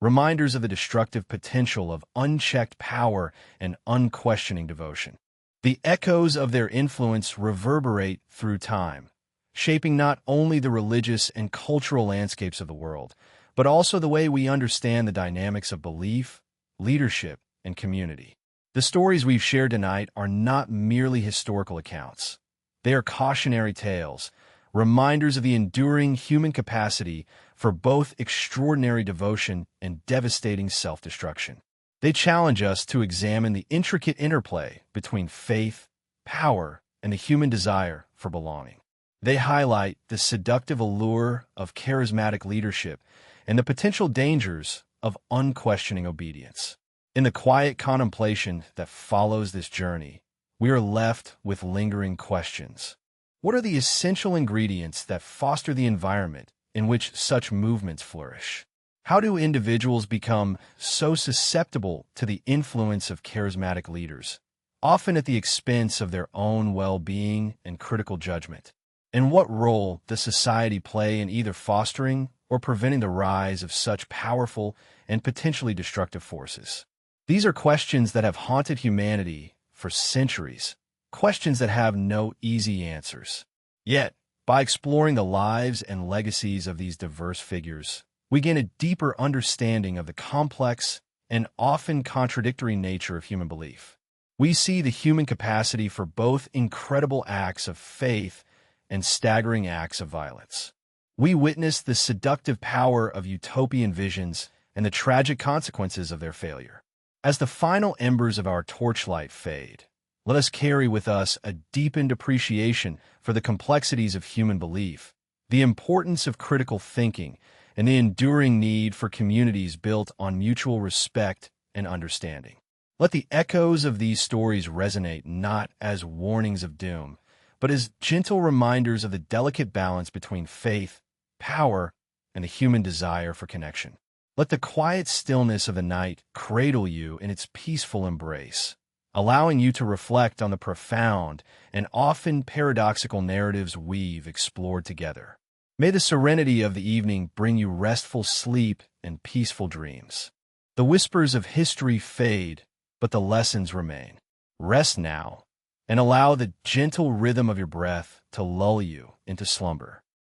reminders of the destructive potential of unchecked power and unquestioning devotion. The echoes of their influence reverberate through time, shaping not only the religious and cultural landscapes of the world, but also the way we understand the dynamics of belief, leadership, and community. The stories we've shared tonight are not merely historical accounts. They are cautionary tales, reminders of the enduring human capacity for both extraordinary devotion and devastating self-destruction. They challenge us to examine the intricate interplay between faith, power, and the human desire for belonging. They highlight the seductive allure of charismatic leadership and the potential dangers of unquestioning obedience. In the quiet contemplation that follows this journey, we are left with lingering questions. What are the essential ingredients that foster the environment in which such movements flourish? How do individuals become so susceptible to the influence of charismatic leaders, often at the expense of their own well-being and critical judgment? And what role does society play in either fostering or preventing the rise of such powerful and potentially destructive forces? These are questions that have haunted humanity for centuries, questions that have no easy answers. Yet, by exploring the lives and legacies of these diverse figures, we gain a deeper understanding of the complex and often contradictory nature of human belief. We see the human capacity for both incredible acts of faith and staggering acts of violence. We witness the seductive power of utopian visions and the tragic consequences of their failure. As the final embers of our torchlight fade, let us carry with us a deepened appreciation for the complexities of human belief, the importance of critical thinking, and the enduring need for communities built on mutual respect and understanding. Let the echoes of these stories resonate not as warnings of doom, but as gentle reminders of the delicate balance between faith, power, and the human desire for connection. Let the quiet stillness of the night cradle you in its peaceful embrace, allowing you to reflect on the profound and often paradoxical narratives we've explored together. May the serenity of the evening bring you restful sleep and peaceful dreams. The whispers of history fade, but the lessons remain. Rest now, and allow the gentle rhythm of your breath to lull you into slumber.